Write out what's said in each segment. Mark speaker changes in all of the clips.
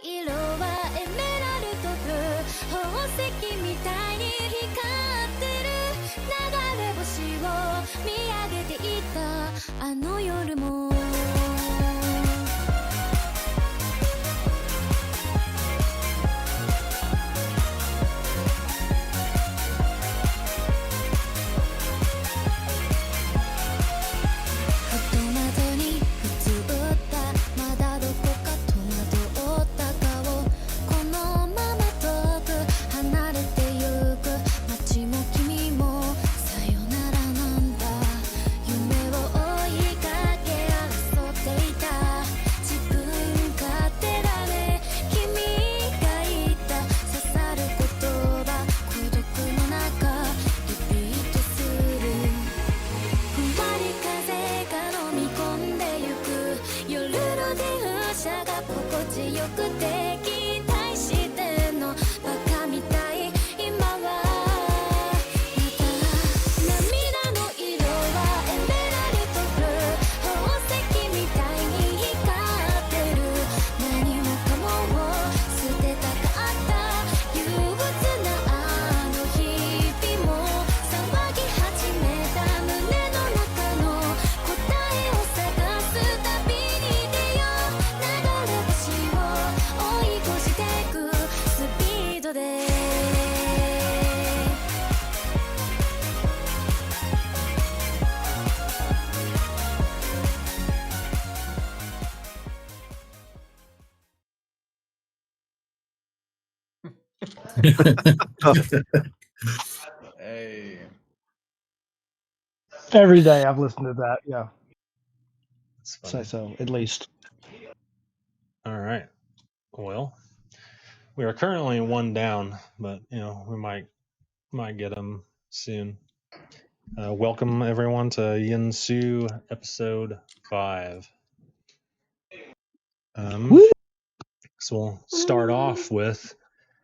Speaker 1: 色はエメラルドブルー宝石みたいに光ってる流れ星を見上げていたあの夜も
Speaker 2: Hey.
Speaker 3: Every day I've listened to that. Yeah. Say so, at least.
Speaker 4: All right. Well, we are currently one down, but we might get them soon. Welcome everyone to Yuansu episode 5. So we'll start off with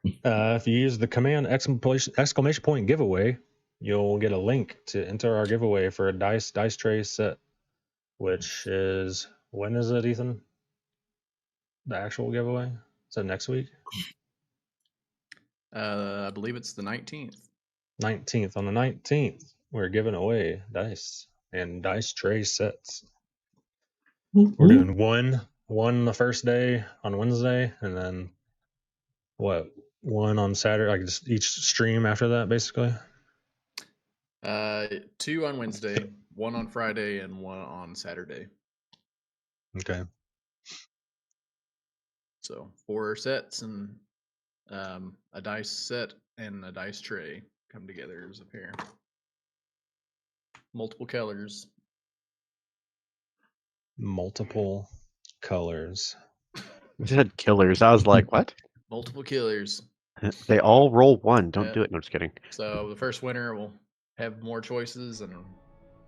Speaker 4: if you use the command exclamation point giveaway, you'll get a link to enter our giveaway for a dice tray set, which is, when is it, Ethan? The actual giveaway? Is that next week?
Speaker 2: I believe it's the 19th.
Speaker 4: 19th. On the 19th, we're giving away dice and dice tray sets. We're doing one the first day on Wednesday, and then one on Saturday, like just each stream after that, basically.
Speaker 2: 2 on Wednesday, 1 on Friday, and 1 on Saturday.
Speaker 4: Okay.
Speaker 2: So 4 sets and a dice set and a dice tray come together as a pair. Multiple colors.
Speaker 4: Multiple colors.
Speaker 5: You said killers. I was like, what?
Speaker 2: Multiple killers.
Speaker 5: They all roll 1. Don't do it. No, I'm just kidding.
Speaker 2: So the first winner will have more choices, and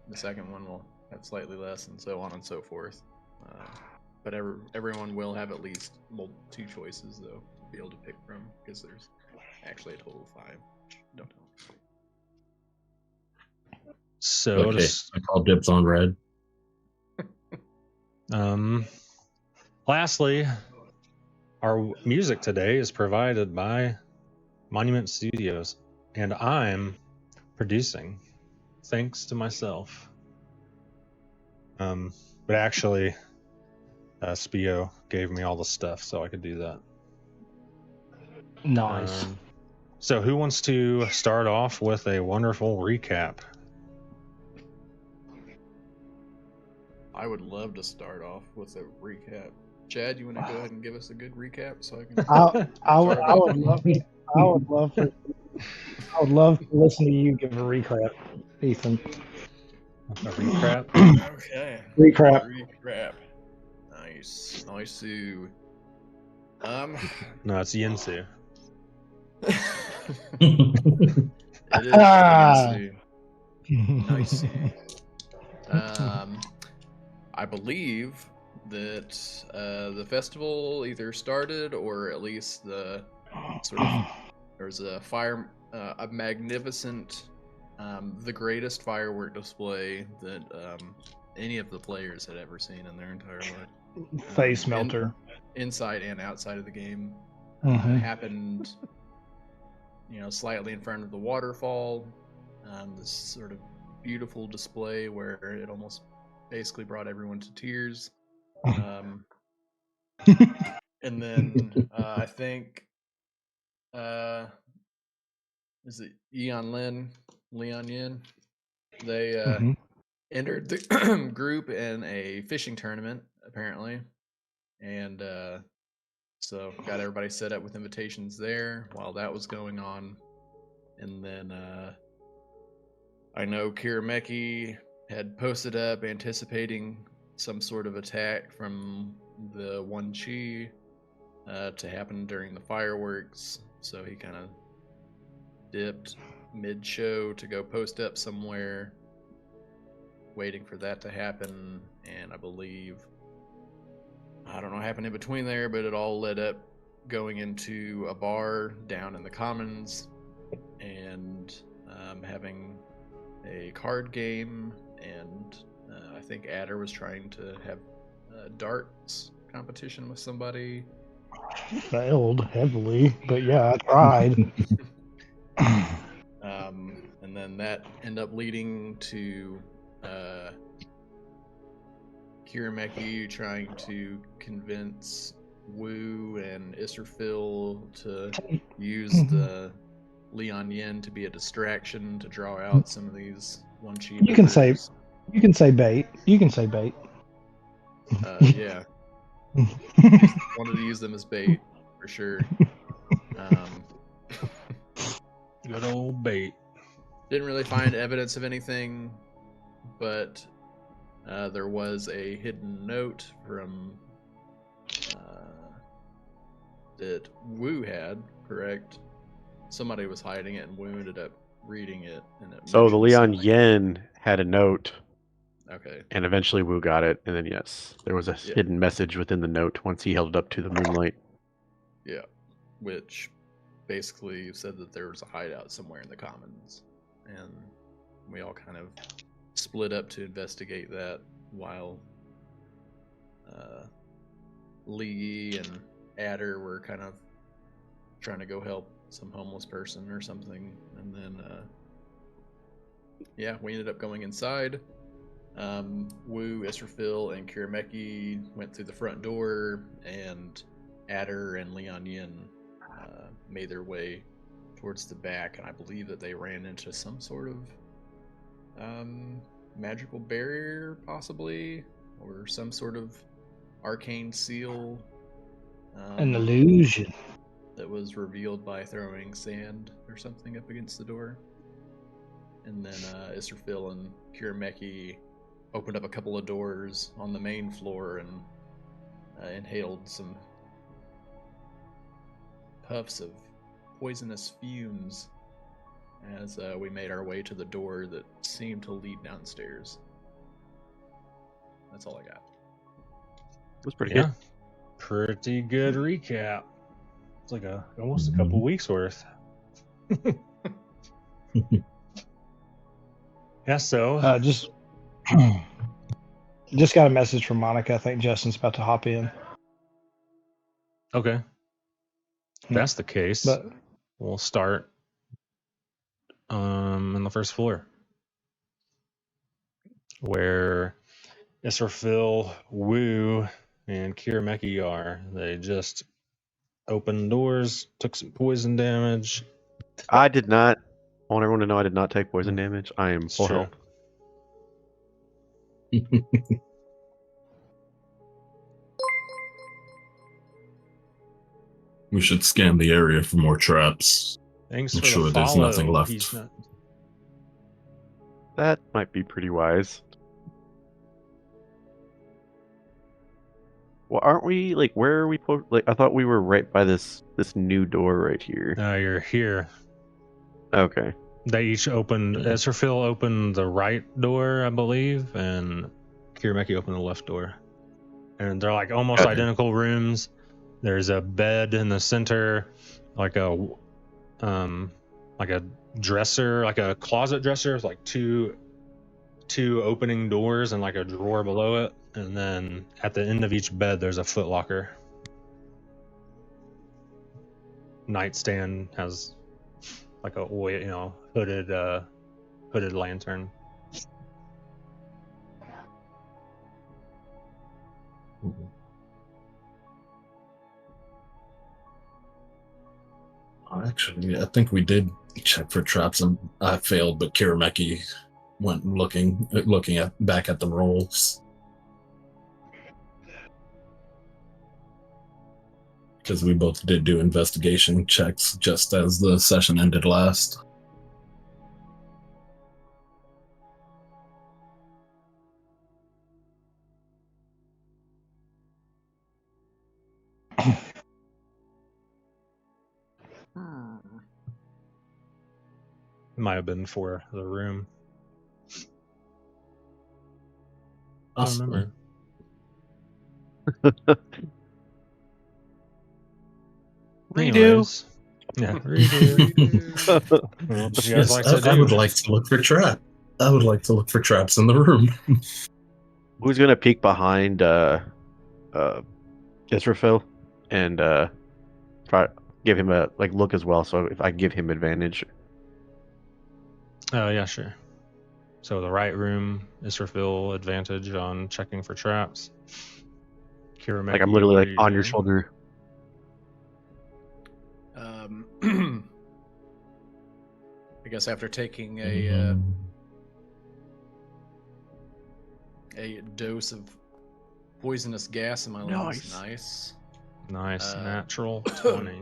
Speaker 2: the second one will have slightly less, and so on and so forth. But everyone will have at least 2 choices, though, to be able to pick from, because there's actually a total of 5. Don't know.
Speaker 4: So
Speaker 6: okay, I call dibs on red.
Speaker 4: Lastly, our music today is provided by Monument Studios, and I'm producing, thanks to myself. But actually, Spio gave me all the stuff, so I could do that.
Speaker 3: Nice.
Speaker 4: So who wants to start off with a wonderful recap?
Speaker 2: I would love to start off with a recap. Chad, you want to go ahead and give us a good recap so I can?
Speaker 3: I would love to listen to you give a recap, Ethan.
Speaker 4: A recap?
Speaker 2: Okay.
Speaker 3: Recap.
Speaker 2: Nice. Nice.
Speaker 4: No, it's Yuansu.
Speaker 2: It is Yuansu. Nice. I believe that the festival either started, or at least the sort of, there's a magnificent, the greatest firework display that any of the players had ever seen in their entire
Speaker 3: Face melter.
Speaker 2: Inside and outside of the game.
Speaker 3: Mhm.
Speaker 2: Happened, slightly in front of the waterfall. This sort of beautiful display where it almost basically brought everyone to tears. And then I think, is it Leon Yin? They
Speaker 3: Mhm.
Speaker 2: entered the group in a fishing tournament, apparently. And so got everybody set up with invitations there while that was going on. And then I know Kirameki had posted up anticipating some sort of attack from the One Chi to happen during the fireworks. So he kind of dipped mid-show to go post up somewhere, waiting for that to happen. And I believe, I don't know what happened in between there, but it all led up going into a bar down in the Commons and having a card game. And I think Adder was trying to have a darts competition with somebody.
Speaker 3: Failed heavily, but yeah, I tried.
Speaker 2: And then that ended up leading to Kirameki trying to convince Wu and Israfil to use the Leon Yin to be a distraction to draw out some of these One Chi
Speaker 3: You can say
Speaker 2: members.
Speaker 3: You can say bait. You can say bait.
Speaker 2: Yeah. Wanted to use them as bait for sure.
Speaker 4: Good old bait.
Speaker 2: Didn't really find evidence of anything, but there was a hidden note from that Wu had, correct? Somebody was hiding it, and Wu ended up reading it. And it
Speaker 5: So the
Speaker 2: mentioned
Speaker 5: Leon
Speaker 2: something.
Speaker 5: Yen had a note,
Speaker 2: Okay.
Speaker 5: and eventually Wu got it, and then yes, there was a hidden message within the note once he held it up to the moonlight.
Speaker 2: Yeah, which basically said that there was a hideout somewhere in the Commons, and we all kind of split up to investigate that while Lee and Adder were kind of trying to go help some homeless person or something. And then we ended up going inside. Wu, Israfil, and Kirameki went through the front door, and Adder and Leon Yin made their way towards the back, and I believe that they ran into some sort of magical barrier, possibly, or some sort of arcane seal.
Speaker 3: An illusion.
Speaker 2: That was revealed by throwing sand or something up against the door. And then Israfil and Kirameki opened up a couple of doors on the main floor and inhaled some puffs of poisonous fumes as we made our way to the door that seemed to lead downstairs. That's all I got.
Speaker 5: It was pretty good.
Speaker 4: Pretty good recap. It's like almost a couple weeks worth. Yeah, so
Speaker 3: Just got a message from Monica. I think Justin's about to hop in.
Speaker 4: okay. If that's the case,
Speaker 3: But
Speaker 4: we'll start on the first floor, where Israfil, Wu, and Kirameki are. They just opened doors, took some poison damage.
Speaker 5: I did not. I want everyone to know I did not take poison damage. I am full health.
Speaker 6: We should scan the area for more traps.
Speaker 4: Thanks
Speaker 6: Make
Speaker 4: for
Speaker 6: sure
Speaker 4: the
Speaker 6: there's
Speaker 4: follow.
Speaker 6: nothing left.
Speaker 4: He's not...
Speaker 5: That might be pretty wise. Well, aren't we where are we? I thought we were right by this new door right here.
Speaker 4: You're here.
Speaker 5: Okay.
Speaker 4: They each opened. Israfil opened the right door, I believe, and Kirameki opened the left door. And they're like almost identical rooms. There's a bed in the center, like a dresser, like a closet dresser. It's like two opening doors and like a drawer below it. And then at the end of each bed, there's a footlocker. Nightstand has like a hooded lantern.
Speaker 6: Actually, I think we did check for traps, and I failed, but Kirameki went looking back at the rolls. Because we both did do investigation checks just as the session ended last.
Speaker 4: It might have been for the room. I don't remember. Anyways, yeah, redo. Well, what you guys like to do?
Speaker 6: I would like to look for traps. I would like to look for traps in the room.
Speaker 5: Who's gonna peek behind Israfil and try give him a look as well? So if I give him advantage.
Speaker 4: Oh yeah, sure. So the right room, Israfil advantage on checking for traps. Kirameki,
Speaker 5: I'm literally
Speaker 4: what are you
Speaker 5: on your
Speaker 4: doing?
Speaker 5: shoulder.
Speaker 2: I guess after taking
Speaker 6: Mm-hmm.
Speaker 2: a dose of poisonous gas in my lungs. Nice.
Speaker 4: Nice, natural 20.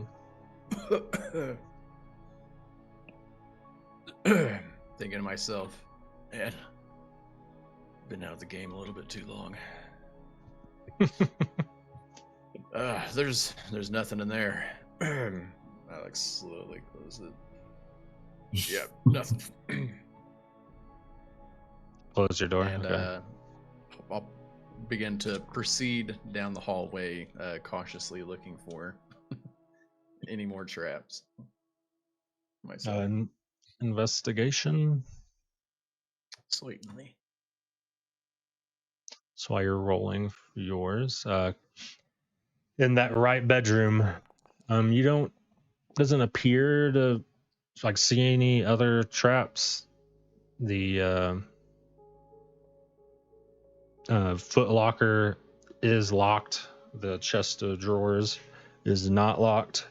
Speaker 2: Thinking to myself, man, been out of the game a little bit too long. There's nothing in there. I slowly close it. Yeah, nothing.
Speaker 4: Close your door.
Speaker 2: And
Speaker 4: Okay.
Speaker 2: I'll begin to proceed down the hallway, cautiously looking for any more traps. Myself.
Speaker 4: Investigation.
Speaker 2: Certainly.
Speaker 4: That's why you're rolling for yours. In that right bedroom, you doesn't appear to see any other traps. The foot locker is locked. The chest of drawers is not locked.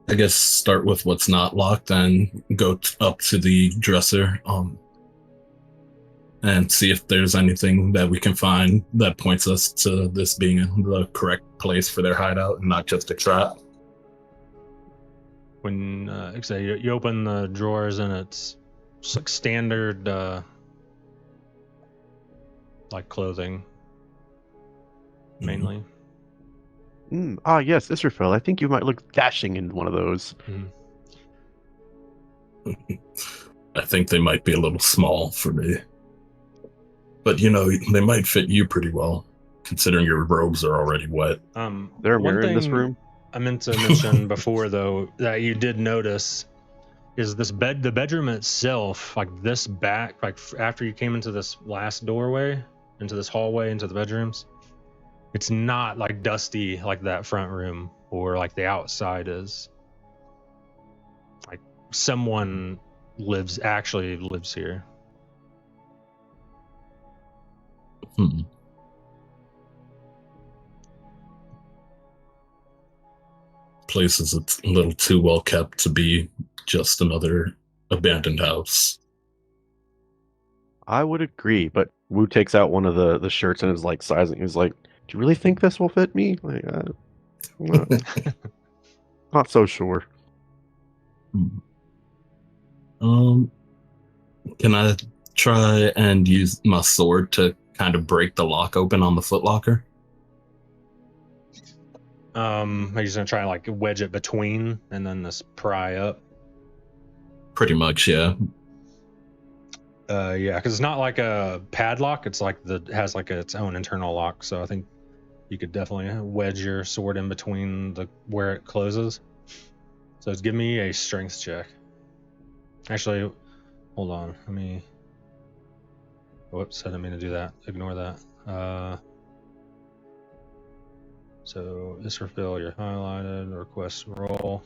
Speaker 6: I guess start with what's not locked and go up to the dresser and see if there's anything that we can find that points us to this being the correct place for their hideout and not just a trap.
Speaker 4: When you open the drawers and it's like standard clothing mainly.
Speaker 5: Yes, Israfil. I think you might look dashing in one of those.
Speaker 6: I think they might be a little small for me. But, they might fit you pretty well, considering your robes are already wet.
Speaker 5: There a mirror in this room?
Speaker 4: I meant to mention before, though, that you did notice is the bedroom itself, this back, after you came into this last doorway, into this hallway, into the bedrooms, it's not dusty like that front room or the outside is. Someone actually lives here.
Speaker 6: Place is a little too well kept to be just another abandoned house.
Speaker 5: I would agree, but Wu takes out one of the shirts and is sizing. He's like, "Do you really think this will fit me?" Not so sure.
Speaker 6: Can I try and use my sword to kind of break the lock open on the footlocker?
Speaker 4: Are you just gonna try and wedge it between and then this pry up?
Speaker 6: Pretty much, yeah.
Speaker 4: Yeah, because it's not like a padlock. It's has its own internal lock. So I think you could definitely wedge your sword in between where it closes. So it's give me a strength check. Actually, hold on. Let me. Whoops, I didn't mean to do that. Ignore that. So this refill, you're highlighted. Request roll.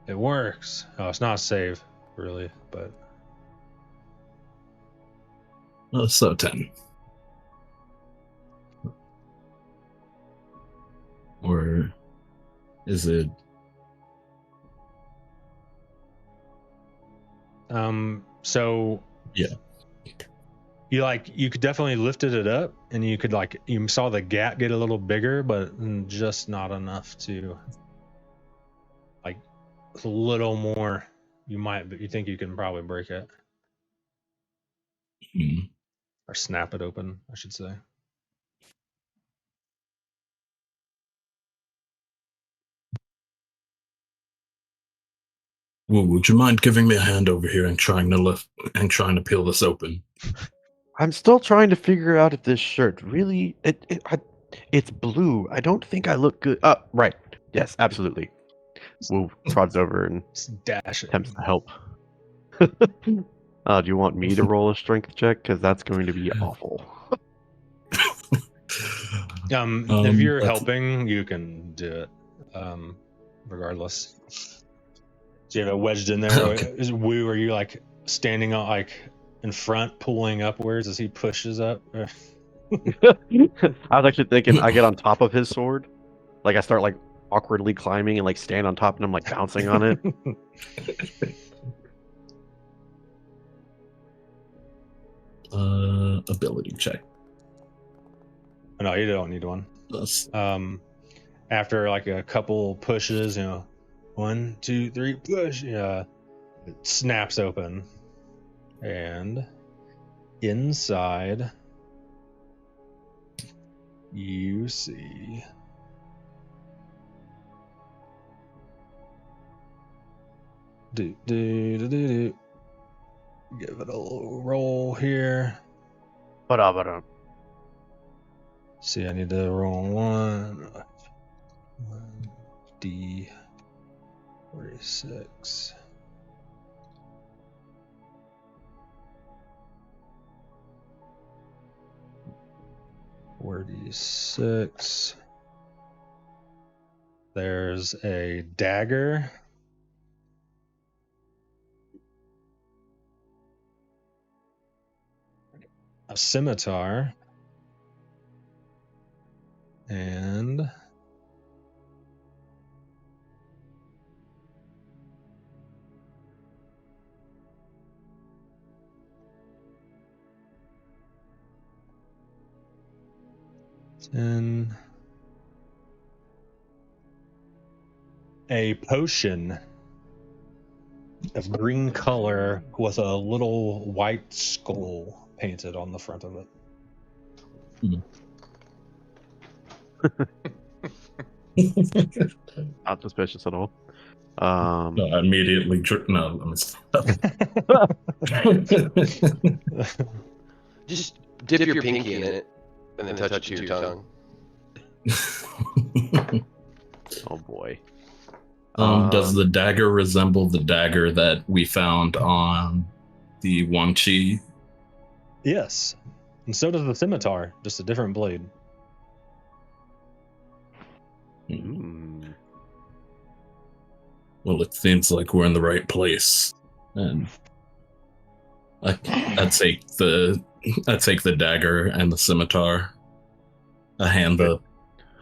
Speaker 4: It works. Oh, it's not a save, really, but.
Speaker 6: So 10. Or is it?
Speaker 4: So
Speaker 6: Yeah.
Speaker 4: You could definitely lifted it up, and you could you saw the gap get a little bigger, but just not enough to a little more. You think you can probably break it or snap it open, I should say.
Speaker 6: Well, would you mind giving me a hand over here and trying to peel this open?
Speaker 5: I'm still trying to figure out if this shirt really it's blue. I don't think I look good. Right. Yes, absolutely. Woo trods over and
Speaker 4: Dash it.
Speaker 5: attempts to help. Do you want me to roll a strength check? Because that's going to be awful.
Speaker 4: If you're helping, you can do it. Regardless. So you have it wedged in there.
Speaker 6: Okay.
Speaker 4: Is Woo? Are you standing on in front, pulling upwards as he pushes up?
Speaker 5: I was actually thinking I get on top of his sword, I start awkwardly climbing and stand on top, and I'm bouncing on it.
Speaker 6: Ability check.
Speaker 4: No, you don't need one.
Speaker 6: That's...
Speaker 4: After a couple pushes, 1, 2, 3, push. Yeah, it snaps open, and inside you see give it a little roll here. See, I need to roll 1d46. .46. There's a dagger. A scimitar. And a potion of green color with a little white skull painted on the front of it.
Speaker 5: Not suspicious at all.
Speaker 6: No, I immediately no. Let me stop.
Speaker 7: Just dip your pinky in it and then touch it to your tongue.
Speaker 5: Oh boy.
Speaker 6: Does the dagger resemble the dagger that we found on the Yuansu?
Speaker 4: Yes. And so does the scimitar, just a different blade.
Speaker 6: Well, it seems like we're in the right place, and I take the dagger and the scimitar. I hand the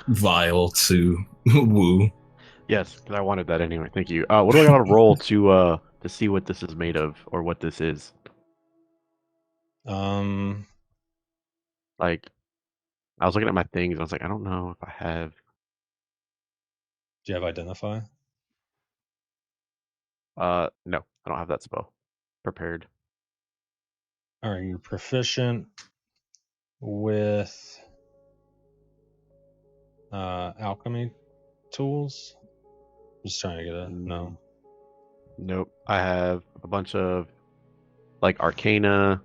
Speaker 6: vial to Wu.
Speaker 5: Yes, because I wanted that anyway. Thank you. What do I got to roll to see what this is made of or what this is? I was looking at my things and I was like, I don't know if I have.
Speaker 4: Do you have identify?
Speaker 5: No, I don't have that spell prepared.
Speaker 4: Are you proficient with alchemy tools? Just trying to get a no.
Speaker 5: Nope. I have a bunch of arcana.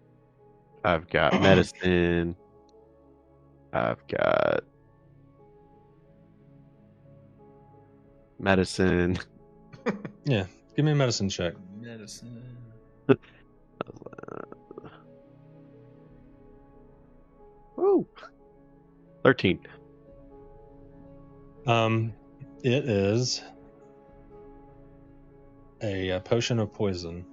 Speaker 5: I've got medicine. I've got medicine.
Speaker 4: Yeah, give me a medicine check.
Speaker 2: Medicine.
Speaker 5: Woo! 13.
Speaker 4: It is a potion of poison.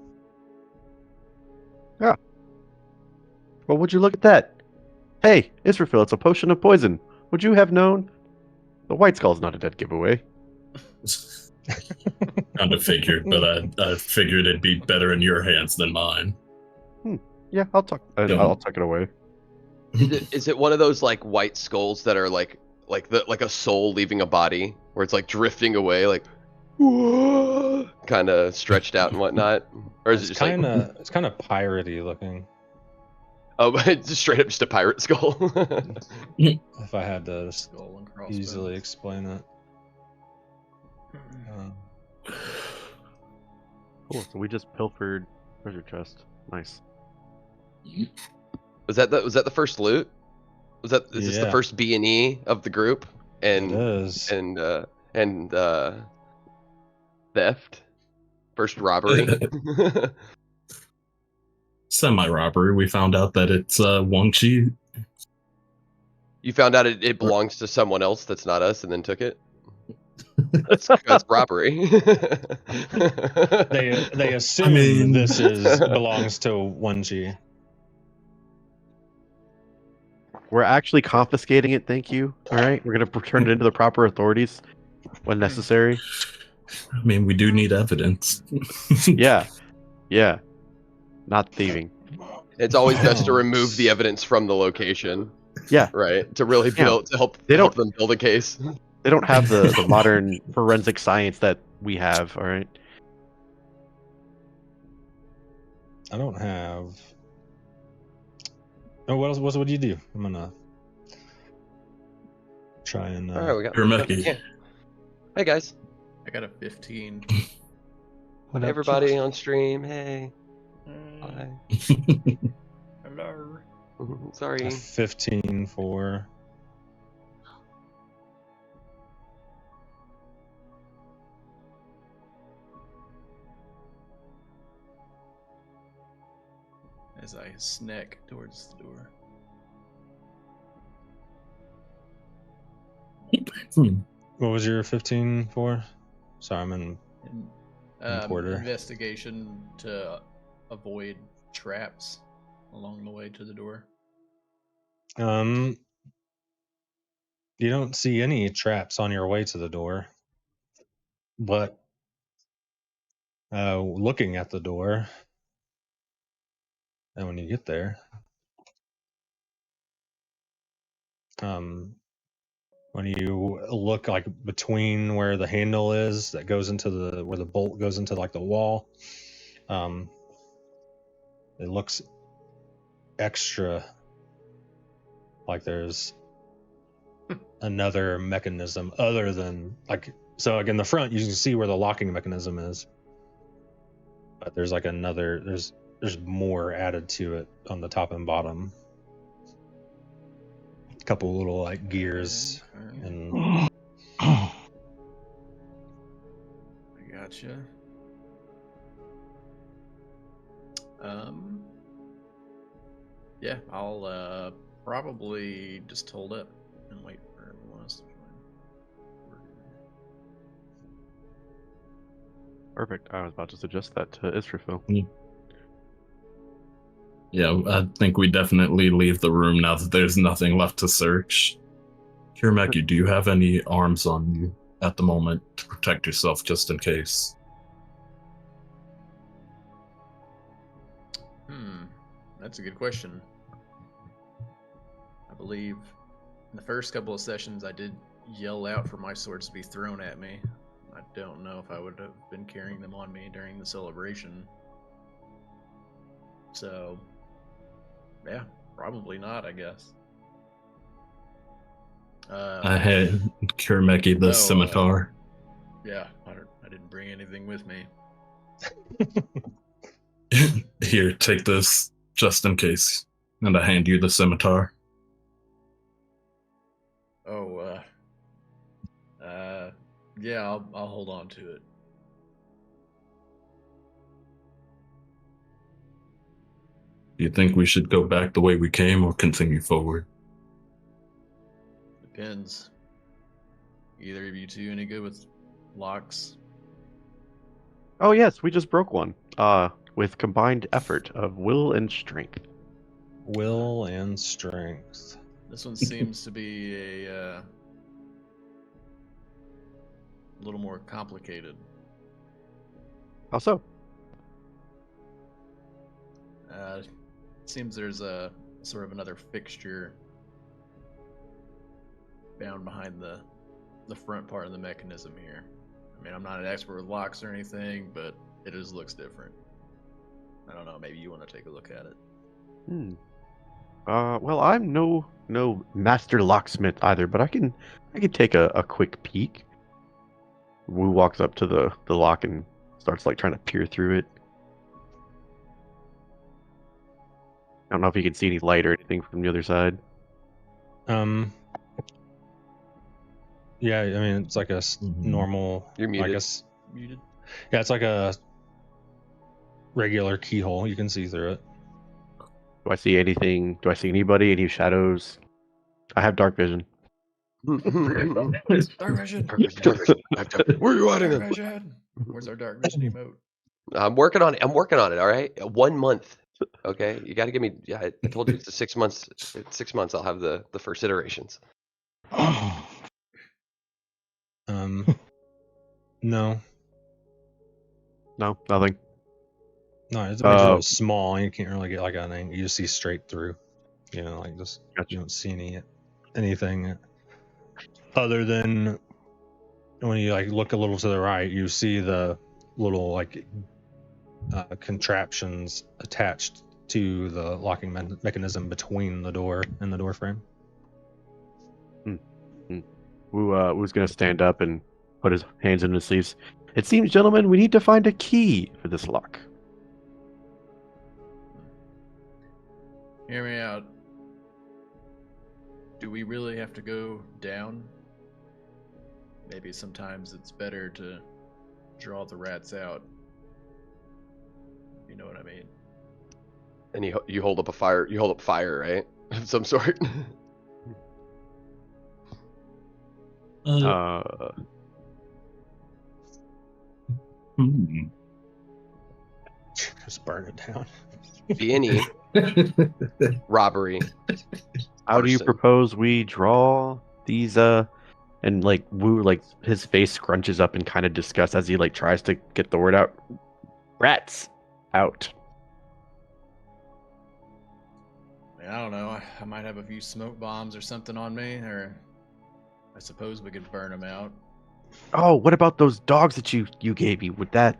Speaker 5: Well, would you look at that? Hey, Israfil, it's a potion of poison. Would you have known? The White Skull's not a dead giveaway.
Speaker 6: Kind of figured, but I figured it'd be better in your hands than mine.
Speaker 5: Yeah, I'll tuck it away.
Speaker 7: Is it one of those like white skulls that are like a soul leaving a body, where it's like drifting away, like kind of stretched out and whatnot, or is it just
Speaker 4: kind of
Speaker 7: like
Speaker 4: it's kind of piratey looking?
Speaker 7: oh, it's just straight up just a pirate skull?
Speaker 4: If I had to
Speaker 2: Skull and crossbones.
Speaker 4: easily explain it.
Speaker 5: Cool. So we just pilfered treasure chest. Nice.
Speaker 7: Was that the first loot? Is this the first B&E of the group? And
Speaker 4: It is.
Speaker 7: and theft, first robbery.
Speaker 6: Semi-robbery. We found out that it's Wang Chi.
Speaker 7: You found out it belongs to someone else that's not us, and then took it. That's robbery.
Speaker 4: They assume this belongs to Wenji.
Speaker 5: We're actually confiscating it, thank you. Alright? We're gonna return it into the proper authorities when necessary.
Speaker 6: I mean, we do need evidence.
Speaker 5: Yeah. Yeah. Not thieving.
Speaker 7: It's always best to remove the evidence from the location.
Speaker 5: Yeah.
Speaker 7: Right. To really help
Speaker 5: They
Speaker 7: help
Speaker 5: don't-
Speaker 7: them build a case.
Speaker 5: They don't have the modern forensic science that we have, alright?
Speaker 4: I don't have. Oh, what else? What do you do? I'm gonna try and.
Speaker 7: All right, we got.
Speaker 6: Hermeki.
Speaker 7: Yeah. Hey guys,
Speaker 2: I got a 15.
Speaker 3: What
Speaker 7: hey
Speaker 3: up,
Speaker 7: everybody
Speaker 3: chicks?
Speaker 7: on stream. Hey. Hi.
Speaker 2: Hello.
Speaker 7: Sorry.
Speaker 4: 15 for.
Speaker 2: As I snack towards the door.
Speaker 4: What was your 15 for? Sorry, I'm in.
Speaker 2: And,
Speaker 4: Porter.
Speaker 2: investigation to avoid traps along the way to the door.
Speaker 4: You don't see any traps on your way to the door, but looking at the door, and when you get there, when you look like between where the handle is that goes into where the bolt goes into like the wall, it looks extra like there's another mechanism other than like, so like in the front you can see where the locking mechanism is, but there's like there's more added to it on the top and bottom. A couple little like gears
Speaker 2: Okay.
Speaker 4: and
Speaker 2: I gotcha. Yeah, I'll probably just hold up and wait for everyone else to join.
Speaker 5: Perfect. I was about to suggest that to Israfil.
Speaker 6: Yeah, I think we definitely leave the room now that there's nothing left to search. Kirmeki, do you have any arms on you at the moment to protect yourself just in case?
Speaker 2: That's a good question. I believe in the first couple of sessions I did yell out for my swords to be thrown at me. I don't know if I would have been carrying them on me during the celebration. So, yeah, probably not, I guess.
Speaker 6: I had Kirmeki the scimitar.
Speaker 2: Yeah, I didn't bring anything with me.
Speaker 6: Here, take this just in case. And I hand you the scimitar.
Speaker 2: Yeah, I'll hold on to it.
Speaker 6: Do you think we should go back the way we came or continue forward?
Speaker 2: Depends. Either of you two any good with locks?
Speaker 5: Oh yes, we just broke one. With combined effort of will and strength.
Speaker 4: Will and strength.
Speaker 2: This one seems to be a little more complicated.
Speaker 5: How so?
Speaker 2: It seems there's a sort of another fixture bound behind the front part of the mechanism here. I mean, I'm not an expert with locks or anything, but it just looks different. I don't know. Maybe you want to take a look at it.
Speaker 5: Well, I'm no master locksmith either, but I can take a quick peek. Wu walks up to the lock and starts like trying to peer through it. I don't know if you can see any light or anything from the other side.
Speaker 4: Yeah, I mean it's like a normal.
Speaker 7: You're muted.
Speaker 4: I guess.
Speaker 2: Muted.
Speaker 4: Yeah, it's like a regular keyhole. You can see through it.
Speaker 5: Do I see anything? Do I see anybody? Any shadows? I have dark vision.
Speaker 2: Dark vision.
Speaker 7: Dark vision. Where are you hiding
Speaker 2: Dark
Speaker 7: it?
Speaker 2: vision. Where's our dark vision emote?
Speaker 7: I'm working on it. All right. 1 month. Okay. You got to give me. Yeah, I told you it's 6 months. It's 6 months. I'll have the first iterations.
Speaker 4: No,
Speaker 5: No, nothing.
Speaker 4: it's really small. You can't really get like anything. You just see straight through. You know, like just
Speaker 5: Gotcha.
Speaker 4: you don't see anything other than when you like look a little to the right, you see the little like contraptions attached to the locking mechanism between the door and the door frame.
Speaker 5: Wu's gonna stand up and put his hands in his sleeves. It seems, gentlemen, we need to find a key for this lock.
Speaker 2: Hear me out. Do we really have to go down? Maybe sometimes it's better to draw the rats out. You know what I mean?
Speaker 7: And you hold up a fire. You hold up fire, right? Of some sort.
Speaker 4: Just burn it down.
Speaker 7: B&E. Robbery.
Speaker 5: How do you
Speaker 7: Arson.
Speaker 5: propose we draw these? And like Wu, like his face scrunches up in kind of disgust as he like tries to get the word out. Rats out.
Speaker 2: I don't know. I might have a few smoke bombs or something on me, or I suppose we could burn them out.
Speaker 5: Oh, what about those dogs that you gave me? Would that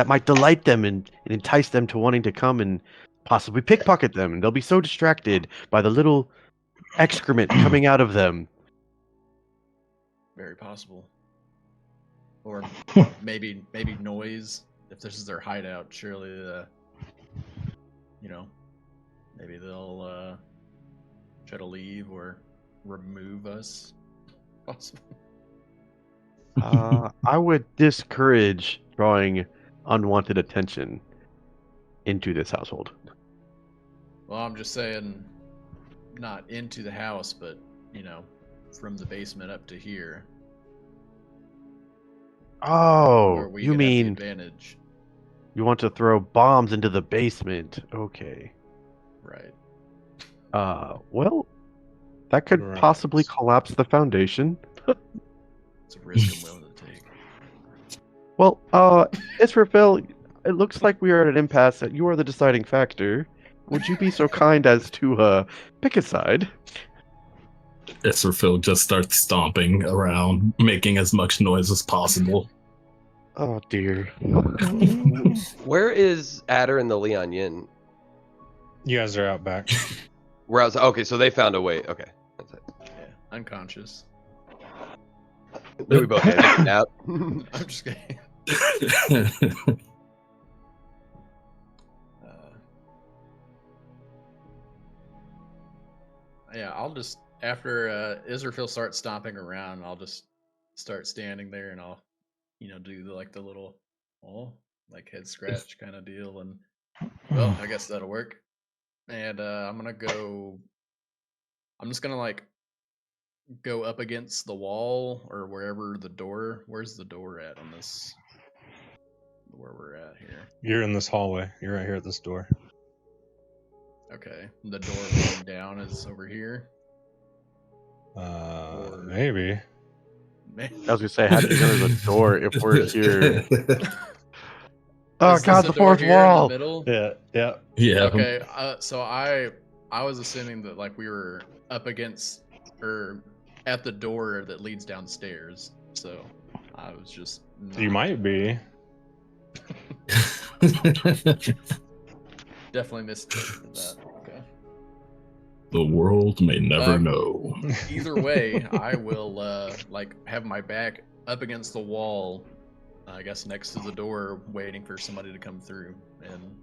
Speaker 5: might delight them and entice them to wanting to come and possibly pickpocket them, and they'll be so distracted by the little excrement coming out of them.
Speaker 2: Very possible. Or maybe noise. If this is their hideout, surely maybe they'll try to leave or remove us. Possible.
Speaker 5: I would discourage drawing unwanted attention into this household.
Speaker 2: Well, I'm just saying, not into the house, but from the basement up to here.
Speaker 5: Oh,
Speaker 2: Where we
Speaker 5: you
Speaker 2: could have the
Speaker 5: mean
Speaker 2: advantage,
Speaker 5: you want to throw bombs into the basement? Okay.
Speaker 2: right?
Speaker 5: Well, that could
Speaker 4: Right.
Speaker 5: possibly collapse the foundation.
Speaker 2: It's a risk I'm willing to take.
Speaker 5: Well, Israfel, it looks like we are at an impasse. That you are the deciding factor. Would you be so kind as to pick a side?
Speaker 6: Israfil just starts stomping around, making as much noise as possible.
Speaker 5: Oh dear.
Speaker 7: Where is Adder and the Leon Yin?
Speaker 4: You guys are out back.
Speaker 7: Where I was okay, so they found a way. Okay, that's it.
Speaker 2: Yeah, unconscious.
Speaker 7: Then we both had a nap.
Speaker 2: I'm just kidding. Yeah, I'll just after Israfil starts stomping around, I'll just start standing there, and I'll, do the little, like head scratch kind of deal, and well, I guess that'll work. And I'm gonna go. I'm just gonna like go up against the wall or wherever the door. Where's the door at on this? Where we're at here.
Speaker 4: You're in this hallway. You're right here at this door.
Speaker 2: Okay, the door leading down is over here.
Speaker 4: Maybe.
Speaker 5: I was gonna say, how do you know there's a door if we're here? Oh
Speaker 2: Is
Speaker 5: God,
Speaker 2: this
Speaker 5: the
Speaker 2: door
Speaker 5: fourth
Speaker 2: here in
Speaker 5: wall.
Speaker 2: the middle?
Speaker 4: Yeah.
Speaker 6: Yeah.
Speaker 2: Okay, so I was assuming that like we were up against or at the door that leads downstairs. So I was just
Speaker 4: You might be.
Speaker 2: definitely missed that. Okay.
Speaker 6: The world may never
Speaker 2: Um,
Speaker 6: know.
Speaker 2: Either way, I will like have my back up against the wall, I guess next to the door, waiting for somebody to come through, and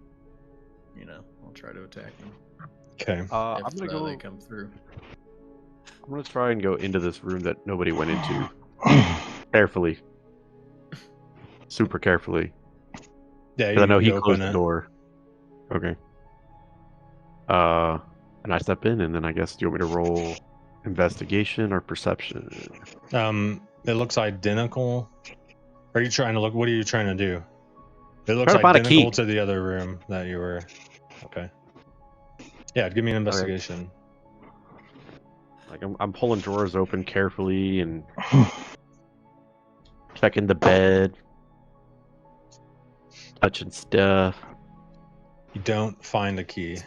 Speaker 2: I'll try to attack them
Speaker 4: Okay.
Speaker 5: I'm
Speaker 2: if
Speaker 5: gonna
Speaker 2: they
Speaker 5: go.
Speaker 2: come through.
Speaker 5: I'm gonna try and go into this room that nobody went into. Carefully. Super carefully.
Speaker 4: Yeah,
Speaker 5: 'Cause I know he
Speaker 4: open
Speaker 5: closed the
Speaker 4: it.
Speaker 5: door. Okay. And I step in, and then I guess do you want me to roll investigation or perception?
Speaker 4: It looks identical. Are you trying to look? What are you trying to do? It looks
Speaker 5: Trying to find a
Speaker 4: identical
Speaker 5: key.
Speaker 4: to the other room that you were. Okay. Yeah, give me an investigation.
Speaker 5: Like I'm pulling drawers open carefully and checking the bed, touching stuff.
Speaker 4: You don't find a key.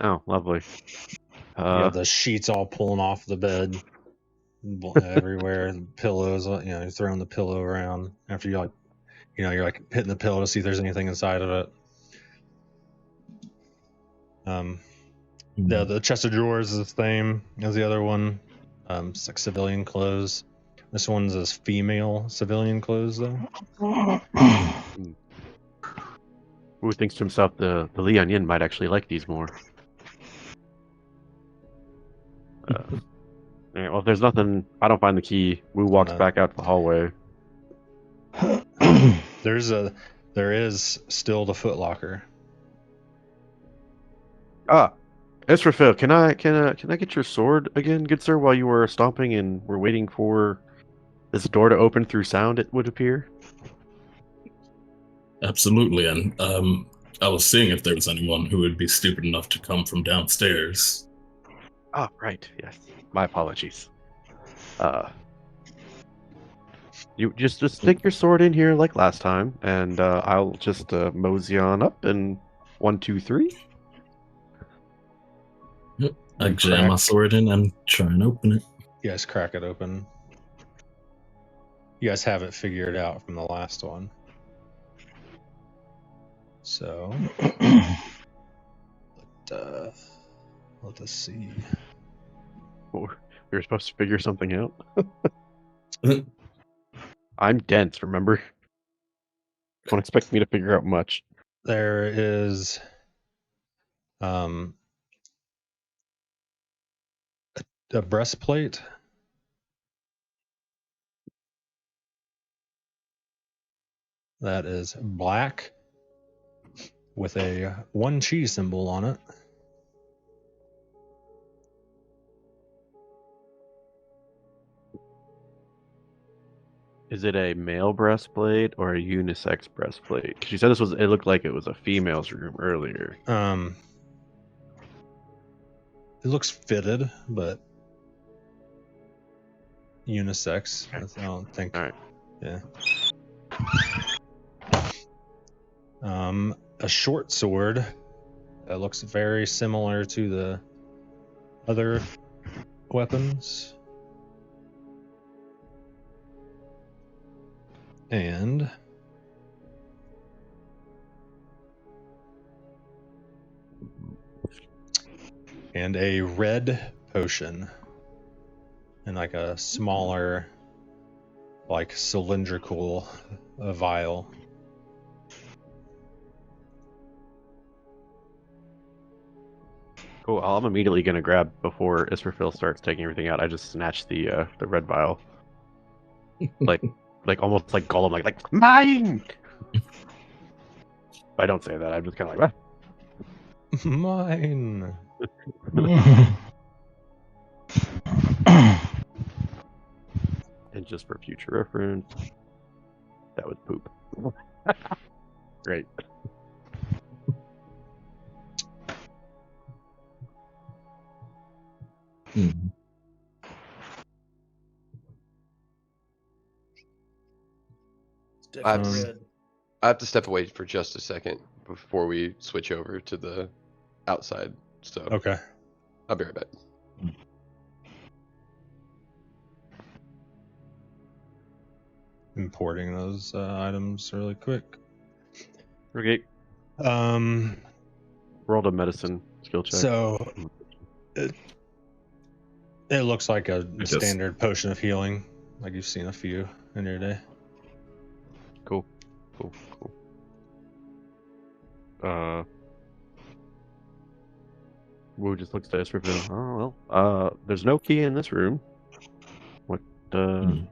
Speaker 5: Oh, lovely.
Speaker 4: You have the sheets all pulling off the bed everywhere. The pillows, you're throwing the pillow around after you you're like hitting the pillow to see if there's anything inside of it. The chest of drawers is the same as the other one. It's like civilian clothes. This one's is female civilian clothes though.
Speaker 5: Who thinks to himself the Lian Yin might actually like these more? Yeah, well, if there's nothing, I don't find the key. Wu walks back out to the hallway.
Speaker 4: There is still the footlocker.
Speaker 5: Israfil, can I get your sword again, good sir, while you were stomping and we're waiting for this door to open through sound, it would appear?
Speaker 6: Absolutely, and I was seeing if there was anyone who would be stupid enough to come from downstairs.
Speaker 5: Ah, right, yes. My apologies. You just stick your sword in here like last time, and I'll just mosey on up and 1, 2, 3.
Speaker 6: I jam my sword in and try and open it.
Speaker 4: You guys crack it open. You guys have it figured out from the last one. So, let us see.
Speaker 5: We were supposed to figure something out. I'm dense, remember? Don't expect me to figure out much.
Speaker 4: There is a breastplate. That is black with a 1 chi symbol on it.
Speaker 5: Is it a male breastplate or a unisex breastplate? Because you said it looked like it was a female's room earlier.
Speaker 4: It looks fitted, but unisex.
Speaker 5: Okay.
Speaker 4: I don't think.
Speaker 5: All right.
Speaker 4: Yeah. A short sword that looks very similar to the other weapons. And a red potion in like a smaller, like cylindrical vial.
Speaker 5: Cool. I'm immediately gonna grab before Israfil starts taking everything out. I just snatched the red vial. like almost like Gollum, like mine. I don't say that. I'm just kind of like,
Speaker 4: Mine.
Speaker 5: and just for future reference, that was poop. Great.
Speaker 6: Mhm.
Speaker 2: It's definitely
Speaker 7: Um,
Speaker 2: red.
Speaker 7: I have to step away for just a second before we switch over to the outside. So
Speaker 4: Okay.
Speaker 7: I'll be right back.
Speaker 4: Importing those items really quick.
Speaker 5: Okay. Rolled a medicine skill check.
Speaker 4: So it looks like a
Speaker 6: guess-
Speaker 4: standard potion of healing, like you've seen a few in your day.
Speaker 5: Cool. Wu just looks at us for oh well. There's no key in this room. What
Speaker 6: Hmm.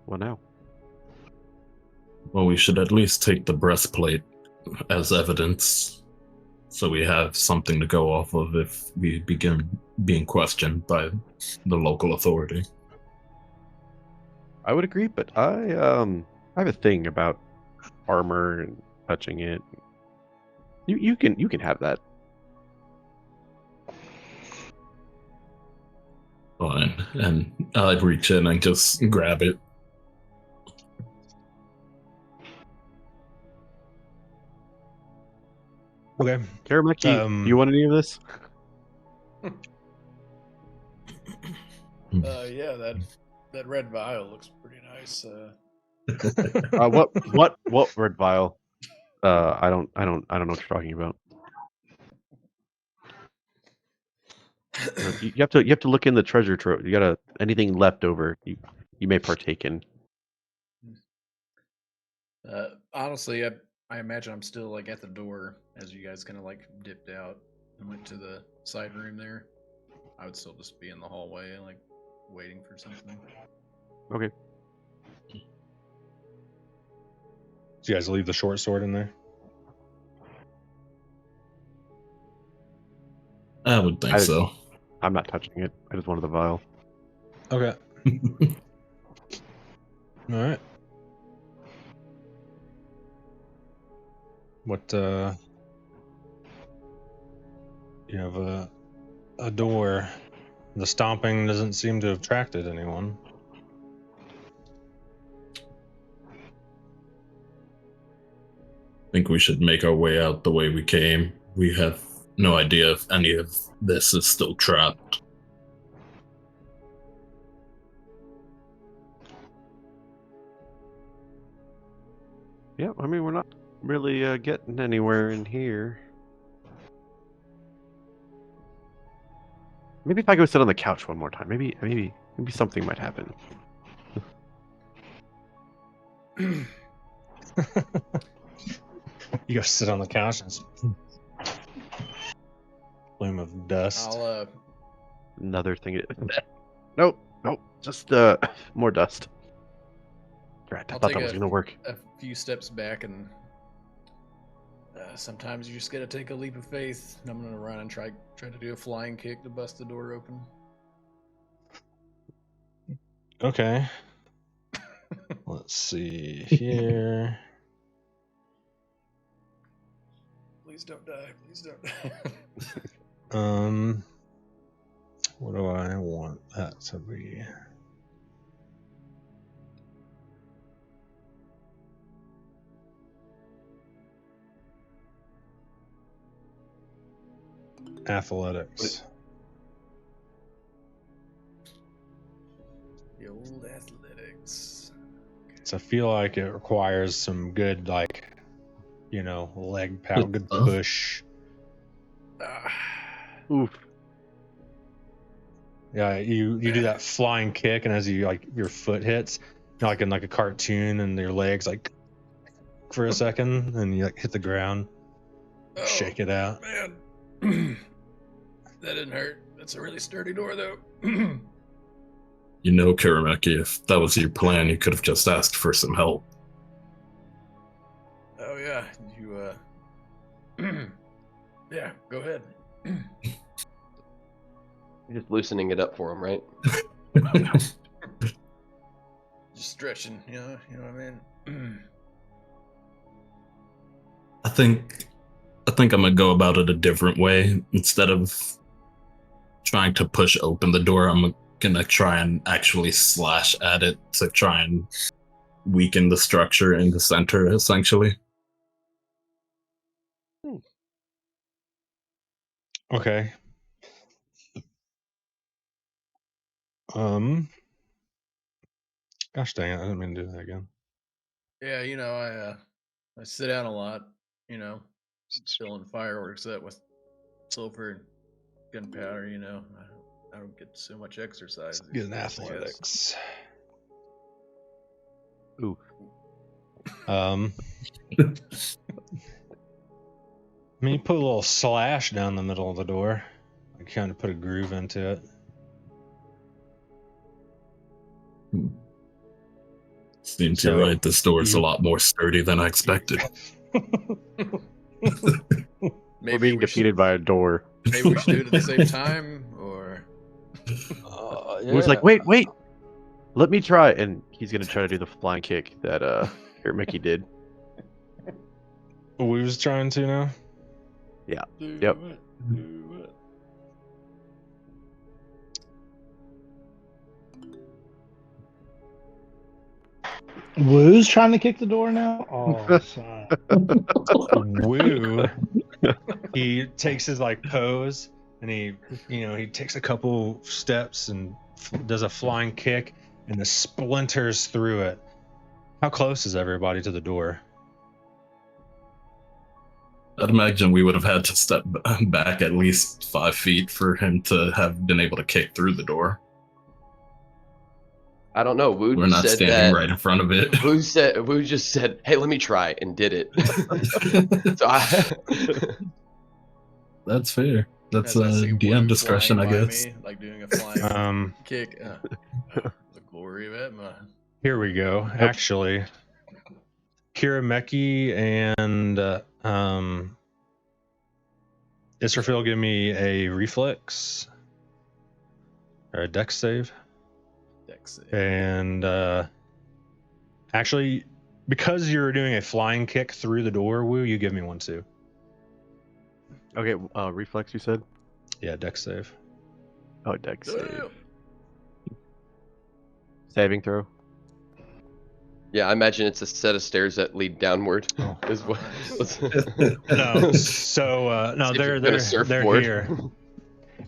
Speaker 5: what now?
Speaker 6: Well, we should at least take the breastplate as evidence, so we have something to go off of if we begin being questioned by the local authority.
Speaker 5: I would agree, but I have a thing about armor and touching it. You can have that.
Speaker 6: Fine. And I'd reach in and just grab it.
Speaker 4: Okay.
Speaker 5: Karameki, do you want any of this?
Speaker 2: Yeah, that red vial looks pretty nice.
Speaker 5: What red vial? I don't know what you're talking about. You have to look in the treasure trove. You gotta anything left over. You may partake in.
Speaker 2: Honestly, I imagine I'm still like at the door as you guys kind of like dipped out and went to the side room there. I would still just be in the hallway, like waiting for something.
Speaker 5: Okay.
Speaker 4: Did you guys leave the short sword in there?
Speaker 6: I would think so.
Speaker 5: I'm not touching it. I just wanted the vial.
Speaker 4: Okay. All right. What you have a door. The stomping doesn't seem to have attracted anyone.
Speaker 6: I think we should make our way out the way we came. We have no idea if any of this is still trapped.
Speaker 5: Yeah, I mean we're not really getting anywhere in here. Maybe if I go sit on the couch one more time, maybe something might happen.
Speaker 4: You go sit on the couch and plume of dust.
Speaker 2: I'll
Speaker 5: Another thing. Nope, just more dust. Right, I
Speaker 2: I'll
Speaker 5: thought
Speaker 2: take
Speaker 5: that was gonna work.
Speaker 2: a few steps back, and sometimes you just gotta take a leap of faith. And I'm gonna run and try to do a flying kick to bust the door open.
Speaker 4: Okay. Let's see here.
Speaker 2: Please don't die. Please don't die.
Speaker 4: What do I want that to be? Athletics.
Speaker 2: The old athletics.
Speaker 4: So I feel like it requires some good, like, leg power, good
Speaker 6: stuff.
Speaker 4: push.
Speaker 5: Oof.
Speaker 4: Yeah, you do that flying kick, and as your foot hits, like in like a cartoon, and your legs like for a second, and you like hit the ground, shake it out.
Speaker 2: Man, that didn't hurt. That's a really sturdy door, though.
Speaker 6: You know, Kurameki, if that was your plan, you could have just asked for some help.
Speaker 2: Oh yeah, you yeah, go ahead.
Speaker 7: You're just loosening it up for him, right?
Speaker 2: Just stretching, you know what I mean?
Speaker 6: I think I'm gonna go about it a different way. Instead of trying to push open the door, I'm gonna try and actually slash at it to try and weaken the structure in the center, essentially.
Speaker 4: Okay. Gosh dang it! I didn't mean to do that again.
Speaker 2: Yeah, you know, I sit down a lot, you know, filling fireworks up with sulfur and gunpowder, you know. I don't get so much exercise.
Speaker 4: Get an
Speaker 2: these days, I guess.
Speaker 4: athletics.
Speaker 5: Ooh.
Speaker 4: I mean, you put a little slash down the middle of the door. I kind of put a groove into it.
Speaker 6: Seems
Speaker 4: So,
Speaker 6: you're right. This door is a
Speaker 4: you-
Speaker 6: lot more sturdy than I expected.
Speaker 5: We're being defeated by a door.
Speaker 2: Maybe we should do it at the same time, or
Speaker 5: Who's like, wait, let me try, and he's gonna try to do the flying kick that Mickey did.
Speaker 4: We was trying to now.
Speaker 5: Yep.
Speaker 2: Do it.
Speaker 3: Woo's trying to kick the door now. Oh, son.
Speaker 4: Woo. He takes his like pose, and he takes a couple steps and does a flying kick, and the splinters through it. How close is everybody to the door?
Speaker 6: I'd imagine we would have had to step back at least 5 feet for him to have been able to kick through the door.
Speaker 7: I don't know. Woo
Speaker 6: We're not
Speaker 7: said
Speaker 6: standing
Speaker 7: that.
Speaker 6: right in front of it.
Speaker 7: Woo just said, "Hey, let me try," and did it. So
Speaker 6: That's fair. That's
Speaker 2: As I see
Speaker 6: DM
Speaker 2: Woo
Speaker 6: discretion, I
Speaker 2: flying by
Speaker 6: guess.
Speaker 2: me, like doing a flying kick. The glory of it.
Speaker 4: Here we go. Actually, Kirameki and Israfil, give me a reflex or a dex save.
Speaker 2: Dex save.
Speaker 4: And actually, because you're doing a flying kick through the door, Woo, you give me one too.
Speaker 5: Okay, reflex, you said?
Speaker 4: Yeah, dex save.
Speaker 5: Oh, dex save.
Speaker 2: Damn.
Speaker 5: Saving throw.
Speaker 7: yeah, I imagine it's a set of stairs that lead downward.
Speaker 4: Oh.
Speaker 7: Is what?
Speaker 4: No, so no,
Speaker 7: See if
Speaker 4: they're
Speaker 7: you've been a surfboard.
Speaker 4: here.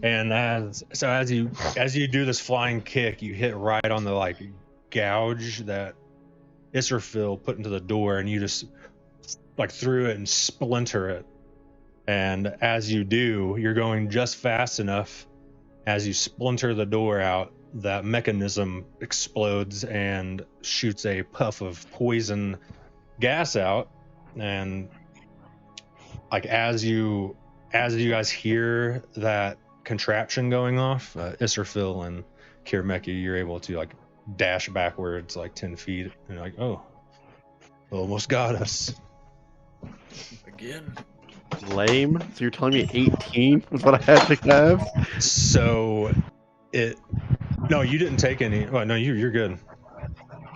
Speaker 4: And as you do this flying kick, you hit right on the like gouge that Israfil put into the door, and you just like threw it and splinter it. And as you do, you're going just fast enough. As you splinter the door out, that mechanism explodes and shoots a puff of poison gas out. And like as you guys hear that contraption going off, Israfil and Kirameki, you're able to like dash backwards like 10 feet, and you're like, oh, almost got us.
Speaker 2: Again.
Speaker 5: Lame. So you're telling me 18 was what I had to have?
Speaker 4: So no, you didn't take any. Well, no, you're good.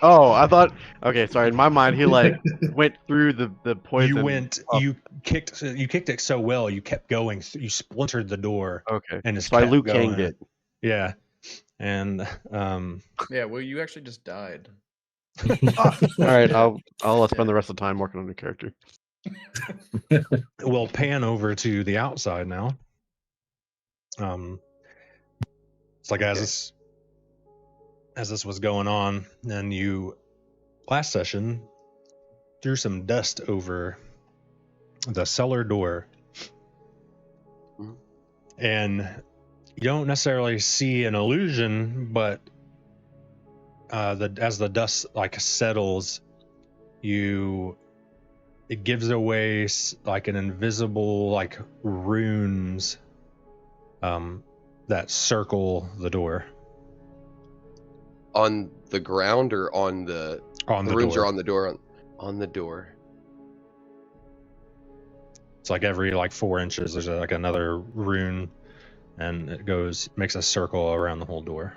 Speaker 5: Oh, I thought. Okay, sorry. In my mind, he like went through the poison.
Speaker 4: You kicked it so well, you kept going. You splintered the door.
Speaker 5: Okay.
Speaker 4: And just
Speaker 5: So I
Speaker 4: kept
Speaker 5: Liu
Speaker 4: going.
Speaker 5: Kang'd it.
Speaker 4: Yeah, and
Speaker 2: Yeah, well, you actually just died.
Speaker 5: All right, I'll spend the rest of the time working on the character.
Speaker 4: we'll pan over to the outside now. It's like as this was going on, and you last session threw some dust over the cellar door, and you don't necessarily see an illusion, but as the dust like settles, it gives away like an invisible like runes that circle the door.
Speaker 7: on the ground or on the runes
Speaker 4: door.
Speaker 7: are on the door? On the door.
Speaker 4: It's like every like 4 inches, there's like another rune, and it makes a circle around the whole door.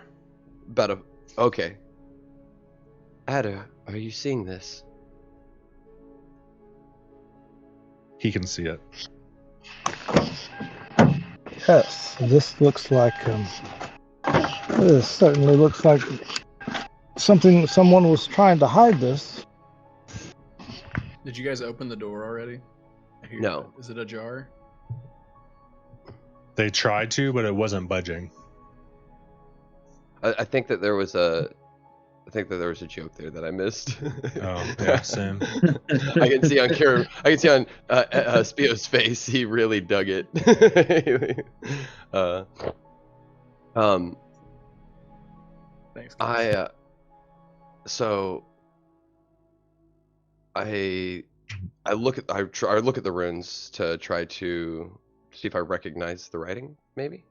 Speaker 7: Okay. Ada, are you seeing this?
Speaker 4: He can see it.
Speaker 3: Yes, this looks like this certainly looks like someone was trying to hide this.
Speaker 2: Did you guys open the door already?
Speaker 7: No.
Speaker 2: Is it ajar?
Speaker 4: They tried to, but it wasn't budging.
Speaker 7: I think that there was a joke there that I missed.
Speaker 4: Oh, yeah, same.
Speaker 7: I can see on Kieran, I can see on Spio's face, he really dug it.
Speaker 2: Thanks.
Speaker 7: I look at the runes to try to see if I recognize the writing, maybe.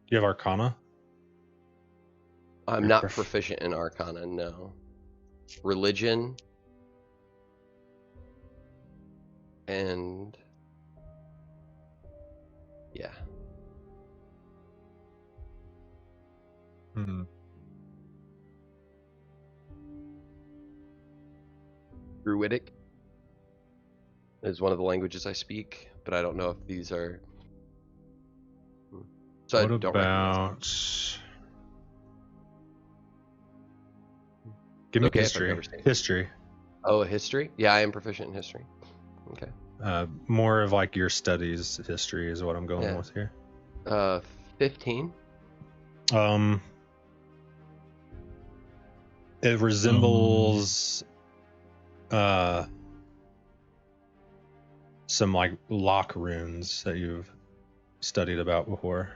Speaker 4: You have Arcana?
Speaker 7: I'm not proficient in Arcana, no. Religion and yeah. Druidic is one of the languages I speak, but I don't know if these are. So
Speaker 4: What
Speaker 7: I don't
Speaker 4: about? Give me
Speaker 7: Okay, if I've
Speaker 4: history.
Speaker 7: never seen it.
Speaker 4: History.
Speaker 7: Oh, history? Yeah, I am proficient in history. Okay.
Speaker 4: More of like your studies history is what I'm going with here.
Speaker 7: 15.
Speaker 4: It resembles some like lock runes that you've studied about before.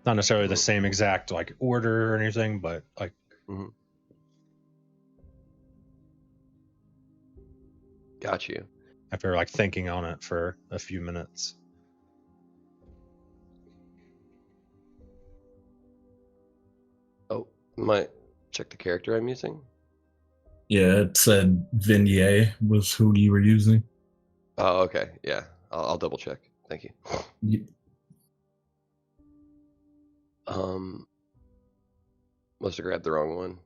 Speaker 4: Not necessarily the same exact like order or anything, but like
Speaker 7: Got you.
Speaker 4: After like thinking on it for a few minutes.
Speaker 7: Oh, might check the character I'm using.
Speaker 6: Yeah, it said Vignier was who you were using.
Speaker 7: Oh, okay. Yeah, I'll double check. Thank you. Must have grabbed the wrong one.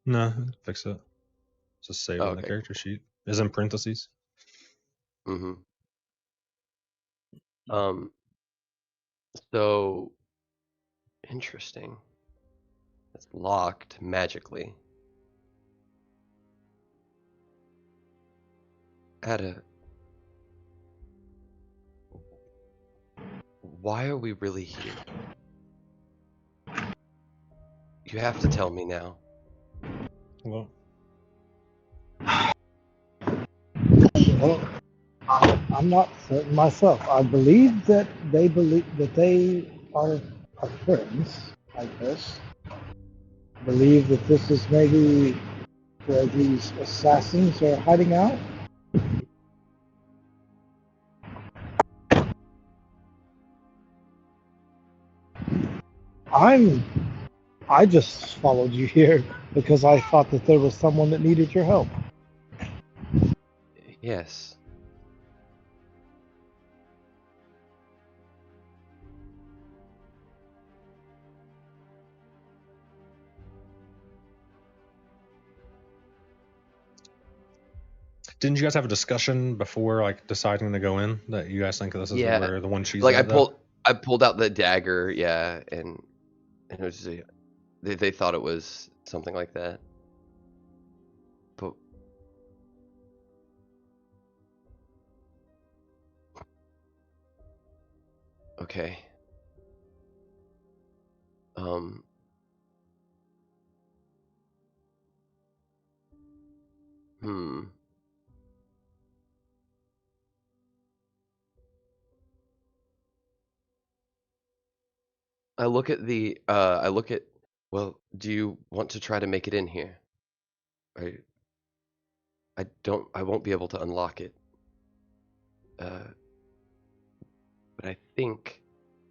Speaker 4: No, fix it. Just save it in the character sheet. It's in parentheses.
Speaker 7: So interesting. It's locked magically. Why are we really here? You have to tell me now.
Speaker 3: Well, I'm not certain myself. I believe that they are friends, I guess. I believe that this is maybe where these assassins are hiding out. I just followed you here because I thought that there was someone that needed your help.
Speaker 7: Yes.
Speaker 4: Didn't you guys have a discussion before like deciding to go in that you guys think this is where the one she's
Speaker 7: like
Speaker 4: at,
Speaker 7: I pulled out the dagger, yeah, and it was they thought it was something like that. But okay. I look at well, do you want to try to make it in here? I won't be able to unlock it. But I think,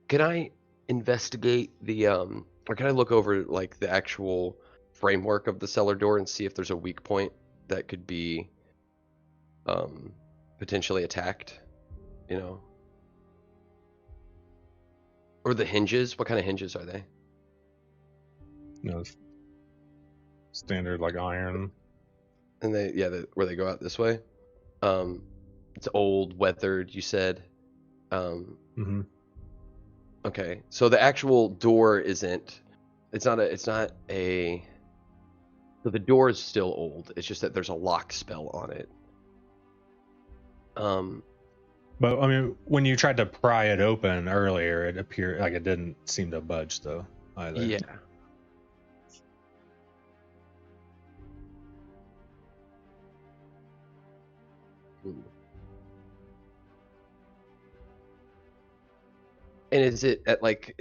Speaker 7: can I investigate the or can I look over like the actual framework of the cellar door and see if there's a weak point that could be potentially attacked, you know? Or the hinges? What kind of hinges are they?
Speaker 4: You know, standard like iron.
Speaker 7: And where they go out this way. It's old, weathered, you said.
Speaker 4: Mm-hmm.
Speaker 7: Okay, so the actual door isn't. So the door is still old. It's just that there's a lock spell on it.
Speaker 4: But I mean, when you tried to pry it open earlier, it appeared like it didn't seem to budge though either.
Speaker 7: Yeah. And is it at like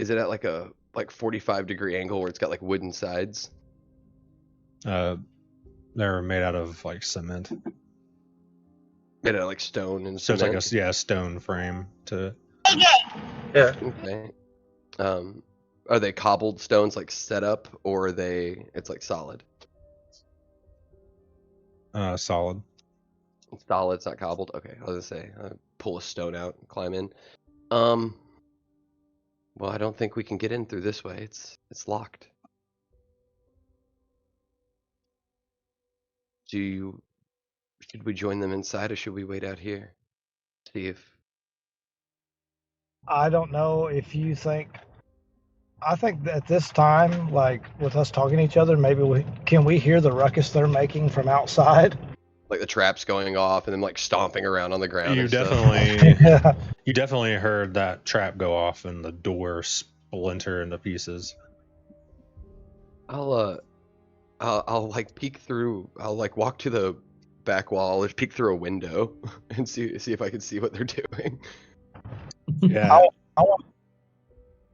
Speaker 7: a 45-degree angle where it's got like wooden sides?
Speaker 4: They're made out of like cement.
Speaker 7: Made out of like stone and
Speaker 4: So it's
Speaker 7: cement?
Speaker 4: like a stone frame to.
Speaker 5: Yeah.
Speaker 7: Okay. Are they cobbled stones like set up, or it's like solid?
Speaker 4: Solid.
Speaker 7: It's solid, it's not cobbled. Okay, I was gonna say pull a stone out and climb in. Well, I don't think we can get in through this way. It's locked. Should we join them inside, or should we wait out here? See if.
Speaker 3: I don't know if you think. I think that at this time, like with us talking to each other, maybe can we hear the ruckus they're making from outside?
Speaker 7: Like the traps going off and then like stomping around on the ground.
Speaker 4: You
Speaker 7: and stuff.
Speaker 4: definitely, you definitely heard that trap go off and the door splinter into pieces.
Speaker 7: I'll like peek through. I'll like walk to the back wall. Or peek through a window and see if I can see what they're doing.
Speaker 4: Yeah.
Speaker 3: I want.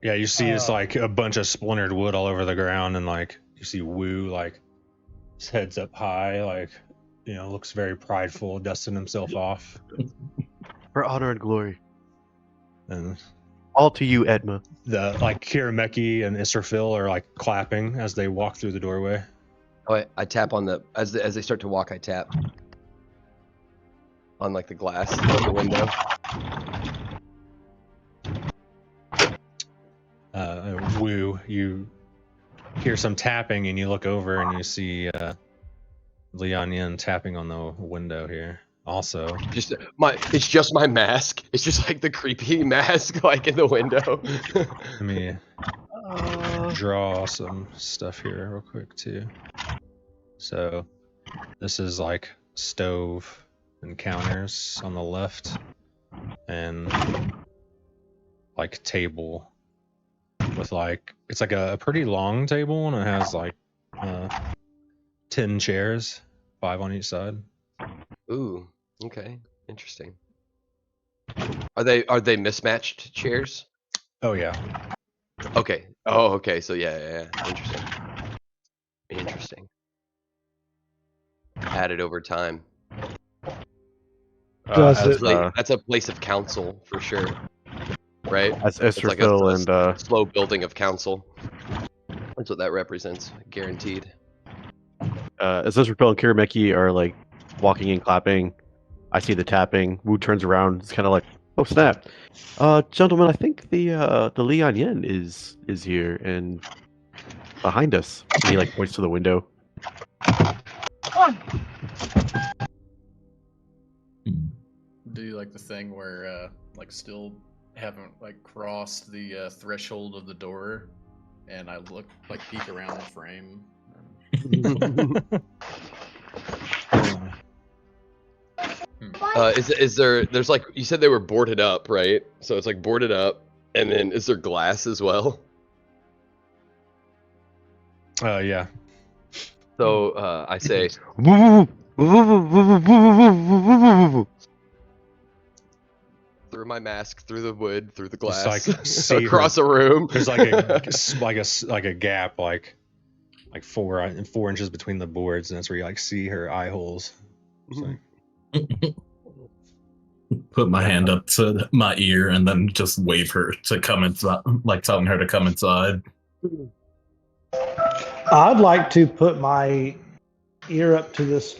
Speaker 4: Yeah, you see it's like a bunch of splintered wood all over the ground, and like you see Wu like his head's up high, like looks very prideful, dusting himself off.
Speaker 5: For honor and glory.
Speaker 4: And
Speaker 5: all to you, Edma.
Speaker 4: The like Kirameki and Israfil are like clapping as they walk through the doorway.
Speaker 7: Oh, I tap on as they start to walk. I tap on like the glass of the window.
Speaker 4: Wu, you hear some tapping and you look over and you see Lian Yin tapping on the window here. Also,
Speaker 7: it's just my mask. It's just like the creepy mask, like in the window.
Speaker 4: Let me draw some stuff here real quick too. So, this is like stove and counters on the left, and like table with like it's like a pretty long table and it has like 10 chairs, 5 on each side.
Speaker 7: Ooh, okay, interesting. Are they mismatched chairs?
Speaker 4: Oh yeah.
Speaker 7: Okay. Oh, okay. So yeah. Interesting. Added over time. That's a place of council for sure, right?
Speaker 5: That's Israfil and
Speaker 7: slow building of council. That's what that represents, guaranteed.
Speaker 5: Israfil and Kirameki are like walking and clapping. I see the tapping. Wu turns around. It's kind of like, oh snap, gentlemen. I think the Lian Yin is here and behind us. And he like points to the window.
Speaker 2: Do you like the thing where like still haven't like crossed the threshold of the door, and I look like peek around the frame.
Speaker 7: There's like you said they were boarded up, right? So it's like boarded up, and then is there glass as well?
Speaker 4: Yeah.
Speaker 7: So I say through my mask, through the wood, through the glass,
Speaker 4: like see
Speaker 7: across a room.
Speaker 4: There's like a gap like 4 inches between the boards, and that's where you like see her eye holes. So,
Speaker 6: Put my hand up to my ear and then just wave her to come inside, like telling her to come inside.
Speaker 3: I'd like to put my ear up to this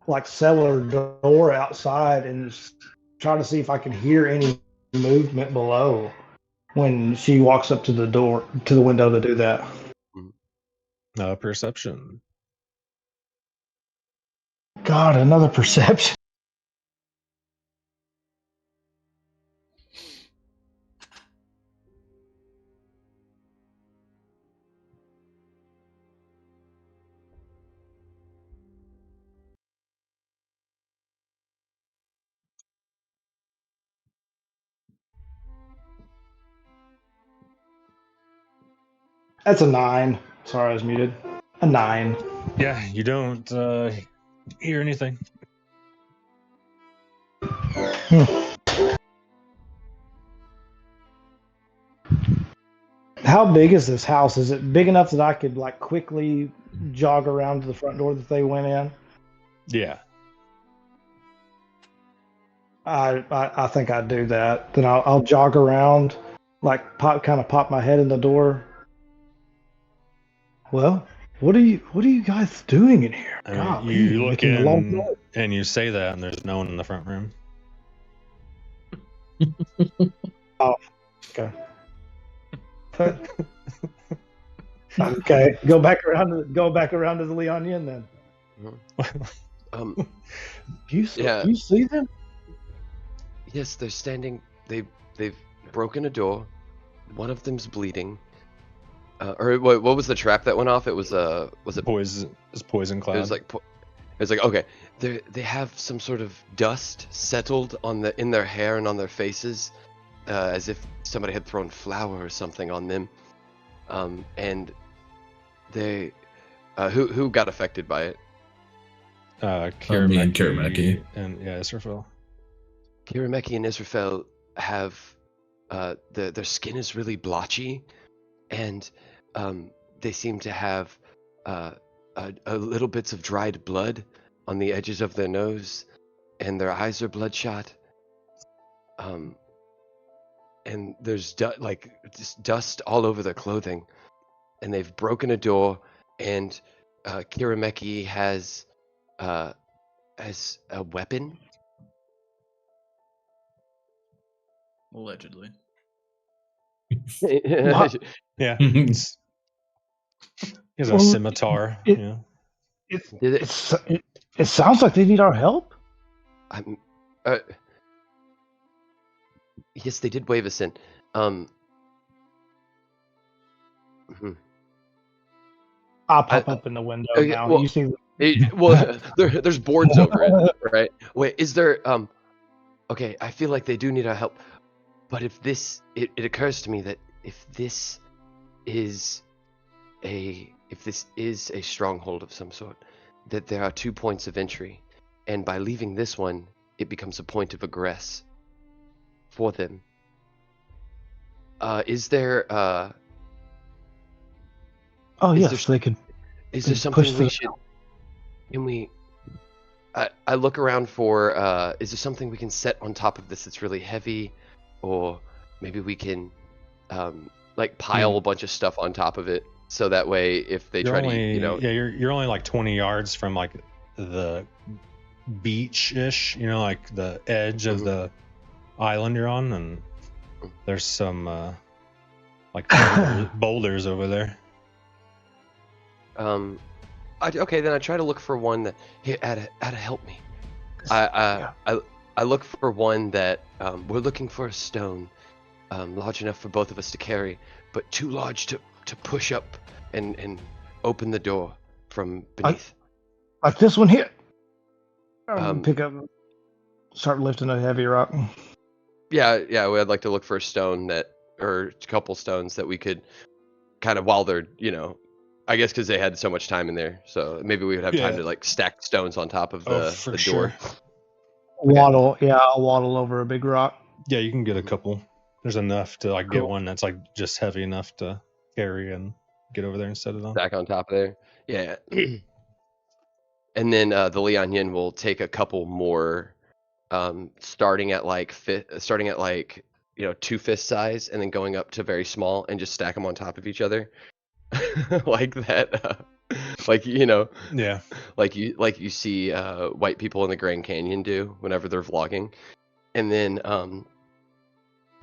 Speaker 3: like cellar door outside and just try to see if I can hear any movement below when she walks up to the door to the window to do that.
Speaker 4: Perception.
Speaker 3: God, another perception. That's a 9. Sorry, I was muted. A 9.
Speaker 4: Yeah, you don't hear anything.
Speaker 3: How big is this house? Is it big enough that I could like quickly jog around to the front door that they went in?
Speaker 4: Yeah.
Speaker 3: I think I'd do that. Then I'll jog around, like pop my head in the door. Well, what are you guys doing in here?
Speaker 4: I mean,
Speaker 3: God,
Speaker 4: you look
Speaker 3: making a long
Speaker 4: in
Speaker 3: noise.
Speaker 4: and you say that, and there's no one in the front room.
Speaker 3: Okay. Okay, go back around to the Leonian then. You see them?
Speaker 7: Yes, they're standing. They've broken a door. One of them's bleeding. Or what was the trap that went off? It was it
Speaker 4: Poison. It's poison cloud.
Speaker 7: It was like okay. They have some sort of dust settled in their hair and on their faces, as if somebody had thrown flour or something on them. And they who got affected by it?
Speaker 6: Me and Kirameki.
Speaker 4: And yeah, Israfel.
Speaker 7: Kirameki and Israfel have their skin is really blotchy, and they seem to have a little bits of dried blood on the edges of their nose, and their eyes are bloodshot. And there's just dust all over their clothing, and they've broken a door, and Kirameki has a weapon.
Speaker 2: Allegedly.
Speaker 4: Yeah. He's a
Speaker 3: Well,
Speaker 4: scimitar.
Speaker 3: it-
Speaker 4: Yeah.
Speaker 3: It sounds like they need our help.
Speaker 7: Yes, they did wave us in.
Speaker 3: I'll pop up in the window
Speaker 7: okay,
Speaker 3: now.
Speaker 7: well-
Speaker 3: You see?
Speaker 7: There's boards over it, right? Wait, is there? Okay, I feel like they do need our help, but if this, it occurs to me that if this is a stronghold of some sort, that there are 2 points of entry, and by leaving this one, it becomes a point of egress for them. Is there?
Speaker 3: Oh
Speaker 7: Is
Speaker 3: yes, they could.
Speaker 7: Is there
Speaker 3: Push
Speaker 7: something we
Speaker 3: the-
Speaker 7: should? Can we? I look around for. Is there something we can set on top of this that's really heavy, or maybe we can, like pile a bunch of stuff on top of it, so that way if they try to,
Speaker 4: yeah, you're only like 20 yards from like the beach-ish, like the edge of the island you're on, and there's some like boulders over there.
Speaker 7: Okay, then I try to look for one that here. Ada, help me. I look for one that we're looking for a stone, large enough for both of us to carry, but too large to push up and open the door from beneath.
Speaker 3: Like this one here.
Speaker 7: Pick
Speaker 3: up, start lifting a heavy rock.
Speaker 7: Yeah, I'd like to look for a stone or a couple stones that we could kind of, while they're, I guess because they had so much time in there, so maybe we would have time to like stack stones on top of the door.
Speaker 4: Sure.
Speaker 3: Waddle, I'll waddle over a big rock.
Speaker 4: Yeah, you can get a couple. There's enough to like get one that's like just heavy enough to carry and get over there and set it on.
Speaker 7: Stack on top of there. Yeah. And then the Lian Yin will take a couple more, starting at like 2 fist size, and then going up to very small, and just stack them on top of each other, like that. Like
Speaker 4: Yeah.
Speaker 7: like you see white people in the Grand Canyon do whenever they're vlogging, and then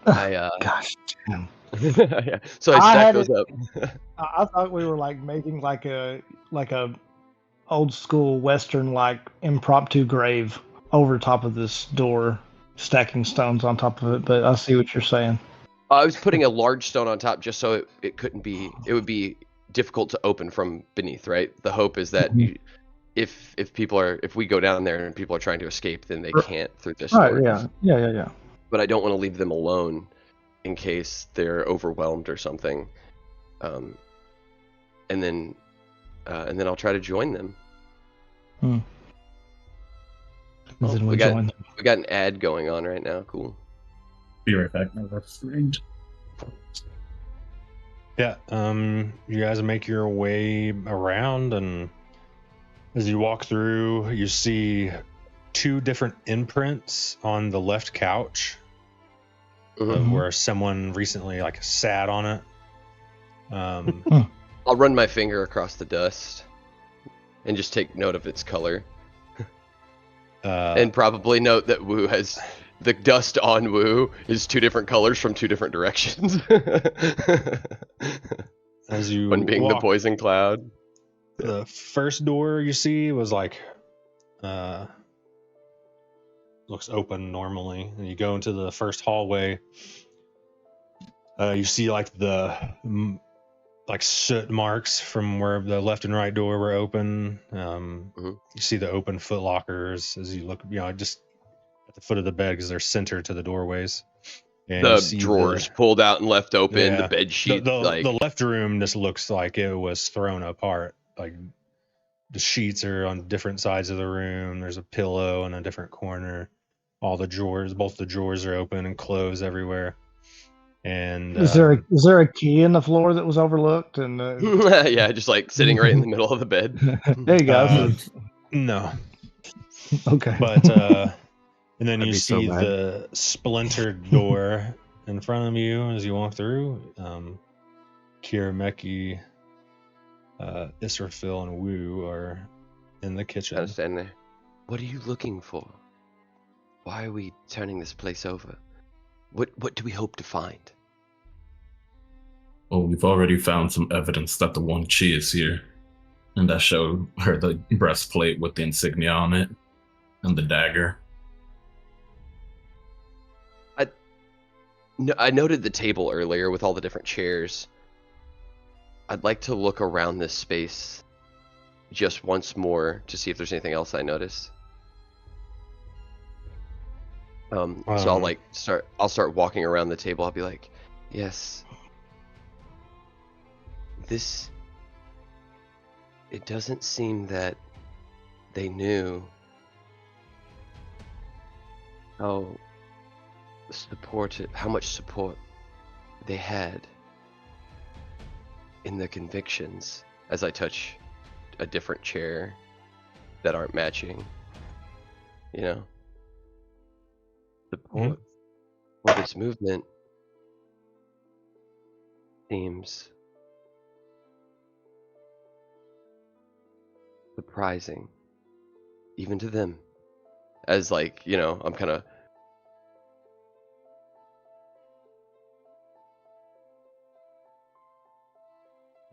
Speaker 7: I
Speaker 8: Gosh, damn.
Speaker 7: yeah. So I
Speaker 8: I
Speaker 7: stack
Speaker 8: had
Speaker 7: those
Speaker 8: it-
Speaker 7: up.
Speaker 8: I thought we were like making like a old school Western like impromptu grave over top of this door, stacking stones on top of it. But I see what you're saying.
Speaker 7: I was putting a large stone on top just so it couldn't be. It would be difficult to open from beneath, right? The hope is that
Speaker 8: Mhm.
Speaker 7: if we go down there and people are trying to escape, then they
Speaker 8: Right.
Speaker 7: can't through this
Speaker 8: Right?
Speaker 7: door.
Speaker 8: Yeah.
Speaker 7: But I don't want to leave them alone in case they're overwhelmed or something. And then I'll try to join them.
Speaker 8: And
Speaker 7: Oh,
Speaker 8: then
Speaker 7: we
Speaker 8: we
Speaker 7: got-
Speaker 8: join.
Speaker 7: We got an ad going on right now. Cool.
Speaker 6: Be right back. No, that's rigged.
Speaker 4: Yeah, you guys make your way around, and as you walk through, you see 2 different imprints on the left couch of
Speaker 7: Mhm.
Speaker 4: where someone recently like sat on it.
Speaker 7: I'll run my finger across the dust and just take note of its color, and probably note that Wu has the dust on Wu is 2 different colors from 2 different directions.
Speaker 4: as you
Speaker 7: One being the
Speaker 4: walk,
Speaker 7: poison cloud.
Speaker 4: the first door you see was like looks open normally, and you go into the first hallway. You see like the like soot marks from where the left and right door were open. You see the open foot lockers as you look, just at the foot of the bed, because they're centered to the doorways. And you
Speaker 7: The
Speaker 4: see
Speaker 7: drawers pulled out and left open.
Speaker 4: Yeah.
Speaker 7: The bed sheet,
Speaker 4: the left room just looks like it was thrown apart. Like the sheets are on different sides of the room. There's a pillow in a different corner. All the drawers, both the drawers are open and clothes everywhere. And
Speaker 8: Is there a key in the floor that was overlooked? And
Speaker 7: yeah, just like sitting right in the middle of the bed.
Speaker 8: there you go.
Speaker 4: no,
Speaker 8: Okay.
Speaker 4: but and then
Speaker 5: That'd
Speaker 4: you
Speaker 5: be so
Speaker 4: see
Speaker 5: bad.
Speaker 4: the splintered door in front of you as you walk through. Kirameki, Israfil, and Wu are in the kitchen.
Speaker 7: Kind of standing there. What are you looking for? Why are we turning this place over? What do we hope to find?
Speaker 6: Well, we've already found some evidence that the Wang Chi is here, and I showed her the breastplate with the insignia on it and the dagger.
Speaker 7: No, I noted the table earlier with all the different chairs. I'd like to look around this space just once more to see if there's anything else I notice. So I'll start walking around the table. I'll be like, yes, it doesn't seem that they knew how much support they had in their convictions, as I touch a different chair that aren't matching, support for this movement seems surprising, even to them, as I'm kind of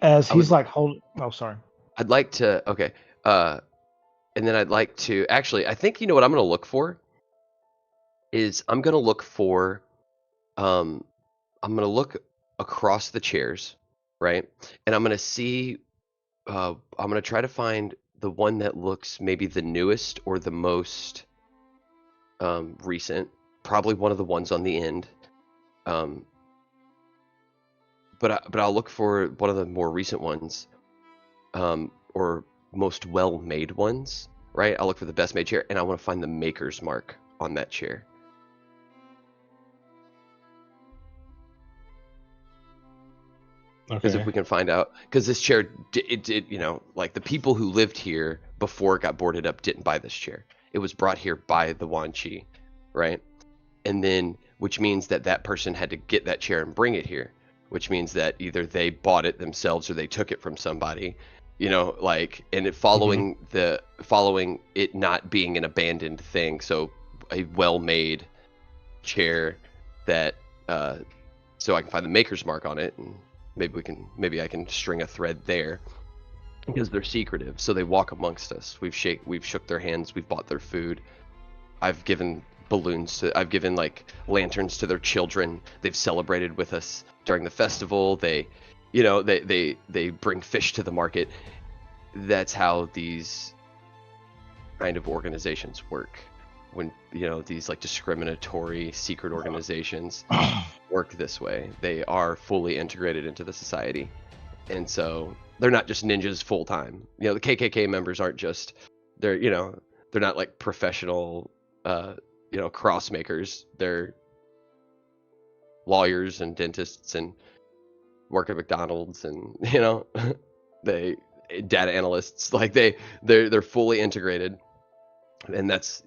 Speaker 8: As
Speaker 7: I
Speaker 8: he's
Speaker 7: would-
Speaker 8: like holding. Oh, sorry.
Speaker 7: I'd like to and then I'd like to actually, I think what I'm going to look for is I'm going to look across the chairs, right? And I'm going to see I'm going to try to find the one that looks maybe the newest or the most recent, probably one of the ones on the end. But I'll look for one of the more recent ones, or most well-made ones, right? I'll look for the best made chair, and I want to find the maker's mark on that chair. Because if
Speaker 4: Okay.
Speaker 7: we can find out, because this chair, it did, like the people who lived here before it got boarded up didn't buy this chair. It was brought here by the Yuanqi, right? And then, which means that that person had to get that chair and bring it here, which means that either they bought it themselves or they took it from somebody, and it following it not being an abandoned thing. So a well-made chair that, so I can find the maker's mark on it, and maybe I can string a thread there, because they're secretive. So they walk amongst us. We've shook their hands. We've bought their food. I've given I've given like lanterns to their children. They've celebrated with us during the festival. They bring fish to the market. That's how these kind of organizations work. When these like discriminatory secret organizations work this way, they are fully integrated into the society, and so they're not just ninjas full time. The KKK members aren't just they're not like professional cross makers. They're lawyers and dentists and work at McDonald's, and they data analysts. Like they're fully integrated. And that's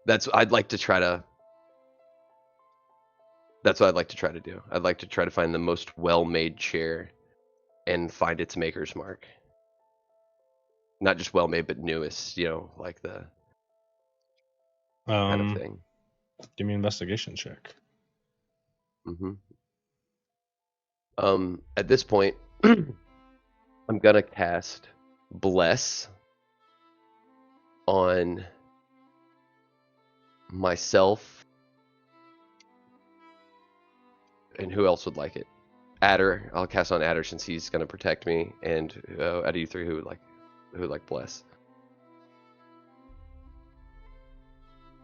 Speaker 7: that's what I'd like to try to do. I'd like to try to find the most well-made chair and find its maker's mark. Not just well-made, but newest, like the kind of thing.
Speaker 4: Give me an investigation check.
Speaker 7: At this point, I'm gonna cast Bless on myself, and who else would like it? Adder. I'll cast on Adder since he's gonna protect me. And out of you three, who would like Bless?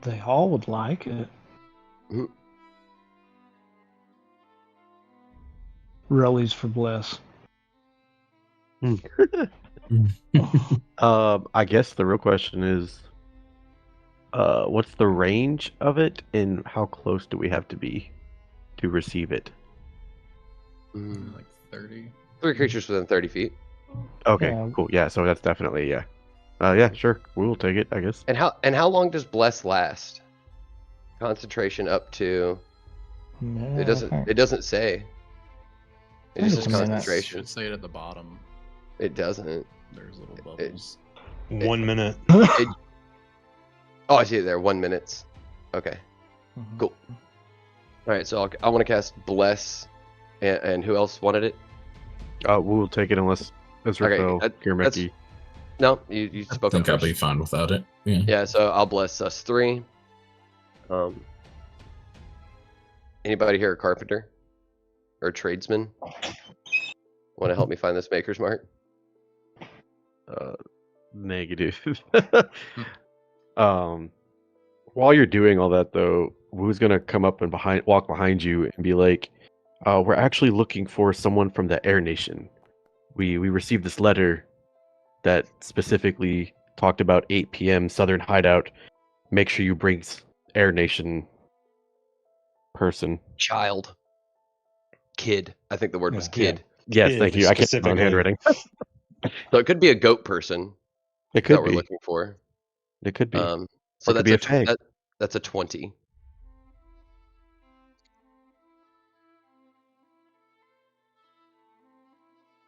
Speaker 8: They all would like it.
Speaker 7: Mhm.
Speaker 8: Rollies for Bless.
Speaker 5: I guess the real question is, what's the range of it, and how close do we have to be to receive it?
Speaker 2: Like 30.
Speaker 7: 3 creatures within 30 feet.
Speaker 5: Okay,
Speaker 8: Yeah.
Speaker 5: cool. Yeah, so that's definitely yeah, sure. We'll take it, I guess.
Speaker 7: And how long does Bless last? Concentration up to.
Speaker 8: Yeah,
Speaker 7: It doesn't say. It
Speaker 8: think
Speaker 7: just
Speaker 8: it's
Speaker 7: says
Speaker 8: a minute.
Speaker 7: concentration.
Speaker 2: Should say it at the bottom.
Speaker 7: It doesn't.
Speaker 2: There's little bubbles.
Speaker 4: 1 minute.
Speaker 7: Oh, I see it there. 1 minute. Okay.
Speaker 8: Mhm.
Speaker 7: Cool. All right, so I want to cast Bless, and who else wanted it?
Speaker 5: We'll take it unless Ezreal, Kirmeki.
Speaker 7: No, you
Speaker 6: I
Speaker 7: spoke up
Speaker 6: think I'll be
Speaker 7: first.
Speaker 6: fine without it. Yeah.
Speaker 7: Yeah, so I'll bless us 3. Anybody here a carpenter or a tradesman? Want to help me find this maker's mark?
Speaker 5: Negative. While you're doing all that, though, Wu's gonna come up and walk behind you and be like, "We're actually looking for someone from the Air Nation. We received this letter that specifically talked about 8 p.m. Southern Hideout. Make sure you bring Air Nation person."
Speaker 7: Kid. I think the word was
Speaker 4: Yeah.
Speaker 7: kid.
Speaker 5: Yes,
Speaker 4: Kid,
Speaker 5: thank you. I can't read my own
Speaker 4: specifically.
Speaker 5: handwriting.
Speaker 7: So it could be a goat person
Speaker 5: It
Speaker 7: that
Speaker 5: could
Speaker 7: we're
Speaker 5: be.
Speaker 7: looking for.
Speaker 5: It could be.
Speaker 7: So
Speaker 5: Or it could be a fag.
Speaker 7: that's a 20.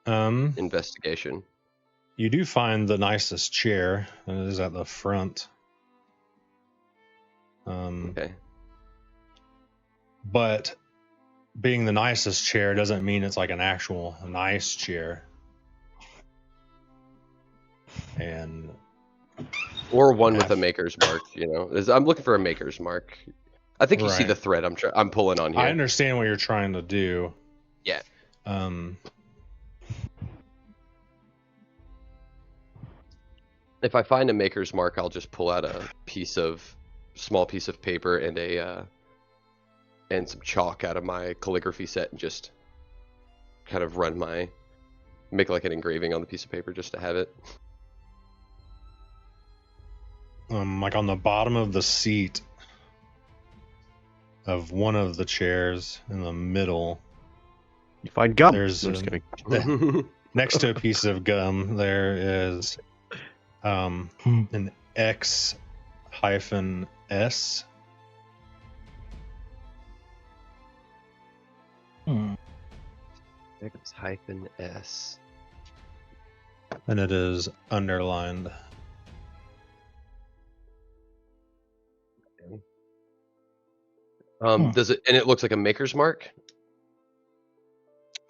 Speaker 7: Investigation.
Speaker 4: You do find the nicest chair. It is at the front.
Speaker 7: Okay.
Speaker 4: But being the nicest chair doesn't mean it's like an actual nice chair. And
Speaker 7: Or one with a maker's mark, I'm looking for a maker's mark. I think you see
Speaker 4: Right.
Speaker 7: the thread I'm pulling on here.
Speaker 4: I understand what you're trying to do.
Speaker 7: Yeah. If I find a maker's mark, I'll just pull out a small piece of paper and some chalk out of my calligraphy set and just kind of make like an engraving on the piece of paper just to have it.
Speaker 4: Like on the bottom of the seat of one of the chairs in the middle,
Speaker 5: You find gum.
Speaker 4: There's
Speaker 5: I'm just
Speaker 4: a-
Speaker 5: kidding.
Speaker 4: next to a piece of gum, there is an X-S.
Speaker 7: X hyphen S.
Speaker 4: And it is underlined.
Speaker 7: Does it? And it looks like a maker's mark.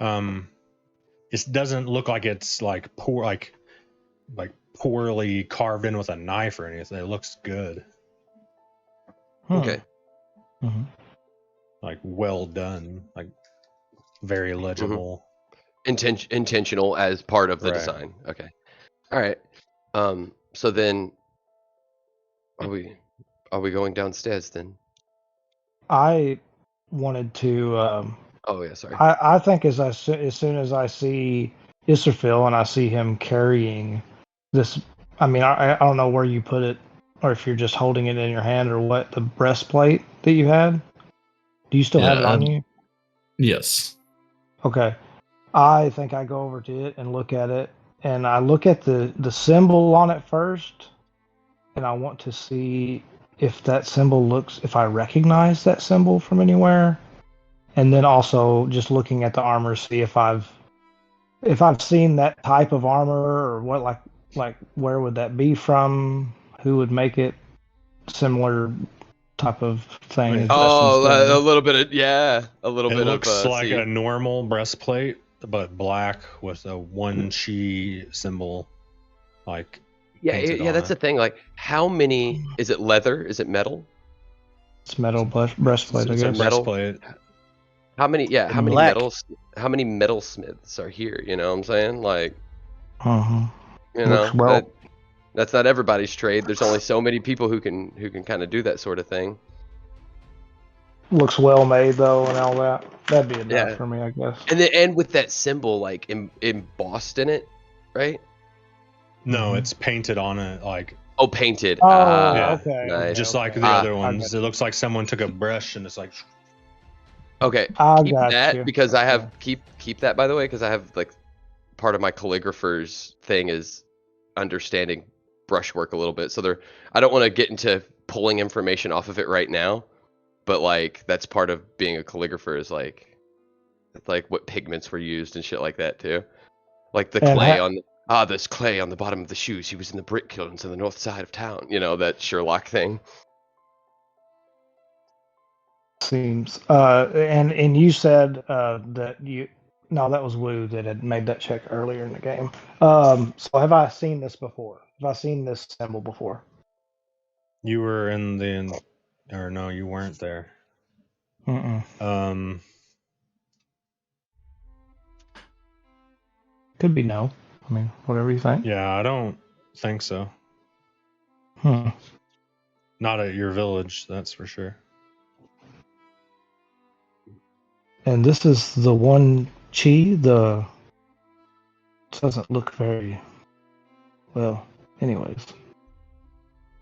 Speaker 4: It doesn't look like it's like poorly carved in with a knife or anything. It looks good,
Speaker 7: Okay.
Speaker 8: Mhm.
Speaker 4: like well done, like very legible.
Speaker 7: Intentional as part of the
Speaker 4: Right.
Speaker 7: design. Okay. All right. So then, are we going downstairs then?
Speaker 8: I wanted to.
Speaker 7: Oh yeah, sorry.
Speaker 8: I think as soon as I see Israfil and I see him carrying this, I mean, I don't know where you put it, or if you're just holding it in your hand or what. The breastplate that you had. Do you still have it on you?
Speaker 6: Yes.
Speaker 8: Okay. I think I go over to it and look at it, and I look at the symbol on it first, and I want to see if that symbol if I recognize that symbol from anywhere, and then also just looking at the armor, see if I've seen that type of armor or what, like where would that be from? Who would make it? Similar type of thing.
Speaker 4: Wait.
Speaker 8: as
Speaker 7: Oh,
Speaker 8: Justin's
Speaker 7: a
Speaker 8: doing.
Speaker 7: little bit of a little
Speaker 4: It
Speaker 7: bit
Speaker 4: looks
Speaker 7: of
Speaker 4: like
Speaker 7: see.
Speaker 4: a normal breastplate, but black with a one chi symbol, like painted on
Speaker 7: That's the
Speaker 4: it.
Speaker 7: thing. Like, how many? Is it leather? Is it metal?
Speaker 8: It's metal breastplate, I
Speaker 4: It's a
Speaker 8: guess.
Speaker 7: metal-
Speaker 4: breastplate.
Speaker 7: How many? Yeah, how many
Speaker 5: Black.
Speaker 7: How many metalsmiths are here? You know what I'm saying? Like,
Speaker 8: Uh-huh.
Speaker 7: you know,
Speaker 8: Looks well.
Speaker 7: that's not everybody's trade. There's only so many people who can kind of do that sort of thing.
Speaker 8: Looks well made though, and all that. That'd be enough
Speaker 7: Yeah.
Speaker 8: for me, I guess.
Speaker 7: And with that symbol like embossed in it, right?
Speaker 4: No,
Speaker 8: Mhm.
Speaker 4: it's painted on it, like
Speaker 7: Oh, painted.
Speaker 8: Oh,
Speaker 7: Ah,
Speaker 8: okay.
Speaker 7: nice.
Speaker 4: just like
Speaker 8: okay.
Speaker 4: the other
Speaker 8: I
Speaker 4: ones.
Speaker 8: got
Speaker 4: It looks like someone took a brush and it's like
Speaker 7: Okay,
Speaker 8: I
Speaker 7: keep
Speaker 8: got
Speaker 7: that
Speaker 8: you.
Speaker 7: because I have
Speaker 8: Okay.
Speaker 7: keep that by the way because I have like part of my calligrapher's thing is understanding brushwork a little bit. So I don't want to get into pulling information off of it right now, but like that's part of being a calligrapher is like what pigments were used and shit like that too. Like the
Speaker 8: And
Speaker 7: clay there's clay on the bottom of the shoes. He was in the brick kilns on the north side of town. You know, that Sherlock thing.
Speaker 8: seems and you said that that was Wu that had made that check earlier in the game. So have I seen this before? Have I seen this symbol before?
Speaker 4: you were in the, or no, you weren't there.
Speaker 8: Mm-mm. Could be no. I mean, whatever you think.
Speaker 4: Yeah, I don't think so. Not at your village, that's for sure.
Speaker 8: And this is the one chi. The doesn't look very well. Anyways,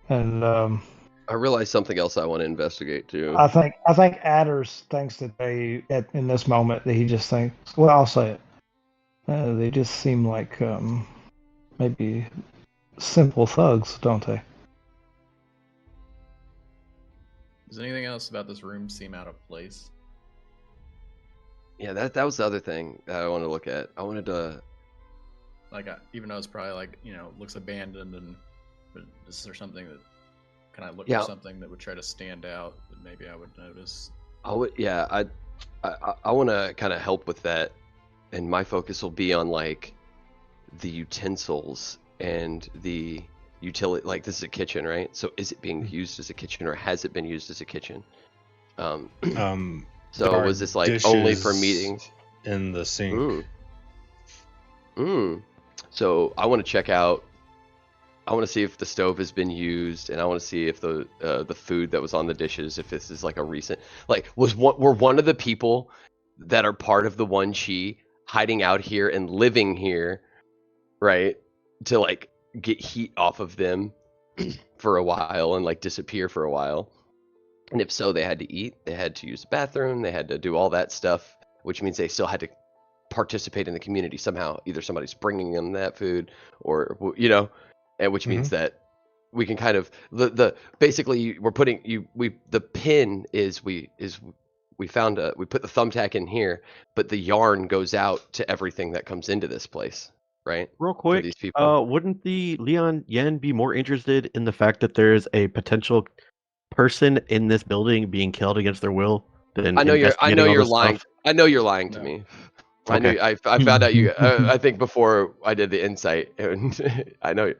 Speaker 8: and
Speaker 7: I realized something else I want to investigate too.
Speaker 8: I think Adders thinks that in this moment that he just thinks. Well, I'll say it. They just seem like maybe simple thugs, don't they?
Speaker 2: Does anything else about this room seem out of place?
Speaker 7: Yeah, that was the other thing that I wanted to look at. I wanted to
Speaker 2: Like, even though it's probably like, looks abandoned, but is there something that can I look
Speaker 7: Yeah.
Speaker 2: for something that would try to stand out that maybe I would notice?
Speaker 7: I want to kind of help with that, and my focus will be on like the utensils and the utility. Like this is a kitchen, right? So is it being used as a kitchen, or has it been used as a kitchen? So
Speaker 4: There are
Speaker 7: was this like only for
Speaker 4: dishes
Speaker 7: meetings?
Speaker 4: in the sink.
Speaker 7: So I want to check out. I want to see if the stove has been used, and I want to see if the food that was on the dishes, if this is like a recent, like were one of the people that are part of the one chi hiding out here and living here, right, to like get heat off of them for a while and like disappear for a while. And if so, they had to eat, they had to use the bathroom, they had to do all that stuff, which means they still had to participate in the community somehow. Either somebody's bringing them that food, or and which means that we can kind of basically we're putting the pin is we found we put the thumbtack in here, but the yarn goes out to everything that comes into this place, right?
Speaker 5: Real
Speaker 7: For
Speaker 5: quick,
Speaker 7: these people.
Speaker 5: wouldn't the Leon Yen be more interested in the fact that there's a potential person in this building being killed against their will than
Speaker 7: I know
Speaker 5: investigating all
Speaker 7: you're
Speaker 5: this
Speaker 7: lying.
Speaker 5: stuff?
Speaker 7: I know you're lying to
Speaker 2: No.
Speaker 7: me.
Speaker 5: Okay.
Speaker 7: I found out you. I think before I did the insight, and I know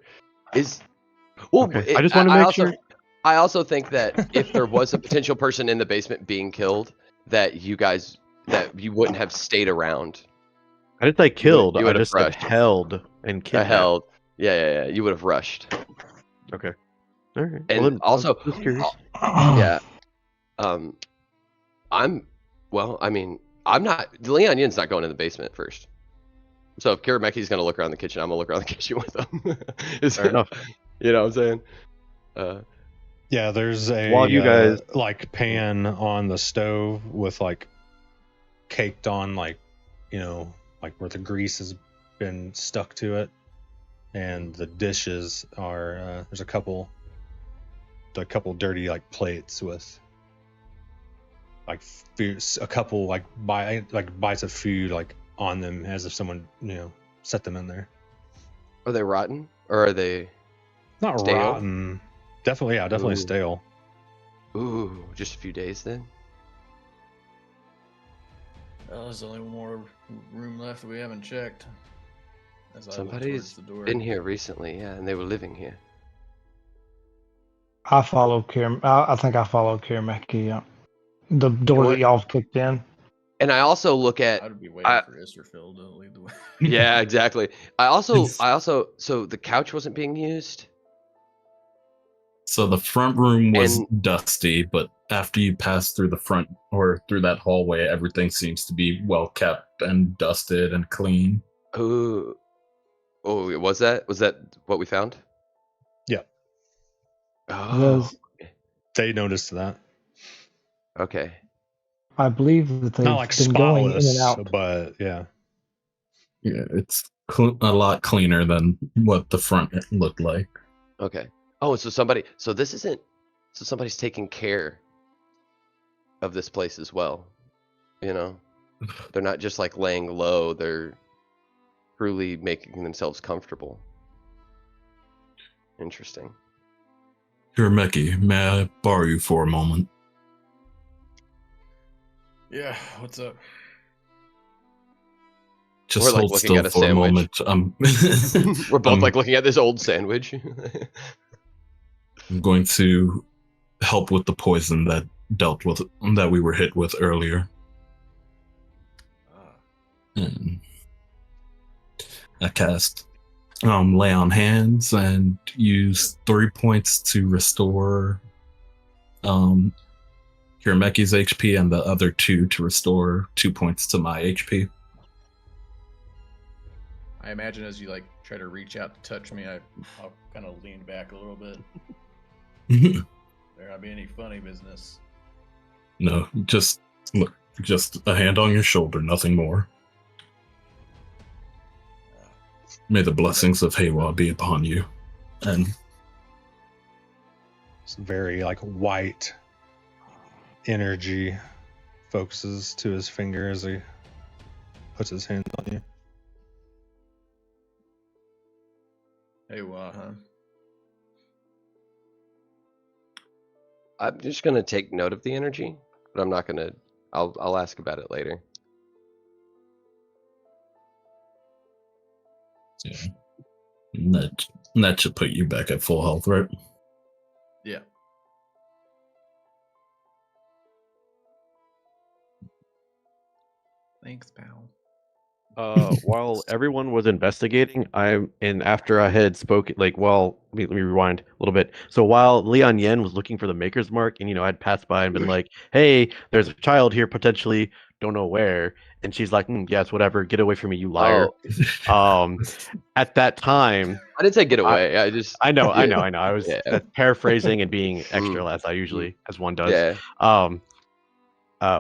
Speaker 7: is. Well,
Speaker 5: Okay. I just want to make
Speaker 7: also,
Speaker 5: sure.
Speaker 7: I also think that if there was a potential person in the basement being killed, that you wouldn't have stayed around.
Speaker 5: I didn't say killed.
Speaker 7: You
Speaker 5: I
Speaker 7: would have
Speaker 5: just said
Speaker 7: rushed.
Speaker 5: held and kidnapped.
Speaker 7: Held. Yeah. You would have rushed.
Speaker 5: Okay. All right.
Speaker 7: And
Speaker 5: well, then,
Speaker 7: also,
Speaker 5: I was just curious.
Speaker 7: yeah. I'm not. Leon Yin's not going in the basement first. So if Kirameki's gonna look around the kitchen, I'm gonna look around the kitchen with him.
Speaker 5: Fair enough.
Speaker 7: You know what I'm saying?
Speaker 4: Yeah, there's a
Speaker 5: While you guys-
Speaker 4: like pan on the stove with like caked on like where the grease has been stuck to it, and the dishes are there's a couple dirty like plates with like food, a couple like bites of food like on them as if someone set them in there.
Speaker 7: Are they rotten or are they
Speaker 4: Not
Speaker 7: stale?
Speaker 4: rotten. Definitely
Speaker 7: Ooh.
Speaker 4: stale.
Speaker 7: Ooh, just a few days then.
Speaker 2: Well, there's only one more room left that we haven't checked. As I look
Speaker 7: Somebody's
Speaker 2: towards the door.
Speaker 7: been here recently, yeah, and they were living here.
Speaker 8: I follow I think I followed Kirameki. Yeah. The door
Speaker 7: What?
Speaker 8: that y'all kicked in.
Speaker 7: And I also look at
Speaker 2: I'd be waiting for Israfil to lead the way.
Speaker 7: yeah, exactly. I also so the couch wasn't being used.
Speaker 6: So the front room was
Speaker 7: And-
Speaker 6: dusty, but after you pass through the front or through that hallway, everything seems to be well kept and dusted and clean.
Speaker 7: Oh, was that what we found?
Speaker 4: Yeah.
Speaker 7: Oh,
Speaker 4: They noticed that.
Speaker 7: okay.
Speaker 8: I believe that they've
Speaker 4: Not like
Speaker 8: been going in and
Speaker 4: spotless,
Speaker 8: out.
Speaker 4: but yeah.
Speaker 6: Yeah, it's a lot cleaner than what the front looked like.
Speaker 7: Okay. Oh, so somebody's taking care of this place as well. They're not just like laying low, they're truly making themselves comfortable. Interesting.
Speaker 6: Hirameki, may I borrow you for a moment?
Speaker 2: Yeah, what's up?
Speaker 6: Just
Speaker 7: We're, like,
Speaker 6: hold
Speaker 7: looking
Speaker 6: still
Speaker 7: at a
Speaker 6: for
Speaker 7: sandwich.
Speaker 6: a moment.
Speaker 7: We're both like looking at this old sandwich.
Speaker 6: I'm going to help with the poison that we were hit with earlier. And I cast lay on hands and use 3 points to restore Kirameki's HP and the other 2 to restore 2 points to my HP.
Speaker 2: I imagine as you like try to reach out to touch me, I'll kind of lean back a little bit. There not be any funny business.
Speaker 6: No, just a hand on your shoulder, nothing more. May the blessings of Haywa be upon you. And
Speaker 4: It's very like white energy focuses to his finger as he puts his hand on you.
Speaker 2: Hey, huh?
Speaker 7: I'm just gonna take note of the energy, but I'm not gonna. I'll ask about it later.
Speaker 6: yeah, that should put you back at full health, right?
Speaker 2: Yeah. Thanks, pal.
Speaker 5: While everyone was investigating, after I had spoken, let me rewind a little bit. So while Leon Yen was looking for the Maker's Mark, and I'd passed by and been like, "Hey, there's a child here potentially, don't know where," and she's like, "Yes, whatever, get away from me, you liar." At that time,
Speaker 7: I didn't say get away.
Speaker 5: I know. I was
Speaker 7: Yeah.
Speaker 5: paraphrasing and being extra as I usually as one does.
Speaker 7: Yeah.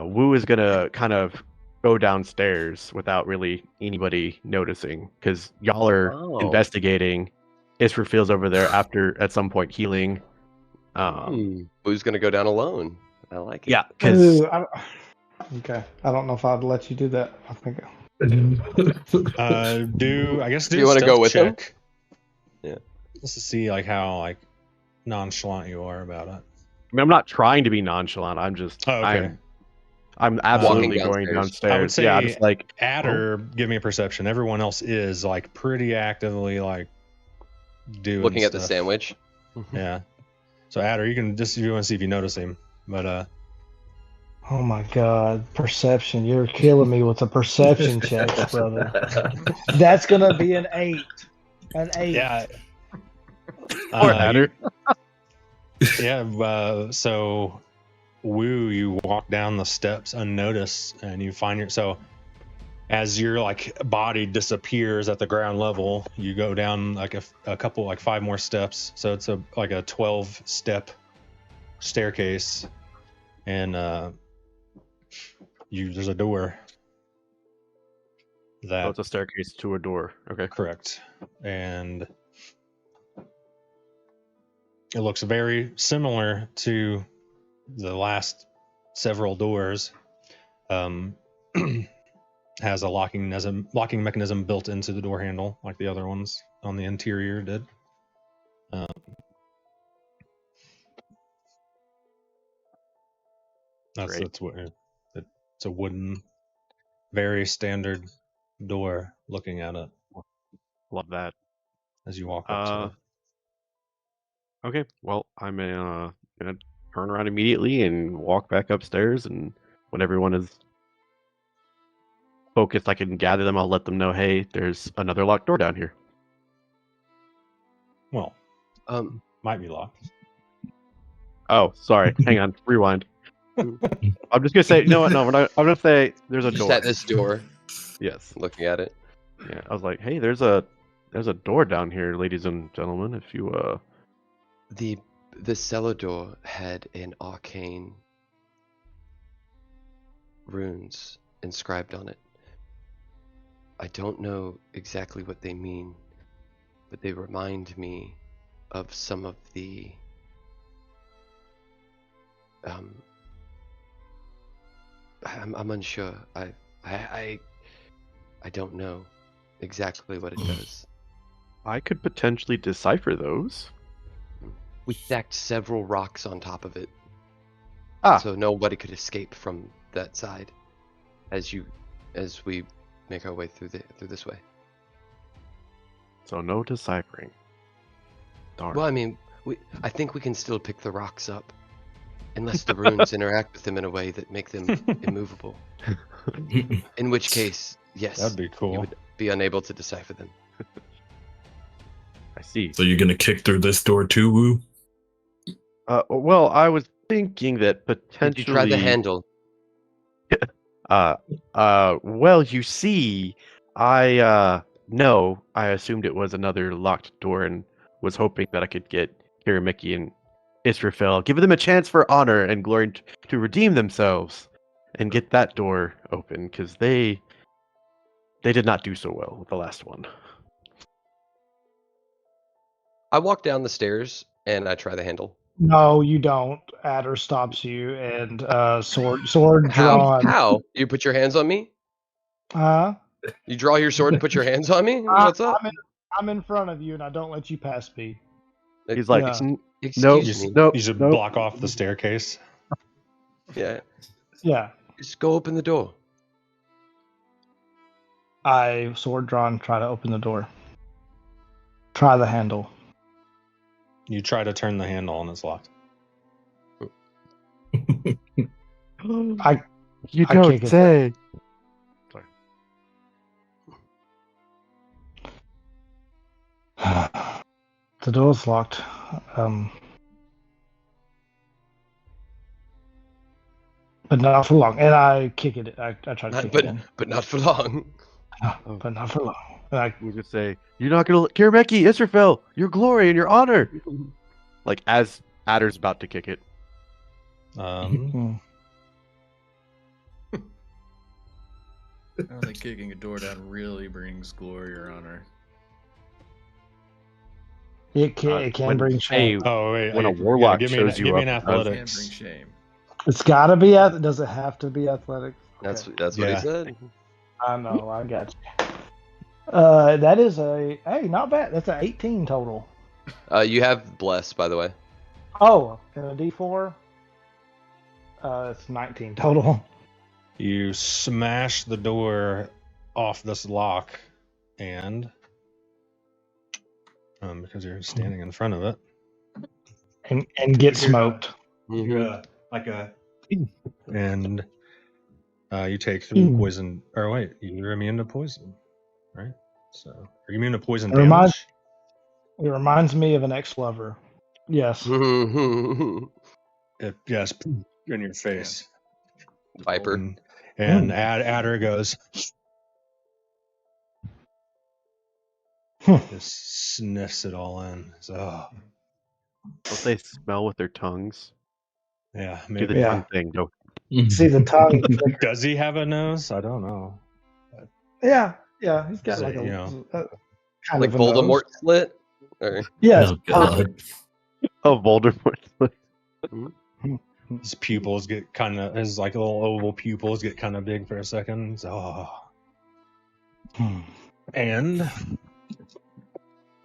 Speaker 5: Wu is gonna kind of go downstairs without really anybody noticing, because y'all are
Speaker 7: Oh.
Speaker 5: investigating. Israfel's over there at some point healing.
Speaker 7: Who's gonna go down alone? I like it.
Speaker 5: Yeah, because
Speaker 8: Okay, I don't know if I'd let you do that. I think
Speaker 4: do I guess
Speaker 7: Do
Speaker 4: do
Speaker 7: you
Speaker 4: want
Speaker 7: wanna
Speaker 4: to
Speaker 7: go with him?
Speaker 4: check.
Speaker 7: Yeah.
Speaker 4: Just to see like how like nonchalant you are about it.
Speaker 5: I mean, I'm not trying to be nonchalant. I'm just
Speaker 4: Oh, okay.
Speaker 5: I'm absolutely
Speaker 7: Walking
Speaker 5: going downstairs.
Speaker 4: I would say
Speaker 5: yeah, just like
Speaker 4: Adder, give me a perception. Everyone else is like pretty actively like doing
Speaker 7: Looking at the
Speaker 4: stuff.
Speaker 7: sandwich.
Speaker 4: Yeah. So Adder, you can just if you want to see if you notice him. But
Speaker 8: oh my god, perception! You're killing me with the perception checks, brother. That's gonna be an 8. An 8.
Speaker 4: yeah.
Speaker 5: Poor Adder.
Speaker 4: So Woo, you walk down the steps unnoticed and you find so as your like body disappears at the ground level, you go down like a couple like 5 more steps. So it's like a 12-step staircase, and there's a door.
Speaker 5: Oh, it's a staircase to a door. Okay.
Speaker 4: Correct. And it looks very similar to the last several doors. Has a locking mechanism built into the door handle, like the other ones on the interior did. It's a wooden, very standard door. Looking at it,
Speaker 5: Love that.
Speaker 4: as you walk up to it.
Speaker 5: Okay, well, I'm gonna turn around immediately and walk back upstairs, and when everyone is focused, I can gather them. I'll let them know, hey, there's another locked door down here.
Speaker 4: Well, might be locked.
Speaker 5: Oh, sorry. Hang on. Rewind. I'm just gonna say, you know what? No, we're not. I'm gonna say there's a
Speaker 7: Just
Speaker 5: door.
Speaker 7: at this door,
Speaker 5: Yes.
Speaker 7: looking at it.
Speaker 5: Yeah. I was like, hey, there's a door down here, ladies and gentlemen. If you
Speaker 7: The cellar door had an arcane runes inscribed on it. I don't know exactly what they mean, but they remind me of some of the I'm unsure. I don't know exactly what it does.
Speaker 5: I could potentially decipher those.
Speaker 7: We stacked several rocks on top of it.
Speaker 5: Ah.
Speaker 7: So nobody could escape from that side as we make our way through this way.
Speaker 5: So no deciphering. Darn.
Speaker 7: Well, I mean, I think we can still pick the rocks up unless the runes interact with them in a way that make them immovable. In which case, yes,
Speaker 4: That'd be
Speaker 7: you
Speaker 4: cool.
Speaker 7: would be unable to decipher them.
Speaker 5: I see.
Speaker 6: So you're gonna kick through this door too, Woo?
Speaker 5: Well, I was thinking that potentially.
Speaker 7: Did you try the handle?
Speaker 5: Well, you see, I assumed it was another locked door and was hoping that I could get Kiramiki and Israfel, give them a chance for honor and glory to redeem themselves and get that door open, because they did not do so well with the last one.
Speaker 7: I walk down the stairs and I try the handle.
Speaker 8: No, you don't. Adder stops you, and sword drawn.
Speaker 7: How? You put your hands on me? You draw your sword and put your hands on me? What's up?
Speaker 8: I'm in front of you, and I don't let you pass me.
Speaker 5: He's like,
Speaker 8: Yeah.
Speaker 7: Excuse me.
Speaker 5: no,
Speaker 4: You should
Speaker 5: no.
Speaker 4: block off the staircase.
Speaker 7: Yeah.
Speaker 8: Yeah,
Speaker 7: Just go open the door.
Speaker 8: I sword drawn. Try to open the door. Try the handle.
Speaker 4: You try to turn the handle and it's locked.
Speaker 5: You
Speaker 8: I
Speaker 5: don't
Speaker 8: kick it.
Speaker 5: say.
Speaker 8: The door's locked. But not for long. And I kick it. I try to kick it in.
Speaker 7: But not for long.
Speaker 8: But not for long. And I
Speaker 5: We could say, you're not gonna Kirameki, Israfel, your glory and your honor. Like as Adder's about to kick it.
Speaker 2: I don't think kicking a door down really brings glory or honor.
Speaker 8: It can
Speaker 5: when-
Speaker 8: bring shame.
Speaker 5: hey,
Speaker 4: Oh wait,
Speaker 5: when a
Speaker 4: yeah,
Speaker 5: warlock
Speaker 4: give me
Speaker 5: shows you
Speaker 4: an
Speaker 5: up,
Speaker 2: It can
Speaker 4: athletics.
Speaker 2: bring shame.
Speaker 8: It's got to be. Does it have to be athletics?
Speaker 7: That's
Speaker 8: Okay.
Speaker 7: what he
Speaker 4: Yeah.
Speaker 7: said.
Speaker 8: I know. I got you. That is not bad. That's an 18 total.
Speaker 7: You have bless, by the way.
Speaker 8: Oh, and a D4. It's 19 total.
Speaker 4: You smash the door off this lock, and because you're standing in front of it,
Speaker 8: And get smoked.
Speaker 7: Mhm.
Speaker 4: like a, and you take 3 poison. Or wait, you're immune to poison, right? So are you immune to poison
Speaker 8: It reminds-
Speaker 4: damage?
Speaker 8: It reminds me of an ex-lover. Yes.
Speaker 4: Yes, in your face.
Speaker 7: Viper.
Speaker 4: And Adder goes, just sniffs it all in. So,
Speaker 5: Don't they smell with their tongues?
Speaker 4: yeah,
Speaker 5: Do
Speaker 4: maybe.
Speaker 5: the
Speaker 8: Yeah.
Speaker 5: tongue thing. Go.
Speaker 8: See the tongue.
Speaker 4: Does he have a nose? I don't know.
Speaker 8: Yeah. He's got
Speaker 4: Is
Speaker 8: like
Speaker 4: it,
Speaker 8: a,
Speaker 4: you know,
Speaker 8: kind
Speaker 7: Like
Speaker 8: of a nose.
Speaker 7: Voldemort slit? Or...
Speaker 8: Yes.
Speaker 6: Oh god.
Speaker 5: Oh, Voldemort.
Speaker 4: his pupils get kind of, his like little oval pupils get kind of big for a second. So, and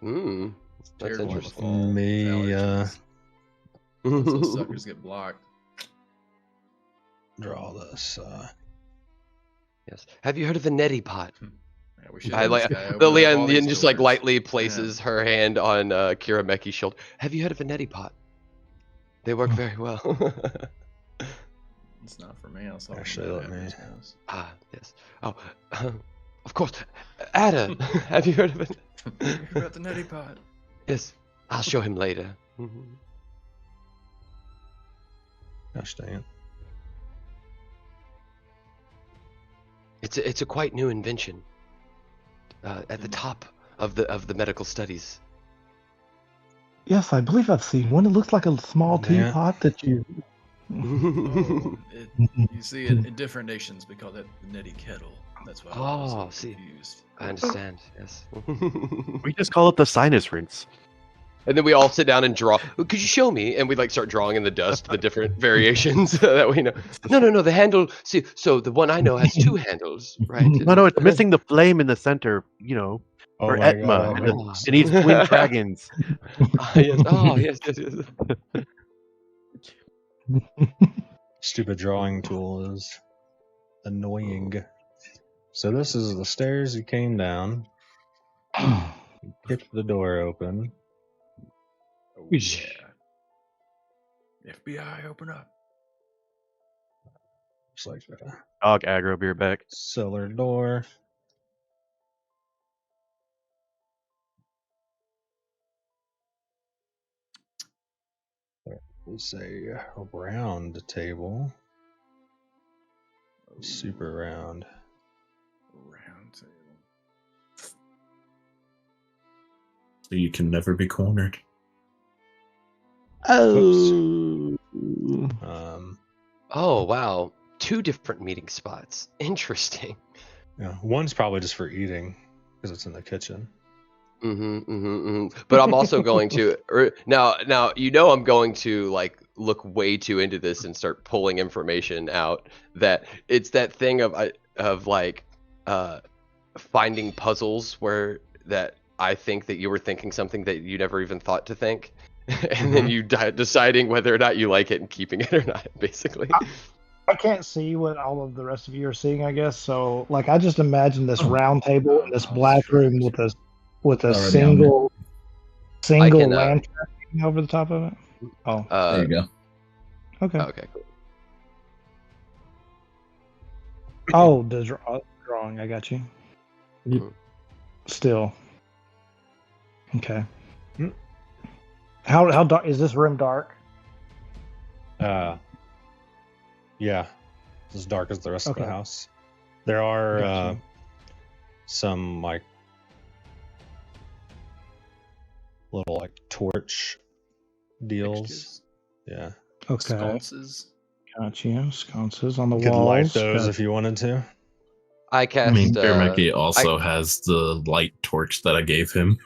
Speaker 7: That's
Speaker 2: Terrible
Speaker 7: interesting.
Speaker 2: fall with
Speaker 4: me,
Speaker 2: allergies. Those suckers get blocked.
Speaker 4: draw this.
Speaker 7: Yes. Have you heard of the neti pot?
Speaker 2: Yeah, we should
Speaker 7: I
Speaker 2: have
Speaker 7: like
Speaker 2: this guy open
Speaker 7: the
Speaker 2: up all
Speaker 7: Leon
Speaker 2: these
Speaker 7: just like
Speaker 2: doors.
Speaker 7: lightly places her hand on Kirameki's shoulder. Have you heard of a neti pot? They work very well.
Speaker 2: It's not for me. I'll solve
Speaker 4: Actually,
Speaker 2: that
Speaker 4: let
Speaker 2: after
Speaker 4: me-
Speaker 2: this goes.
Speaker 7: Yes. Oh, of course. Ada, have you heard of it?
Speaker 2: You heard about the neti pot?
Speaker 7: Yes. I'll show him later.
Speaker 4: Gosh dang it.
Speaker 7: It's a quite new invention. At the top of the medical studies.
Speaker 8: Yes, I believe I've seen one. It looks like a small
Speaker 4: Yeah.
Speaker 8: teapot that you.
Speaker 2: Oh, you see, in different nations, we call that the neti kettle. That's why I was
Speaker 7: Oh, see.
Speaker 2: confused.
Speaker 7: I understand. Yes.
Speaker 5: We just call it the sinus rinse.
Speaker 7: And then we all sit down and draw. Could you show me? And we like start drawing in the dust the different variations that we know. No. The handle. See, so the one I know has 2 handles, right?
Speaker 5: No, it's missing the flame in the center. You know,
Speaker 4: Oh
Speaker 5: for
Speaker 4: my
Speaker 5: Etma,
Speaker 4: god.
Speaker 5: and it needs twin dragons.
Speaker 7: Yes. Oh, yes.
Speaker 4: Stupid drawing tool is annoying. So this is the stairs you came down. You kicked the door open.
Speaker 2: Oh, yeah. FBI, open up.
Speaker 4: It's like a
Speaker 5: Dog aggro, beer back.
Speaker 4: cellar door. It's a round table. Super round.
Speaker 2: Round table.
Speaker 6: So you can never be cornered.
Speaker 8: Oh.
Speaker 7: Oh, wow. 2 different meeting spots. Interesting.
Speaker 4: Yeah, one's probably just for eating because it's in the kitchen.
Speaker 7: But I'm also going to now. I'm going to like look way too into this and start pulling information out. That it's that thing of like finding puzzles where that I think that you were thinking something that you never even thought to think, and then you deciding whether or not you like it and keeping it or not. Basically,
Speaker 8: I can't see what all of the rest of you are seeing, I guess. So, like, I just imagine this round table in this black room with a
Speaker 6: Already
Speaker 8: single
Speaker 7: can,
Speaker 8: lantern over the top of it. Oh,
Speaker 6: There you go.
Speaker 8: okay.
Speaker 7: okay, cool.
Speaker 8: Oh, the drawing. I got you.
Speaker 6: Yep.
Speaker 8: Still. Okay. How dark is this room? Dark.
Speaker 4: Yeah, it's as dark as the rest of the
Speaker 8: Okay.
Speaker 4: house. There are
Speaker 8: Gotcha.
Speaker 4: some like little like torch deals.
Speaker 2: Fixtures,
Speaker 4: Yeah,
Speaker 8: Okay.
Speaker 2: sconces.
Speaker 8: Got you. Sconces on the
Speaker 4: you could
Speaker 8: walls.
Speaker 4: light those
Speaker 8: Got-
Speaker 4: if you wanted to.
Speaker 7: I
Speaker 6: I
Speaker 7: cast.
Speaker 6: mean, Karameki also has the light torch that I gave him.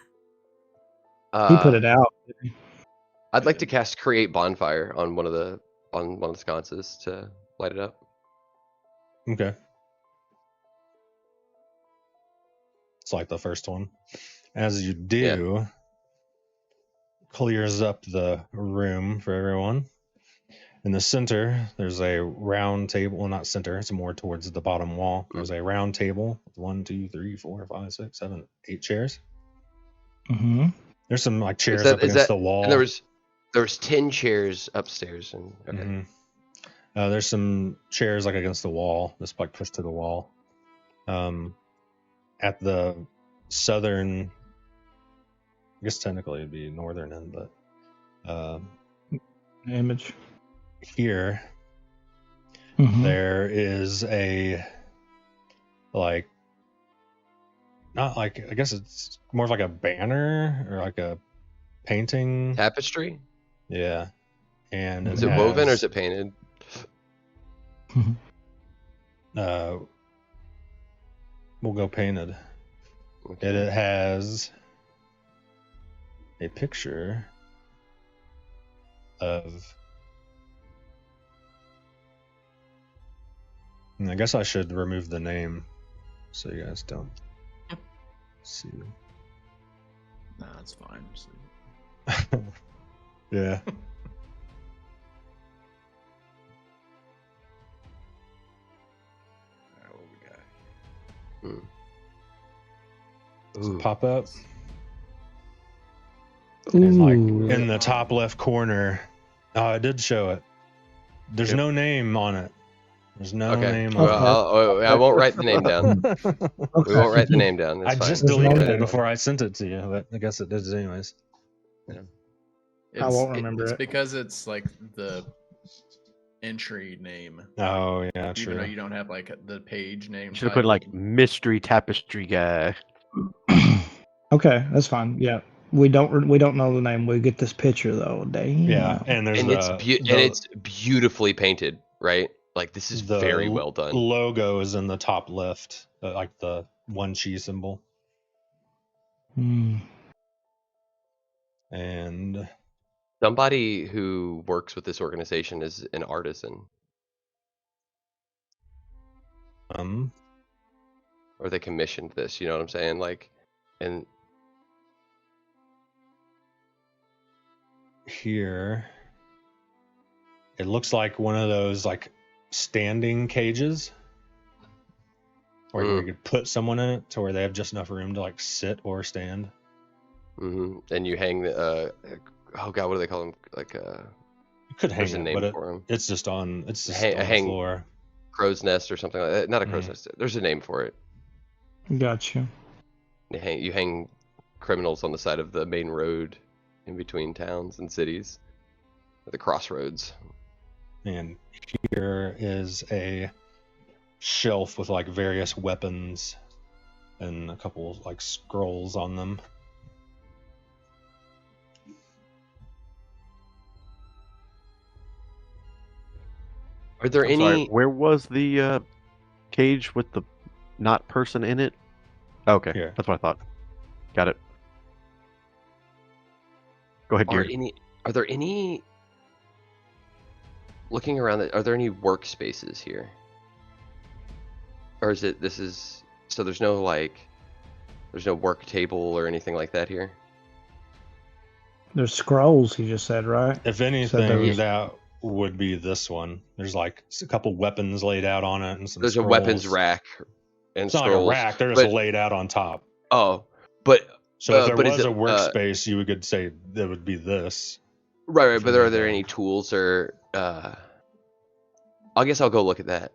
Speaker 8: He put it out.
Speaker 7: I'd like to cast create bonfire on one of the sconces to light it up.
Speaker 4: Okay. It's like the first one. As you do, clears up the room for everyone. In the center, there's a round table. Well, not center. It's more towards the bottom wall. There's a round table with 1, 2, 3, 4, 5, 6, 7, 8 chairs.
Speaker 8: Mm-hmm.
Speaker 4: There's some like chairs up against the wall.
Speaker 7: And there was 10 chairs upstairs. And okay.
Speaker 4: Mm-hmm. There's some chairs like against the wall, just like pushed to the wall. At the southern, I guess technically it'd be northern end, but
Speaker 8: Image.
Speaker 4: here there is a like, not like, I guess it's more of like a banner or like a painting.
Speaker 7: Tapestry?
Speaker 4: Yeah. And
Speaker 7: is it woven or is it painted?
Speaker 4: We'll go painted.
Speaker 7: Okay.
Speaker 4: It has a picture of, and I guess I should remove the name so you guys don't see.
Speaker 2: Nah, it's fine. Just
Speaker 4: Yeah.
Speaker 2: Alright, what we got?
Speaker 4: Does it pop up?
Speaker 8: Ooh.
Speaker 4: And like in the top left corner, I did show it. There's no name on it. There's no name on
Speaker 7: Well, I won't write the name down.
Speaker 8: Okay.
Speaker 7: We won't write the name down. That's
Speaker 4: I
Speaker 7: fine.
Speaker 4: just deleted it before I sent it to you, but I guess it did anyways.
Speaker 8: I won't remember
Speaker 2: it's
Speaker 8: it.
Speaker 2: because it's like the entry name.
Speaker 4: Oh yeah,
Speaker 2: Even
Speaker 4: true.
Speaker 2: though you don't have like the page name.
Speaker 5: Should have put like mystery tapestry guy.
Speaker 8: Okay, that's fine. Yeah, we don't know the name. We get this picture though. Damn.
Speaker 4: Yeah, and there's
Speaker 7: it's beautifully painted, right? Like this is very well done.
Speaker 4: Logo is in the top left, like the one chi symbol. And
Speaker 7: somebody who works with this organization is an artisan. Or they commissioned this, you know what I'm saying? Like, and
Speaker 4: here it looks like one of those like standing cages where you could put someone in it to where they have just enough room to like sit or stand.
Speaker 7: And you hang the oh god, what do they call them? Like
Speaker 4: you could hang
Speaker 7: a
Speaker 4: it,
Speaker 7: name
Speaker 4: but
Speaker 7: for them.
Speaker 4: It's just on the floor.
Speaker 7: Crow's nest or something like that. Not a crow's nest. There's a name for it.
Speaker 8: Gotcha.
Speaker 7: You hang criminals on the side of the main road in between towns and cities, at the crossroads.
Speaker 4: And here is a shelf with like various weapons and a couple like scrolls on them.
Speaker 7: Are there any?
Speaker 5: Where was the cage with the not person in it? Okay,
Speaker 4: Here.
Speaker 5: that's what I thought. Got it. Go ahead, Gary.
Speaker 7: Are there any? Looking around, are there any workspaces here? Or is it? So there's no work table or anything like that here.
Speaker 8: There's scrolls. You just said, right?
Speaker 4: If anything, that would be this one. There's like a couple weapons laid out on it and some.
Speaker 7: There's
Speaker 4: scrolls.
Speaker 7: a weapons rack. And
Speaker 4: it's not like a rack; they're just laid out on top.
Speaker 7: Oh, but
Speaker 4: so if there was a workspace, you could say that would be this.
Speaker 7: Right. But are there any tools or? I guess I'll go look at that,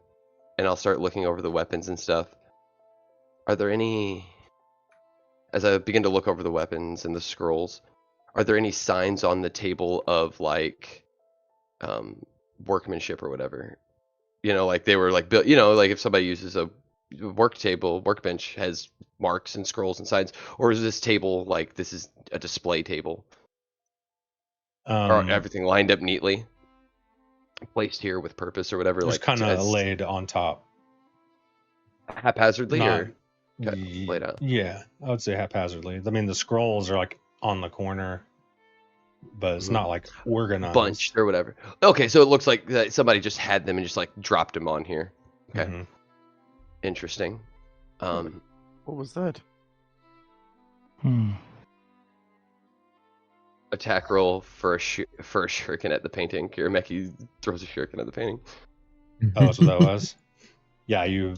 Speaker 7: and I'll start looking over the weapons and stuff. Are there any? As I begin to look over the weapons and the scrolls, are there any signs on the table of like, workmanship or whatever? You know, like they were like built. You know, like if somebody uses a workbench has marks and scrolls and signs, or is this table like this is a display table? Or everything lined up neatly, placed here with purpose or whatever.
Speaker 4: Just
Speaker 7: Like
Speaker 4: kind of laid on top.
Speaker 7: haphazardly
Speaker 4: Not-
Speaker 7: or laid out?
Speaker 4: Yeah, I would say haphazardly. I mean, the scrolls are like on the corner, but it's not like organized.
Speaker 7: Bunched or whatever. Okay, so it looks like that somebody just had them and just like dropped them on here. Okay,
Speaker 4: Mhm.
Speaker 7: interesting.
Speaker 5: What was that?
Speaker 7: Attack roll for a shuriken at the painting. Kirameki throws a shuriken at the painting.
Speaker 4: Oh, that's what that was. Yeah, you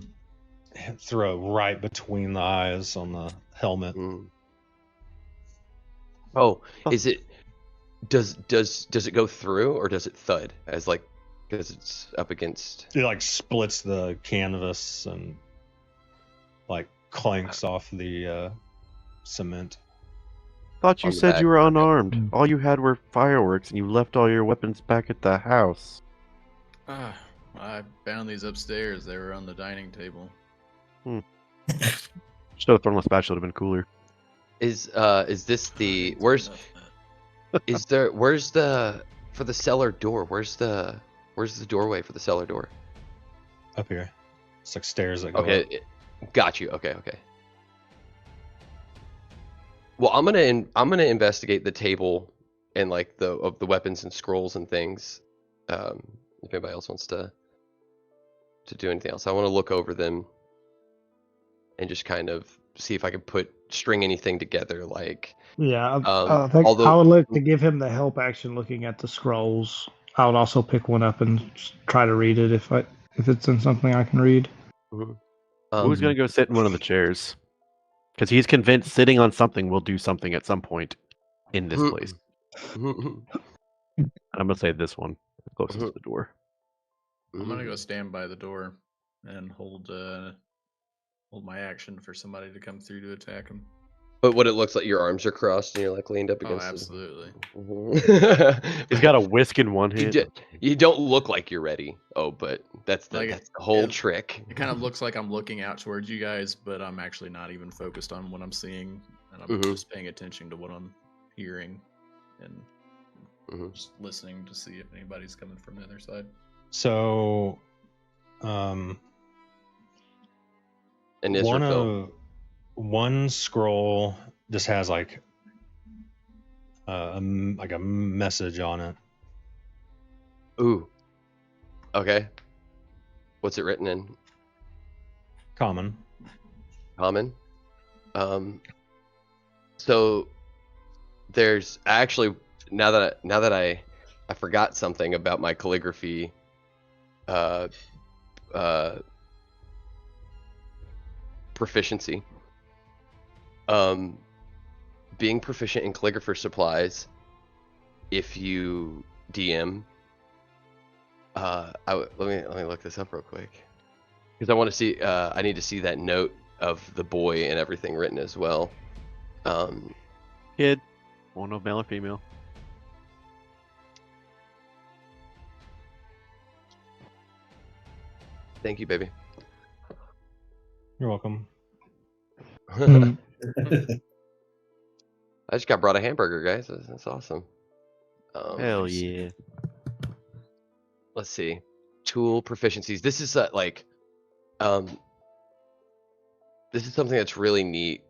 Speaker 4: throw right between the eyes on the helmet.
Speaker 7: Oh, is it? Does it go through or does it thud as like because it's up against?
Speaker 4: It like splits the canvas and like clanks off the cement.
Speaker 5: Thought you
Speaker 7: On the
Speaker 5: said
Speaker 7: back.
Speaker 5: you were unarmed. All you had were fireworks, and you left all your weapons back at the house.
Speaker 2: I found these upstairs. They were on the dining table.
Speaker 5: Should have thrown a spatula. Would have been cooler.
Speaker 7: Is this the where's the for the cellar door? Where's the doorway for the cellar door?
Speaker 4: Up here. It's like stairs that go
Speaker 7: Okay,
Speaker 4: up.
Speaker 7: got you. Okay. Well, I'm gonna investigate the table and like the weapons and scrolls and things. If anybody else wants to do anything else, I want to look over them and just kind of see if I can string anything together. Like,
Speaker 8: Yeah, I think I would look to give him the help action looking at the scrolls. I would also pick one up and just try to read it if it's in something I can read.
Speaker 5: Who's gonna go sit in one of the chairs? Because he's convinced sitting on something will do something at some point in this place. I'm gonna say this one, closest to the door.
Speaker 2: I'm gonna go stand by the door and hold my action for somebody to come through to attack him.
Speaker 7: But what it looks like, your arms are crossed and you're like leaned up against.
Speaker 2: Absolutely.
Speaker 5: He's got a whisk in one hand.
Speaker 7: You don't look like you're ready. Oh, but that's the whole
Speaker 2: it,
Speaker 7: trick.
Speaker 2: It kind of looks like I'm looking out towards you guys, but I'm actually not even focused on what I'm seeing, and I'm just paying attention to what I'm hearing and just listening to see if anybody's coming from the other side.
Speaker 4: So, one scroll just has like a message on it.
Speaker 7: Ooh. Okay. What's it written in?
Speaker 4: Common.
Speaker 7: So there's actually now that I forgot something about my calligraphy proficiency. Being proficient in calligrapher supplies, if you DM, let me look this up real quick because I want to see. I need to see that note of the boy and everything written as well.
Speaker 5: Kid, won't know male or female.
Speaker 7: Thank you, baby.
Speaker 4: You're welcome.
Speaker 7: I just got brought a hamburger, guys. That's awesome.
Speaker 5: Hell yeah.
Speaker 7: Let's see. Tool proficiencies. This is this is something that's really neat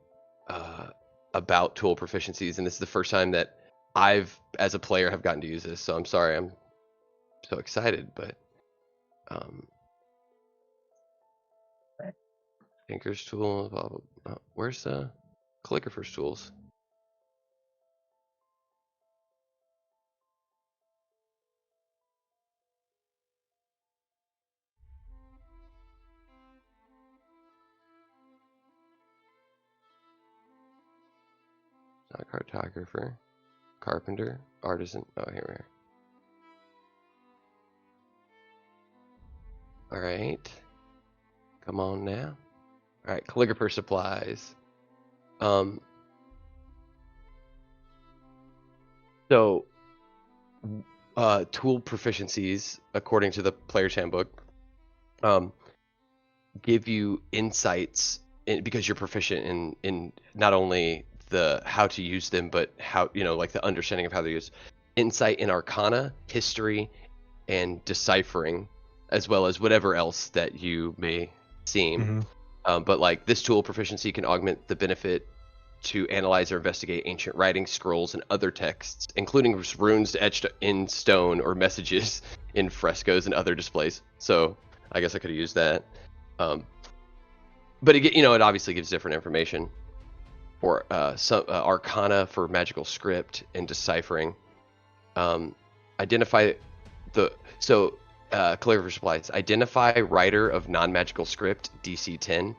Speaker 7: about tool proficiencies, and this is the first time that I've, as a player, have gotten to use this. So I'm sorry, I'm so excited, but Tinker's tool. Blah, blah, blah. Where's the calligrapher's tools? Not cartographer, carpenter, artisan. Oh, here we are. All right, come on now. All right, calligrapher supplies. So, tool proficiencies, according to the player's handbook, give you insights because you're proficient in not only the how to use them, but how, like the understanding of how they're used. Insight in arcana, history, and deciphering, as well as whatever else that you may seem. But like this tool proficiency can augment the benefit to analyze or investigate ancient writing, scrolls, and other texts, including runes etched in stone or messages in frescoes and other displays. So I guess I could have used that. But it, it obviously gives different information for some arcana for magical script and deciphering. Identify the calligraphy supplies. Identify writer of non-magical script DC 10.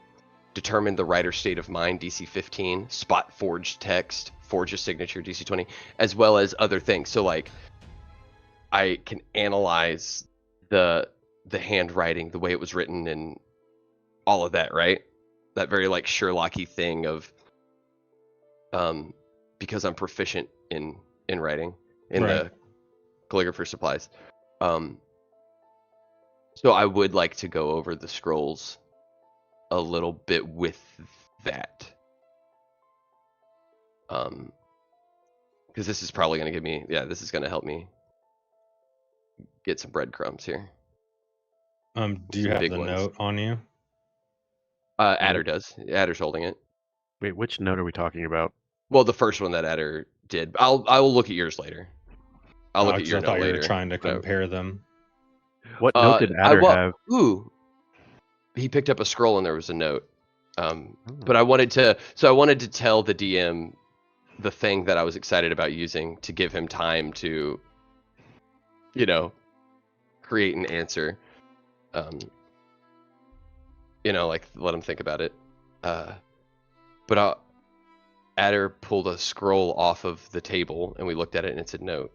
Speaker 7: Determine the writer's state of mind DC 15. Spot forged text. Forge a signature DC 20, as well as other things. So like, I can analyze the handwriting, the way it was written, and all of that, right? That very like Sherlocky thing of because I'm proficient in writing in the calligrapher supplies. So I would like to go over the scrolls a little bit with that. Because this is probably going to give me, this is going to help me get some breadcrumbs here.
Speaker 4: Do you have the note on you?
Speaker 7: Adder does. Adder's holding it.
Speaker 5: Wait, which note are we talking about?
Speaker 7: Well, the first one that Adder did. I will look at yours later. I'll look at your
Speaker 4: I
Speaker 7: note
Speaker 4: thought you
Speaker 7: later.
Speaker 4: were trying to compare them.
Speaker 5: What note did Adder have?
Speaker 7: Ooh, he picked up a scroll and there was a note. But I wanted to tell the DM the thing that I was excited about using to give him time to, create an answer. Like let him think about it. But Adder pulled a scroll off of the table and we looked at it and it said note.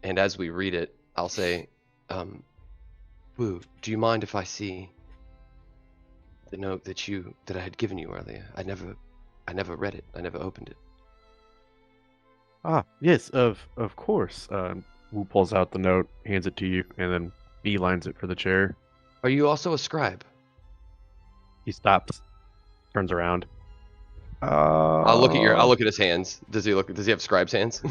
Speaker 7: And as we read it, I'll say, Woo, do you mind if I see the note that I had given you earlier? I never read it. I never opened it.
Speaker 5: Ah, yes, of course. Wu pulls out the note, hands it to you, and then beelines it for the chair.
Speaker 7: Are you also a scribe?
Speaker 5: He stops, turns around.
Speaker 7: I'll look at his hands. Does he have scribe's hands?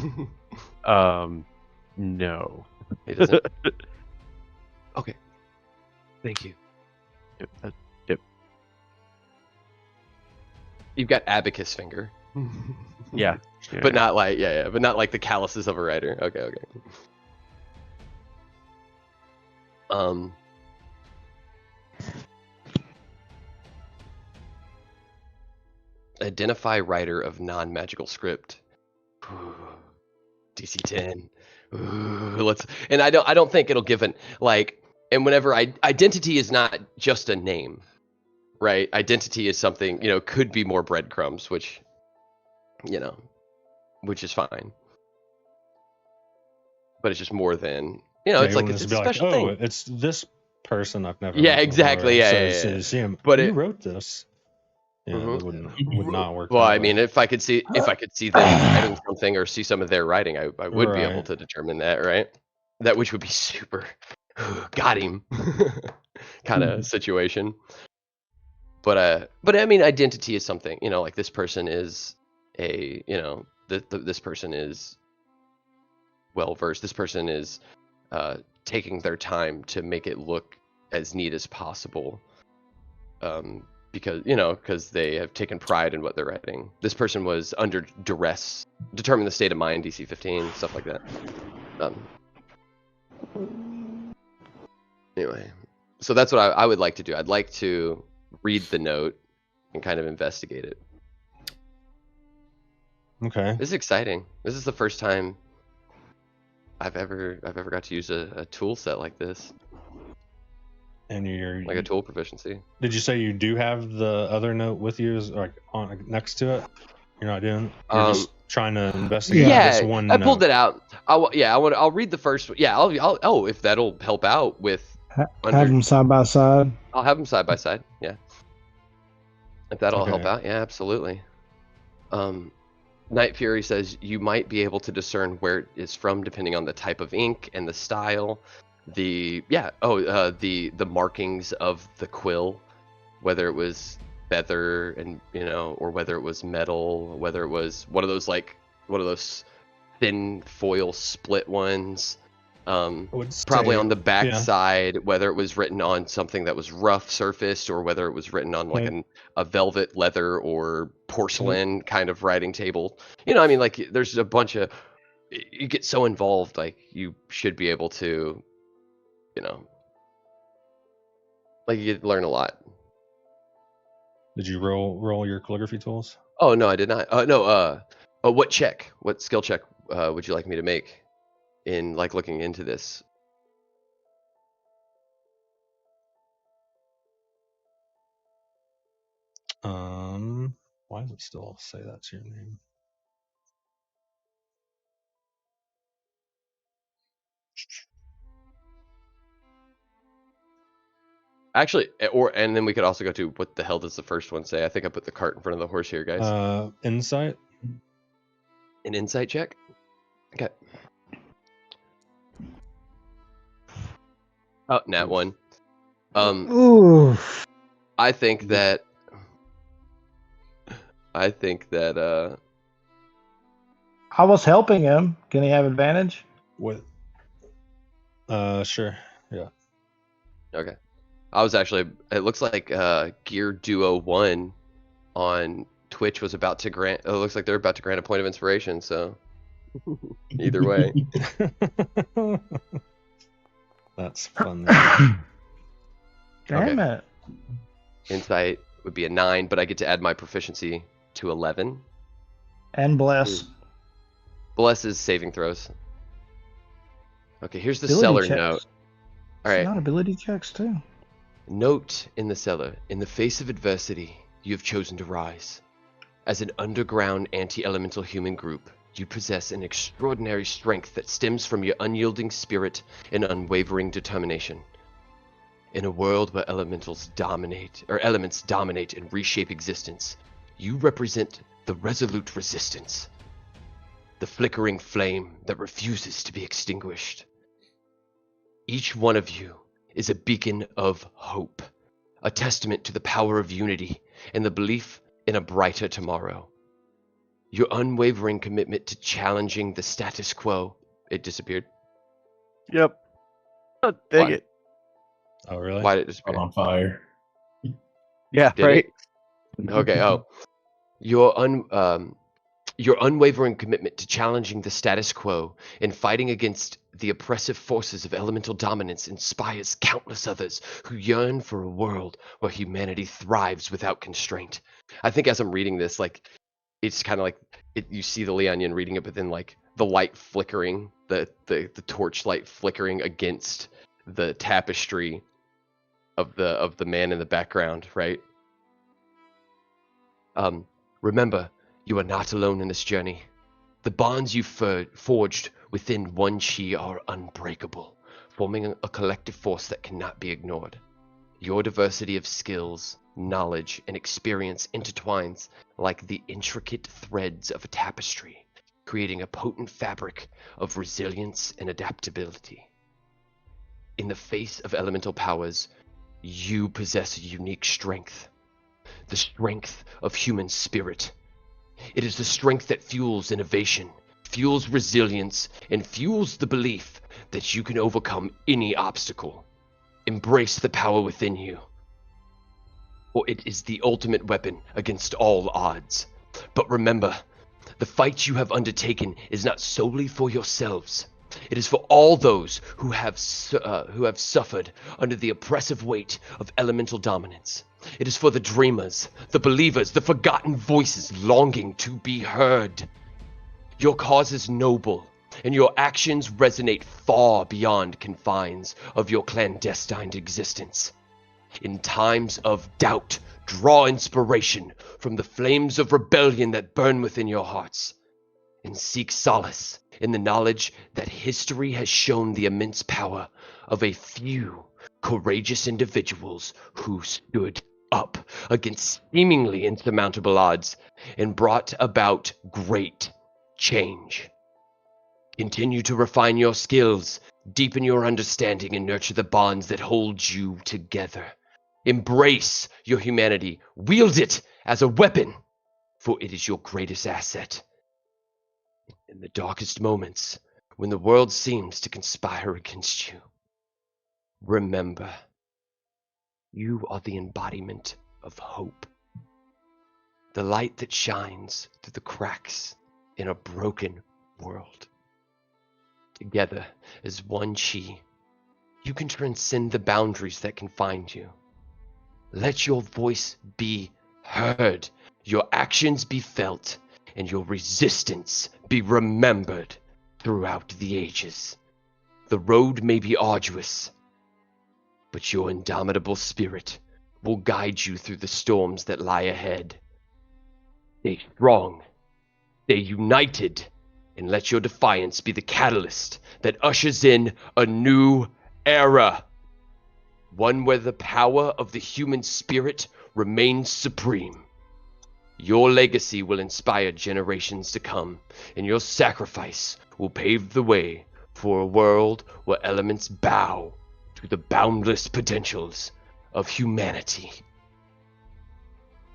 Speaker 5: No.
Speaker 7: He doesn't. Okay. Thank you.
Speaker 5: Yep.
Speaker 7: You've got abacus finger.
Speaker 5: Yeah.
Speaker 7: But not like but not like the calluses of a writer. Okay. Identify writer of non-magical script. DC 10. And I don't think it'll give and whenever identity is not just a name, right? Identity is something, could be more breadcrumbs, which is fine. But it's just more than, it's like it's a special thing.
Speaker 4: Oh, it's this person I've never.
Speaker 7: Yeah, exactly.
Speaker 4: Yeah. See him. But you wrote this. Yeah, it would not work.
Speaker 7: Well, I mean, if I could see them writing something or see some of their writing, I would be able to determine that, right? That which would be super got him kind of situation. But I mean, identity is something, like this person is this person is well versed. This person is taking their time to make it look as neat as possible. Because they have taken pride in what they're writing. This person was under duress, determine the state of mind, DC 15, stuff like that. Anyway, so that's what I would like to do. I'd like to read the note and kind of investigate it.
Speaker 4: Okay.
Speaker 7: This is exciting. This is the first time I've ever got to use a tool set like this.
Speaker 4: And you're
Speaker 7: like a tool proficiency.
Speaker 4: Did you say you do have the other note with you, on next to it? You're not doing. You're just trying to investigate this one.
Speaker 7: I pulled it out. I'll read the first one. Yeah, I'll if that'll help out with.
Speaker 8: Have them side by side.
Speaker 7: I'll have them side by side. Yeah. If that'll help out, yeah, absolutely. Night Fury says you might be able to discern where it is from depending on the type of ink and the style. The markings of the quill, whether it was feather and or whether it was metal, whether it was one of those thin foil split ones,
Speaker 4: would
Speaker 7: Probably
Speaker 4: say,
Speaker 7: on the back
Speaker 4: yeah.
Speaker 7: side, whether it was written on something that was rough surfaced or whether it was written on like
Speaker 8: Okay.
Speaker 7: a velvet, leather, or porcelain kind of writing table. I mean, like there's a bunch of you get so involved, like you should be able to, like you learn a lot.
Speaker 4: Did you roll your calligraphy tools?
Speaker 7: Oh no, I did not. No. What skill check would you like me to make in like looking into this?
Speaker 4: Why does it still say that's your name?
Speaker 7: Actually, and then we could also go to what the hell does the first one say? I think I put the cart in front of the horse here, guys.
Speaker 4: Insight.
Speaker 7: An insight check. Okay. Oh, nat one.
Speaker 8: Ooh.
Speaker 7: I think that. I
Speaker 8: was helping him. Can he have advantage?
Speaker 4: What? Sure. Yeah.
Speaker 7: Okay. I was actually. It looks like Gear Duo 1 on Twitch was about to grant. It looks like they're about to grant a point of inspiration. So either way,
Speaker 4: That's fun.
Speaker 8: Damn it.
Speaker 7: insight would be a 9, but I get to add my proficiency to 11.
Speaker 8: And bless.
Speaker 7: Bless is saving throws. Okay, here's the
Speaker 8: Ability
Speaker 7: cellar
Speaker 8: checks.
Speaker 7: note. All right.
Speaker 8: Not ability checks too.
Speaker 7: Note in the cellar, in the face of adversity, you have chosen to rise. As an underground anti-elemental human group, you possess an extraordinary strength that stems from your unyielding spirit and unwavering determination. In a world where elements dominate and reshape existence, you represent the resolute resistance, the flickering flame that refuses to be extinguished. Each one of you is a beacon of hope, a testament to the power of unity and the belief in a brighter tomorrow. Your unwavering commitment to challenging the status quo. It disappeared.
Speaker 5: Yep. Oh, dang
Speaker 7: Why?
Speaker 5: it.
Speaker 4: Oh, really?
Speaker 7: Why did it
Speaker 6: I'm
Speaker 7: disappear?
Speaker 6: on fire.
Speaker 5: Yeah,
Speaker 7: Did
Speaker 5: right.
Speaker 7: Okay. Oh, your unwavering commitment to challenging the status quo and fighting against the oppressive forces of elemental dominance inspires countless others who yearn for a world where humanity thrives without constraint. I think as I'm reading this, like, it's kind of like you see the Leonian reading it, but then like the light flickering, the torchlight flickering against the tapestry of the man in the background, right? Remember, you are not alone in this journey. The bonds you forged within one chi are unbreakable, forming a collective force that cannot be ignored. Your diversity of skills, knowledge, and experience intertwines like the intricate threads of a tapestry, creating a potent fabric of resilience and adaptability. In the face of elemental powers, you possess a unique strength, the strength of human spirit. It is the strength that fuels innovation, fuels resilience, and fuels the belief that you can overcome any obstacle. Embrace the power within you, for it is the ultimate weapon against all odds. But remember, the fight you have undertaken is not solely for yourselves. It is for all those who have suffered under the oppressive weight of elemental dominance. It is for the dreamers, the believers, the forgotten voices longing to be heard. Your cause is noble, and your actions resonate far beyond confines of your clandestine existence. In times of doubt, draw inspiration from the flames of rebellion that burn within your hearts, and seek solace in the knowledge that history has shown the immense power of a few courageous individuals who stood up against seemingly insurmountable odds and brought about great change. Continue to refine your skills, deepen your understanding, and nurture the bonds that hold you together. Embrace your humanity, wield it as a weapon, for it is your greatest asset. In the darkest moments, when the world seems to conspire against you, remember, you are the embodiment of hope. The light that shines through the cracks in a broken world. Together as one chi, you can transcend the boundaries that confine you. Let your voice be heard, your actions be felt, and your resistance be remembered throughout the ages. The road may be arduous, but your indomitable spirit will guide you through the storms that lie ahead. Stay strong, stay united, and let your defiance be the catalyst that ushers in a new era. One where the power of the human spirit remains supreme. Your legacy will inspire generations to come, and your sacrifice will pave the way for a world where elements bow to the boundless potentials of humanity.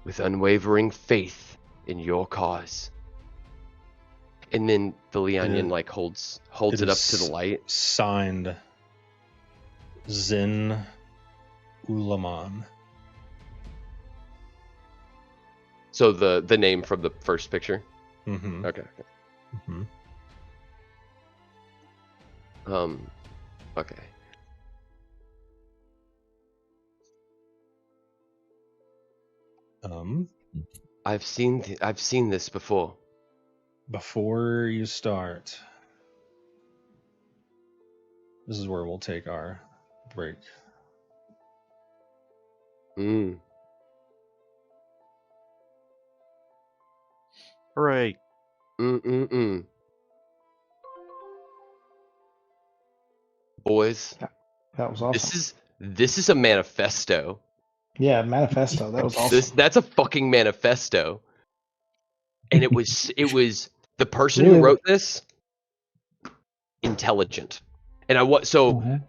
Speaker 7: With unwavering faith in your cause. And then the Lianyan like holds it up to the light.
Speaker 4: Signed Zen Ulaman.
Speaker 7: So the name from the first picture.
Speaker 4: Mm-hmm.
Speaker 7: Okay.
Speaker 4: Mm-hmm.
Speaker 7: Okay. I've seen this before.
Speaker 4: Before you start, this is where we'll take our break.
Speaker 5: Hooray.
Speaker 7: Boys,
Speaker 8: That was awesome.
Speaker 7: this is a manifesto.
Speaker 8: Yeah, manifesto. That was awesome.
Speaker 7: That's a fucking manifesto. And it was the person
Speaker 8: Really?
Speaker 7: who wrote this intelligent. And
Speaker 8: Mhm.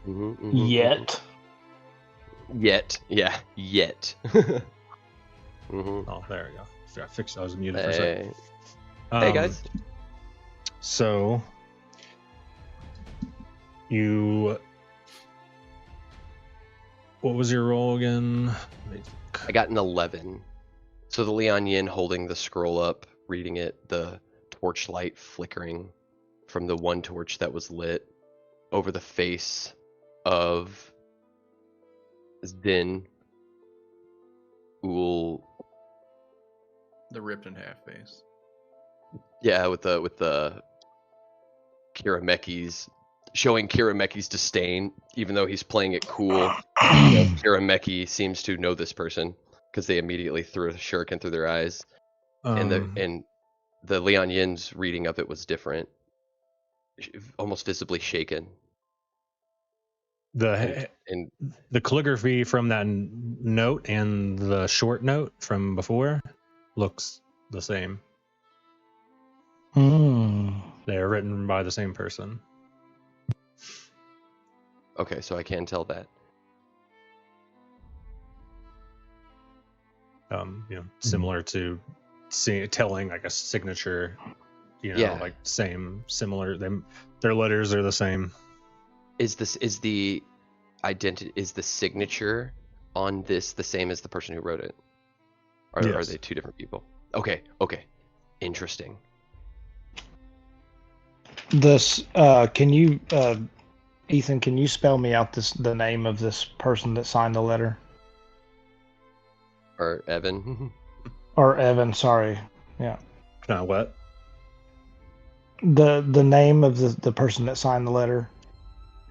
Speaker 8: Yet.
Speaker 7: Yet. Yeah. Yet.
Speaker 4: Oh, there we go. I fixed. I was muted for a second.
Speaker 7: Hey guys.
Speaker 4: So you, what was your roll again?
Speaker 7: I got an 11. So the Lian Yin holding the scroll up, reading it, the torchlight flickering from the one torch that was lit over the face of Din Ul.
Speaker 2: The ripped in half face.
Speaker 7: Yeah, with the Kirameki's showing Kirameki's disdain, even though he's playing it cool. Kirameki seems to know this person because they immediately threw a shuriken through their eyes, and the Lian Yin's reading of it was different, almost visibly shaken.
Speaker 4: The calligraphy from that note and the short note from before looks the same. They are written by the same person.
Speaker 7: Okay, so I can tell that.
Speaker 4: Similar to telling like a signature,
Speaker 7: Yeah.
Speaker 4: like similar. Their letters are the same.
Speaker 7: Is the identity, is the signature on this the same as the person who wrote it? Or are
Speaker 4: Yes.
Speaker 7: they two different people? Okay. Interesting.
Speaker 8: This can you Ethan, can you spell me out the name of this person that signed the letter?
Speaker 7: Or Evan.
Speaker 8: Or Evan, sorry. Yeah.
Speaker 4: What?
Speaker 8: The name of the person that signed the letter.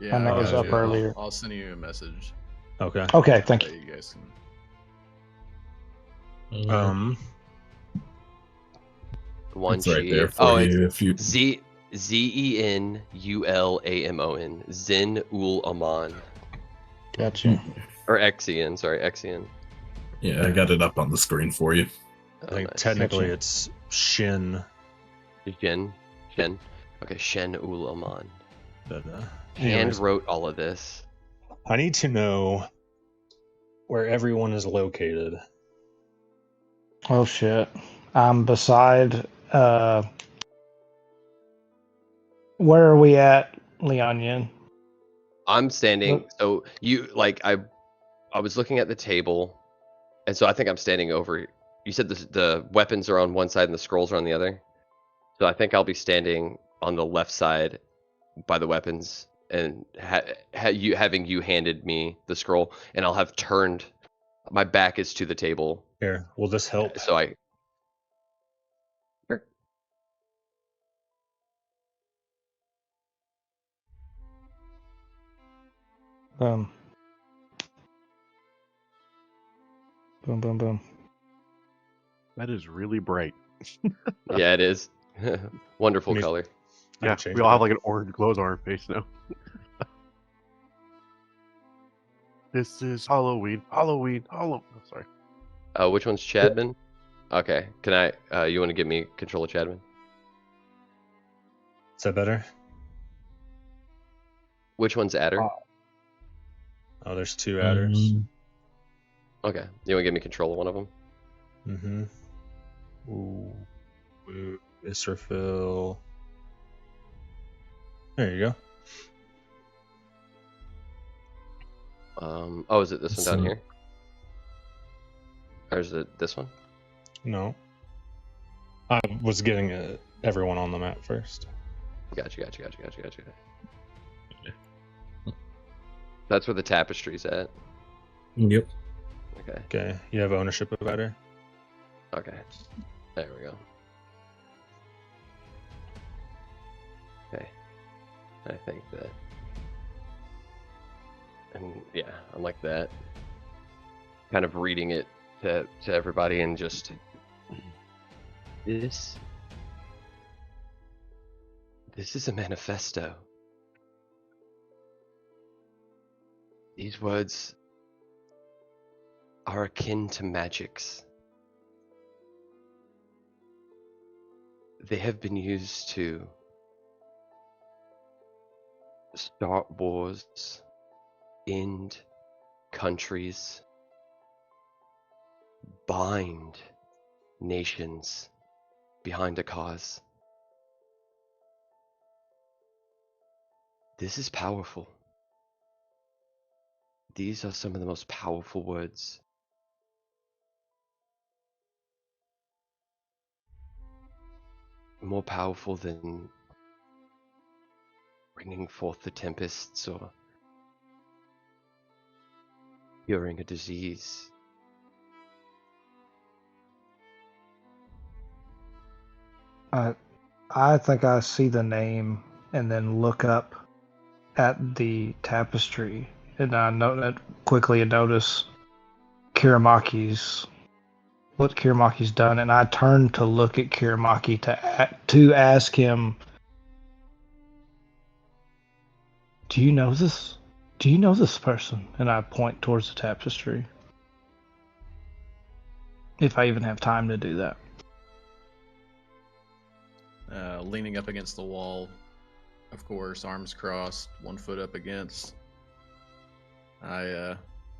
Speaker 2: Yeah,
Speaker 8: And that was
Speaker 2: got
Speaker 8: up
Speaker 2: you.
Speaker 8: earlier.
Speaker 2: I'll send you a message.
Speaker 4: Okay.
Speaker 8: Okay, thank
Speaker 2: that
Speaker 8: you.
Speaker 2: You guys can.
Speaker 7: One
Speaker 6: It's right
Speaker 7: G.
Speaker 6: there for you. If you
Speaker 7: Zenullamon. Zin Ul Aman.
Speaker 8: Gotcha.
Speaker 7: Or Exian, sorry, Exian.
Speaker 6: Yeah, I got it up on the screen for you.
Speaker 4: I think
Speaker 7: nice.
Speaker 4: technically
Speaker 8: Gotcha.
Speaker 4: it's Shin.
Speaker 7: Shen. Okay, Shen Ul Aman.
Speaker 4: But,
Speaker 7: Hand
Speaker 4: anyways,
Speaker 7: wrote all of this.
Speaker 4: I need to know where everyone is located.
Speaker 8: Oh shit. I'm beside where are we at, Lian Yin?
Speaker 7: I'm standing.
Speaker 8: Look.
Speaker 7: So you I was looking at the table, and so I think I'm standing over. You said the weapons are on one side and the scrolls are on the other. So I think I'll be standing on the left side by the weapons, and having you handed me the scroll, and I'll have turned. My back is to the table.
Speaker 4: Here, will this help?
Speaker 7: So I. Sure.
Speaker 8: Boom. Boom, boom, boom.
Speaker 5: That is really bright.
Speaker 7: Yeah, it is. Wonderful
Speaker 4: Me-
Speaker 7: color.
Speaker 4: I
Speaker 5: Yeah,
Speaker 4: can change
Speaker 5: we all
Speaker 4: that.
Speaker 5: have like an orange glows on our face now. This is Halloween. Halloween. Oh, sorry.
Speaker 7: Which one's Chadman? Okay. Can I? You want to give me control of Chadman?
Speaker 4: Is that better?
Speaker 7: Which one's Adder?
Speaker 4: Oh, there's two adders.
Speaker 7: Okay. You want to give me control of one of them?
Speaker 4: Mm-hmm. Ooh. Israfil. There you go.
Speaker 7: Oh, is it this one down
Speaker 6: So-
Speaker 7: here? Or is it this one?
Speaker 4: No. I was getting everyone on the map first.
Speaker 7: Gotcha. That's where the tapestry's at.
Speaker 6: Yep.
Speaker 7: Okay.
Speaker 4: Okay, you have ownership of adder.
Speaker 7: Okay. There we go. Okay. I think that. And yeah, I'm like that. Kind of reading it to everybody and just. This is a manifesto. These words are akin to magics. They have been used to start wars end countries, bind nations behind a cause. This is powerful. These are some of the most powerful words. More powerful than bringing forth the tempests or curing a disease.
Speaker 8: I think I see the name and then look up at the tapestry, and I quickly notice what Kiramaki's done, and I turn to look at Kiramaki to ask him, "Do you know this? Do you know this person?" And I point towards the tapestry. If I even have time to do that.
Speaker 2: Leaning up against the wall, of course, arms crossed, 1 foot up against. I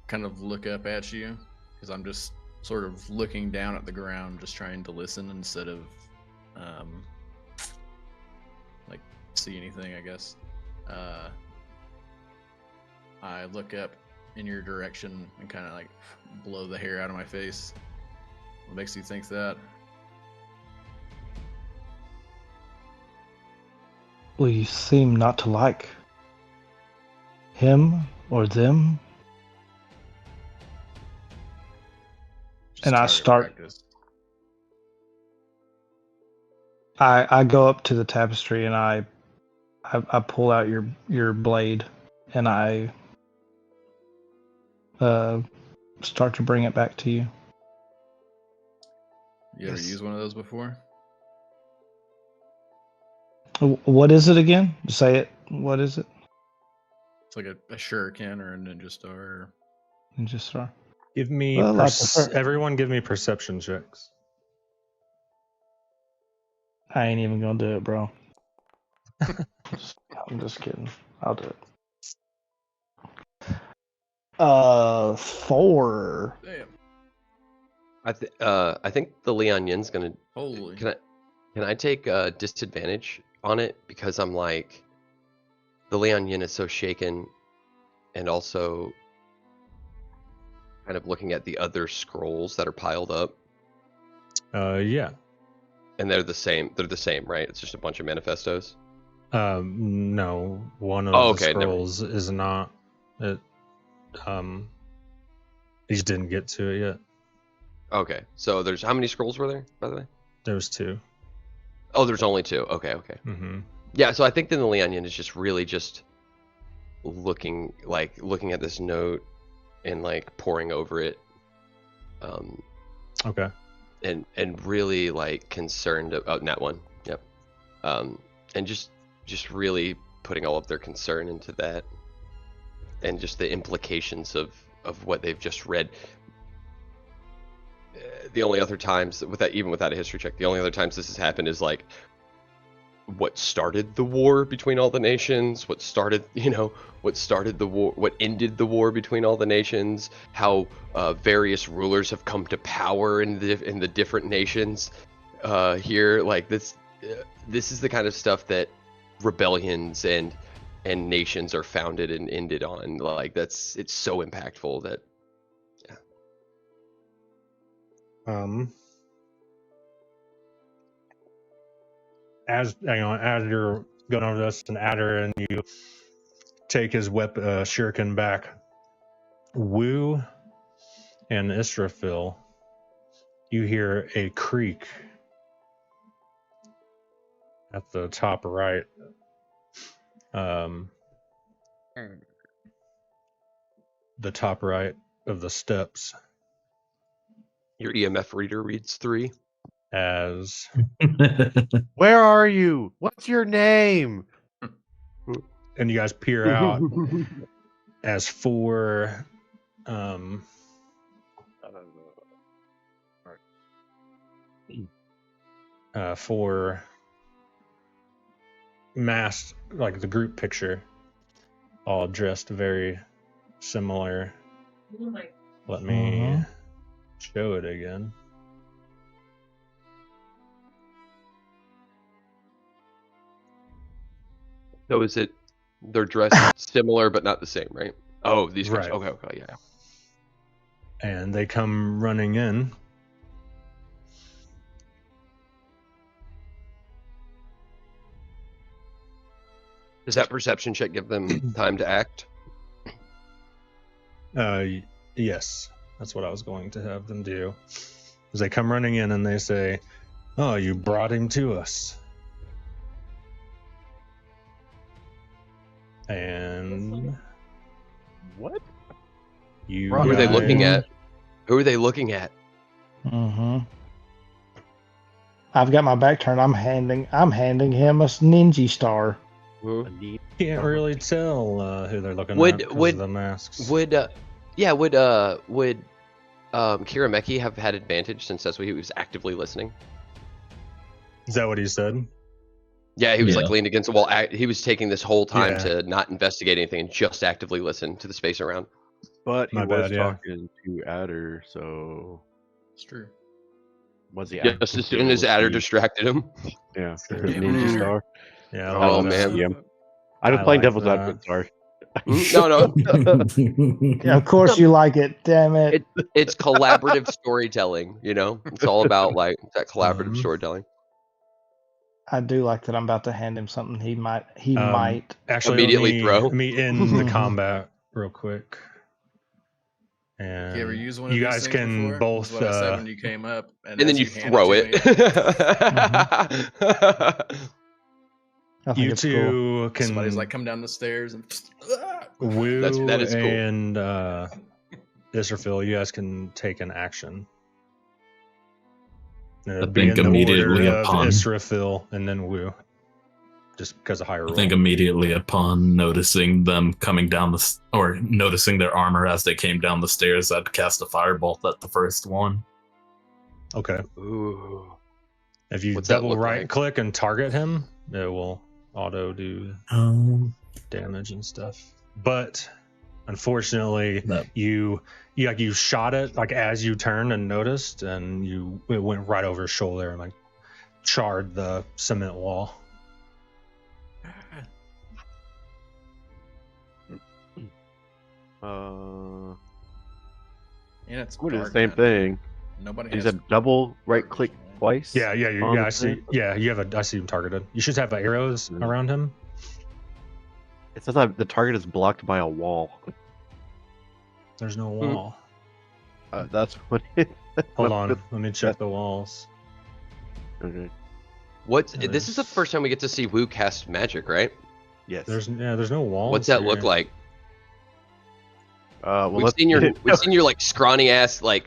Speaker 2: kind of look up at you because I'm just sort of looking down at the ground, just trying to listen instead of like see anything, I guess. I look up in your direction and kind of like blow the hair out of my face. What makes you think that?
Speaker 8: Well, you seem not to like him or them.
Speaker 2: Just
Speaker 8: And I
Speaker 2: target
Speaker 8: start.
Speaker 2: practice.
Speaker 8: I go up to the tapestry and I pull out your blade and I start to bring it back to you.
Speaker 2: You ever
Speaker 8: Yes.
Speaker 2: used one of those before?
Speaker 8: What is it again? Say it. What is it?
Speaker 2: It's like a shuriken or a ninja star. Or...
Speaker 8: Ninja star.
Speaker 4: Give me
Speaker 8: Well, I prefer-
Speaker 4: everyone. Give me perception checks.
Speaker 8: I ain't even gonna do it, bro. I'm just kidding. I'll do it. 4.
Speaker 2: Damn.
Speaker 7: I think the Leon Yin's gonna.
Speaker 2: Holy.
Speaker 7: Can I take disadvantage on it because I'm like, the Leon Yin is so shaken, and also kind of looking at the other scrolls that are piled up,
Speaker 4: Yeah.
Speaker 7: and they're the same. They're the same, right? It's just a bunch of manifestos.
Speaker 4: No, one of
Speaker 7: Oh,
Speaker 4: the
Speaker 7: okay, never mind.
Speaker 4: scrolls is not. It. He just didn't get to it yet.
Speaker 7: Okay, so there's how many scrolls were there, by the way?
Speaker 4: There's 2.
Speaker 7: Oh, there's only 2. Okay.
Speaker 4: Mm-hmm.
Speaker 7: Yeah, so I think then the Leon Yin is just really just looking at this note and like poring over it,
Speaker 4: Okay.
Speaker 7: and really like concerned about that one. Yep. And just really putting all of their concern into that, and just the implications of what they've just read. The only other times even without a history check, the only other times this has happened is like what started the war between all the nations, what started the war, what ended the war between all the nations, how various rulers have come to power in the different nations here. Like this is the kind of stuff that rebellions and nations are founded and ended on. Like it's so impactful that
Speaker 4: As you're going over this, and Adder, and you take his weapon, shuriken back, Wu and Israfil, you hear a creak at the top right. The top right of the steps,
Speaker 7: your EMF reader reads 3.
Speaker 4: as
Speaker 5: Where are you? What's your name?
Speaker 4: and you guys peer out as 4 4 masked, like the group picture, all dressed very similar. Let me show it again.
Speaker 7: So is it they're dressed similar but not the same, right? Oh, these guys.
Speaker 4: Right.
Speaker 7: Okay, yeah.
Speaker 4: And they come running in.
Speaker 7: Does that perception check give them time to act?
Speaker 4: Yes, that's what I was going to have them do. As they come running in and they say, "Oh, you brought him to us." And
Speaker 5: What?
Speaker 4: you
Speaker 7: Who are they looking
Speaker 4: guys-
Speaker 7: at? Who are they looking at?
Speaker 8: I've got my back turned. I'm handing him a ninja star.
Speaker 7: Who?
Speaker 4: Can't really tell who they're looking
Speaker 7: Would-
Speaker 4: at because
Speaker 7: would-
Speaker 4: of the masks.
Speaker 7: Would Kirameki have had advantage since that's what he was actively listening?
Speaker 4: Is that what he said?
Speaker 7: Yeah, he was like
Speaker 6: Yeah.
Speaker 7: leaned against the wall. He was taking this whole time
Speaker 4: Yeah.
Speaker 7: to not investigate anything and just actively listen to the space around.
Speaker 5: But he
Speaker 4: My
Speaker 5: was
Speaker 4: bad, yeah.
Speaker 5: talking to Adder, so
Speaker 2: It's true.
Speaker 5: was he?
Speaker 7: Just as soon as Adder distracted him.
Speaker 5: Yeah,
Speaker 4: Sure.
Speaker 5: his ninja star.
Speaker 4: Yeah.
Speaker 7: Oh,
Speaker 4: like
Speaker 7: man.
Speaker 4: that.
Speaker 5: Yeah. I was
Speaker 4: I
Speaker 5: playing
Speaker 4: like
Speaker 5: devil's
Speaker 4: that.
Speaker 5: advocate. Sorry.
Speaker 7: No.
Speaker 8: Yeah, of course you like it. Damn it.
Speaker 7: It's collaborative storytelling, you know? It's all about like that collaborative
Speaker 4: Mhm.
Speaker 7: storytelling.
Speaker 8: I do like that I'm about to hand him something he might
Speaker 4: Actually,
Speaker 7: Immediately throw.
Speaker 4: Let me end the
Speaker 8: Mhm.
Speaker 4: combat real quick. And
Speaker 2: You ever use one of
Speaker 4: you
Speaker 2: these
Speaker 4: guys
Speaker 2: things
Speaker 4: can
Speaker 2: before?
Speaker 4: both.
Speaker 2: That's what I said when you came up,
Speaker 7: And then
Speaker 2: as
Speaker 7: you
Speaker 2: hand
Speaker 7: throw
Speaker 2: to
Speaker 7: it.
Speaker 2: me,
Speaker 8: I think
Speaker 4: You
Speaker 8: it's cool.
Speaker 4: two can.
Speaker 2: somebody's like, come down the stairs and.
Speaker 4: Woo
Speaker 7: that is cool.
Speaker 4: and Israfil, you guys can take an action.
Speaker 6: I
Speaker 4: Be
Speaker 6: think
Speaker 4: in the
Speaker 6: immediately
Speaker 4: order of
Speaker 6: upon-
Speaker 4: Israfil and then Woo. Just because of higher
Speaker 6: I
Speaker 4: roll.
Speaker 6: think immediately upon noticing them coming down or noticing their armor as they came down the stairs, I'd cast a firebolt at the first one.
Speaker 4: Okay.
Speaker 7: Ooh.
Speaker 4: If you
Speaker 7: What's that
Speaker 4: double
Speaker 7: look
Speaker 4: right
Speaker 7: like?
Speaker 4: click and target him, it will auto do
Speaker 6: Um,
Speaker 4: damage and stuff. But unfortunately,
Speaker 6: that
Speaker 4: you shot it like as you turned and noticed, and it went right over his shoulder and like charred the cement wall.
Speaker 2: And it's
Speaker 5: I'm gonna do the
Speaker 2: dark
Speaker 5: same
Speaker 2: now.
Speaker 5: thing.
Speaker 2: Nobody
Speaker 5: He
Speaker 2: has
Speaker 5: said double right click twice.
Speaker 4: Yeah,
Speaker 5: on
Speaker 4: I
Speaker 5: the
Speaker 4: see.
Speaker 5: thing?
Speaker 4: Yeah, I see him targeted. You should have arrows
Speaker 5: Mhm.
Speaker 4: around him.
Speaker 5: It says that the target is blocked by a wall.
Speaker 4: There's no wall.
Speaker 5: That's what it.
Speaker 4: Hold on, let me check the walls.
Speaker 5: Okay.
Speaker 7: This is the first time we get to see Wu cast magic, right?
Speaker 5: Yes.
Speaker 4: There's no walls.
Speaker 7: What's that look
Speaker 4: here.
Speaker 7: like?
Speaker 5: Well,
Speaker 7: We've
Speaker 5: let's
Speaker 7: seen your like scrawny ass like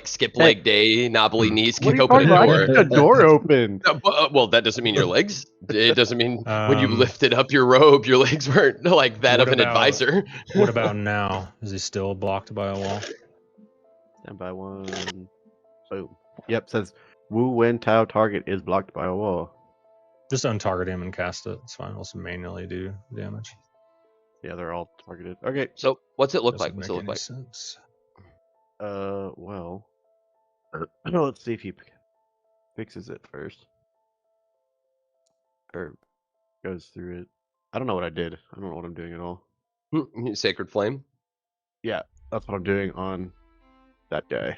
Speaker 7: skip leg day knobbly knees
Speaker 5: What
Speaker 7: kick
Speaker 5: are you
Speaker 7: open
Speaker 5: talking
Speaker 7: a
Speaker 5: about?
Speaker 7: door.
Speaker 5: I need the door open.
Speaker 7: Well, that doesn't mean your legs. It doesn't mean when you
Speaker 4: Um,
Speaker 7: lifted up your robe, your legs weren't like that
Speaker 4: what
Speaker 7: of an
Speaker 4: about-
Speaker 7: advisor.
Speaker 4: What about now? Is he still blocked by a wall?
Speaker 5: Stand by one. Boom. Yep, says Wu Wen Tao target is blocked by a wall.
Speaker 4: Just untarget him and cast it. It's fine. I'll just manually do damage.
Speaker 5: Yeah, they're all targeted. Okay.
Speaker 7: So what's it look
Speaker 4: Doesn't
Speaker 7: like? What's
Speaker 4: make
Speaker 7: it look
Speaker 4: any
Speaker 7: like?
Speaker 4: sense.
Speaker 5: Well, let's see if he fixes it first, or goes through it. I don't know what I did. I don't know what I'm doing at all.
Speaker 7: Sacred flame.
Speaker 5: Yeah, that's what I'm doing on that guy.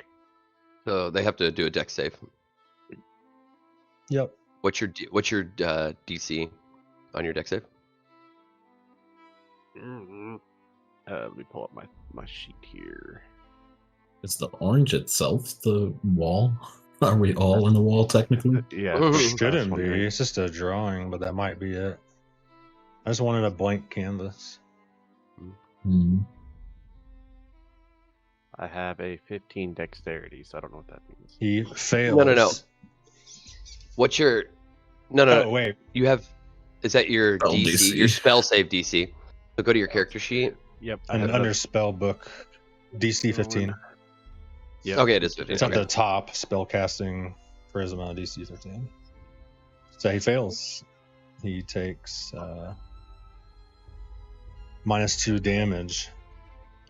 Speaker 7: So they have to do a dex save.
Speaker 4: Yep.
Speaker 7: What's your DC on your dex save?
Speaker 5: Let me pull up my sheet here.
Speaker 6: is the orange itself the wall? Are we all in the wall technically?
Speaker 5: Yeah,
Speaker 7: Mhm.
Speaker 5: that's what I was
Speaker 4: Shouldn't be.
Speaker 5: wondering.
Speaker 4: It's just a drawing, but that might be it. I just wanted a blank canvas.
Speaker 6: Hmm.
Speaker 5: I have a 15 dexterity, so I don't know what that means.
Speaker 4: He fails.
Speaker 7: No. What's your no?
Speaker 4: Oh wait.
Speaker 7: You have is that your
Speaker 6: Spell
Speaker 7: DC,
Speaker 6: DC.
Speaker 7: your spell save DC? So go to your character sheet.
Speaker 5: Yep. I
Speaker 4: And
Speaker 5: have
Speaker 4: under
Speaker 5: a-
Speaker 4: spell book, DC 15.
Speaker 5: Yep.
Speaker 7: Okay, it is 15.
Speaker 4: It's at
Speaker 7: Okay.
Speaker 4: the top. Spellcasting charisma DC 13. So he fails. He takes -2 damage.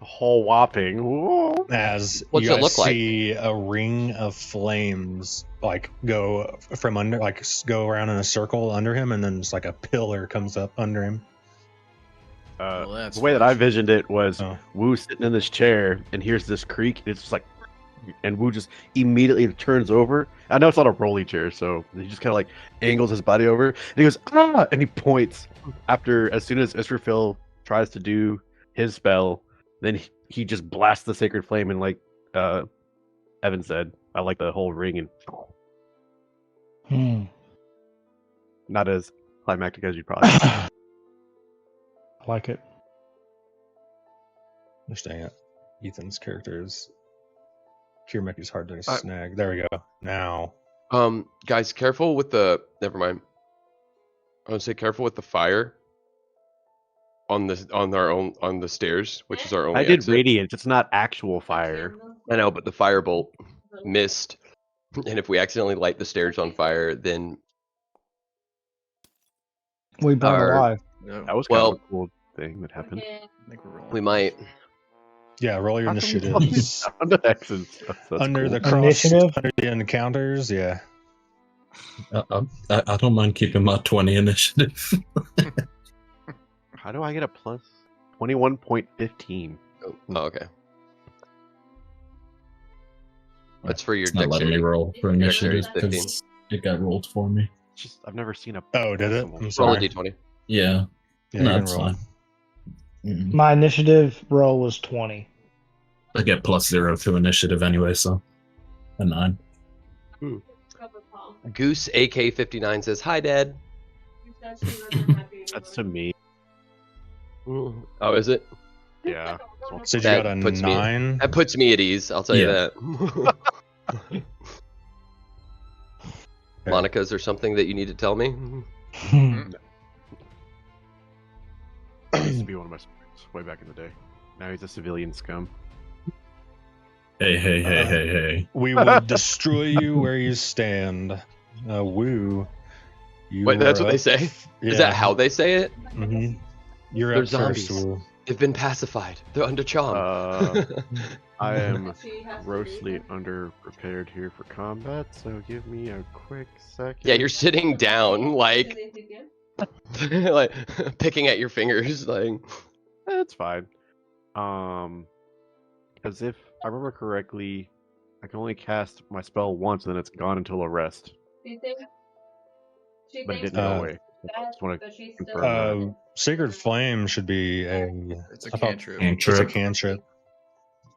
Speaker 5: A whole whopping. Whoa.
Speaker 4: As
Speaker 7: What's
Speaker 4: you
Speaker 7: it
Speaker 4: guys
Speaker 7: look like?
Speaker 4: see a ring of flames like go from under, like go around in a circle under him, and then just like a pillar comes up under him.
Speaker 2: Well, that's
Speaker 5: The way that I
Speaker 2: fresh.
Speaker 5: visioned it was
Speaker 4: Oh.
Speaker 5: Wu sitting in this chair and hears this creak. And it's just like, and Wu just immediately turns over. I know it's not a rolly chair, so he just kind of like angles his body over and he goes, ah! And he points as soon as Israfil tries to do his spell, then he just blasts the sacred flame and like Evan said, I like the whole ring and not as climactic as you'd probably
Speaker 8: I like it.
Speaker 4: Understand it. Ethan's character is Kirmeki's hard to snag. There we go. Now,
Speaker 7: Guys, careful with the. Never mind. I would say careful with the fire. On the stairs, which is our only.
Speaker 5: I did
Speaker 7: exit.
Speaker 5: radiance. It's not actual fire.
Speaker 7: I know, but the firebolt missed, and if we accidentally light the stairs on fire, then
Speaker 8: We burn
Speaker 7: Our-
Speaker 8: alive.
Speaker 2: No,
Speaker 5: That was kind
Speaker 7: Well-
Speaker 5: of a cool thing that happened.
Speaker 2: I think we're rolling.
Speaker 7: we might.
Speaker 4: yeah, roll your
Speaker 5: How come you rolled
Speaker 4: initiatives.
Speaker 5: down to X's? That's
Speaker 4: Under
Speaker 5: cool.
Speaker 4: the cross,
Speaker 8: Initiative?
Speaker 4: under the encounters, yeah.
Speaker 6: I don't mind keeping my 20 initiative.
Speaker 5: How do I get a plus 21.15?
Speaker 7: Oh, okay. That's for your
Speaker 6: It's not letting me
Speaker 7: dexterity.
Speaker 6: roll for
Speaker 7: Dexterity
Speaker 6: initiative
Speaker 7: is 15.
Speaker 6: because it got rolled for me.
Speaker 5: It's just I've never seen a.
Speaker 4: Oh, did it?
Speaker 5: decimal.
Speaker 4: I'm
Speaker 7: Roll a
Speaker 4: sorry.
Speaker 7: d20.
Speaker 6: Yeah,
Speaker 4: Yeah,
Speaker 6: no,
Speaker 4: you can
Speaker 6: it's
Speaker 4: roll.
Speaker 6: fine. Mm.
Speaker 8: My initiative roll was 20.
Speaker 6: I get +0 to initiative anyway, so a 9.
Speaker 7: Goose AK-59 says, "Hi, Dad."
Speaker 5: That's to me.
Speaker 7: Oh, is it?
Speaker 5: Yeah.
Speaker 4: So you
Speaker 7: That
Speaker 4: got a
Speaker 7: puts me-
Speaker 4: 9.
Speaker 7: That puts me at ease. I'll tell you
Speaker 6: Yeah.
Speaker 7: that. Monica, is there something that you need to tell me?
Speaker 5: He used to be one of my spirits way back in the day. Now he's a civilian scum.
Speaker 6: Hey.
Speaker 4: We will destroy you where you stand. Woo. You
Speaker 7: Wait, that's
Speaker 4: are
Speaker 7: what they
Speaker 4: up.
Speaker 7: say?
Speaker 4: Yeah.
Speaker 7: Is that how they say it?
Speaker 4: hmm You're
Speaker 7: They're
Speaker 4: up first,
Speaker 7: zombies.
Speaker 4: Woo.
Speaker 7: They've been pacified. They're under charm.
Speaker 5: I am grossly underprepared here for combat, so give me a quick second.
Speaker 7: Yeah, you're sitting down, like picking at your fingers, like.
Speaker 5: That's fine. Because if I remember correctly, I can only cast my spell once, and then it's gone until a rest. But it didn't go away. I just want to confirm that.
Speaker 4: Sacred Flame should be a.
Speaker 2: It's a
Speaker 4: I thought-
Speaker 2: cantrip.
Speaker 4: It's a cantrip.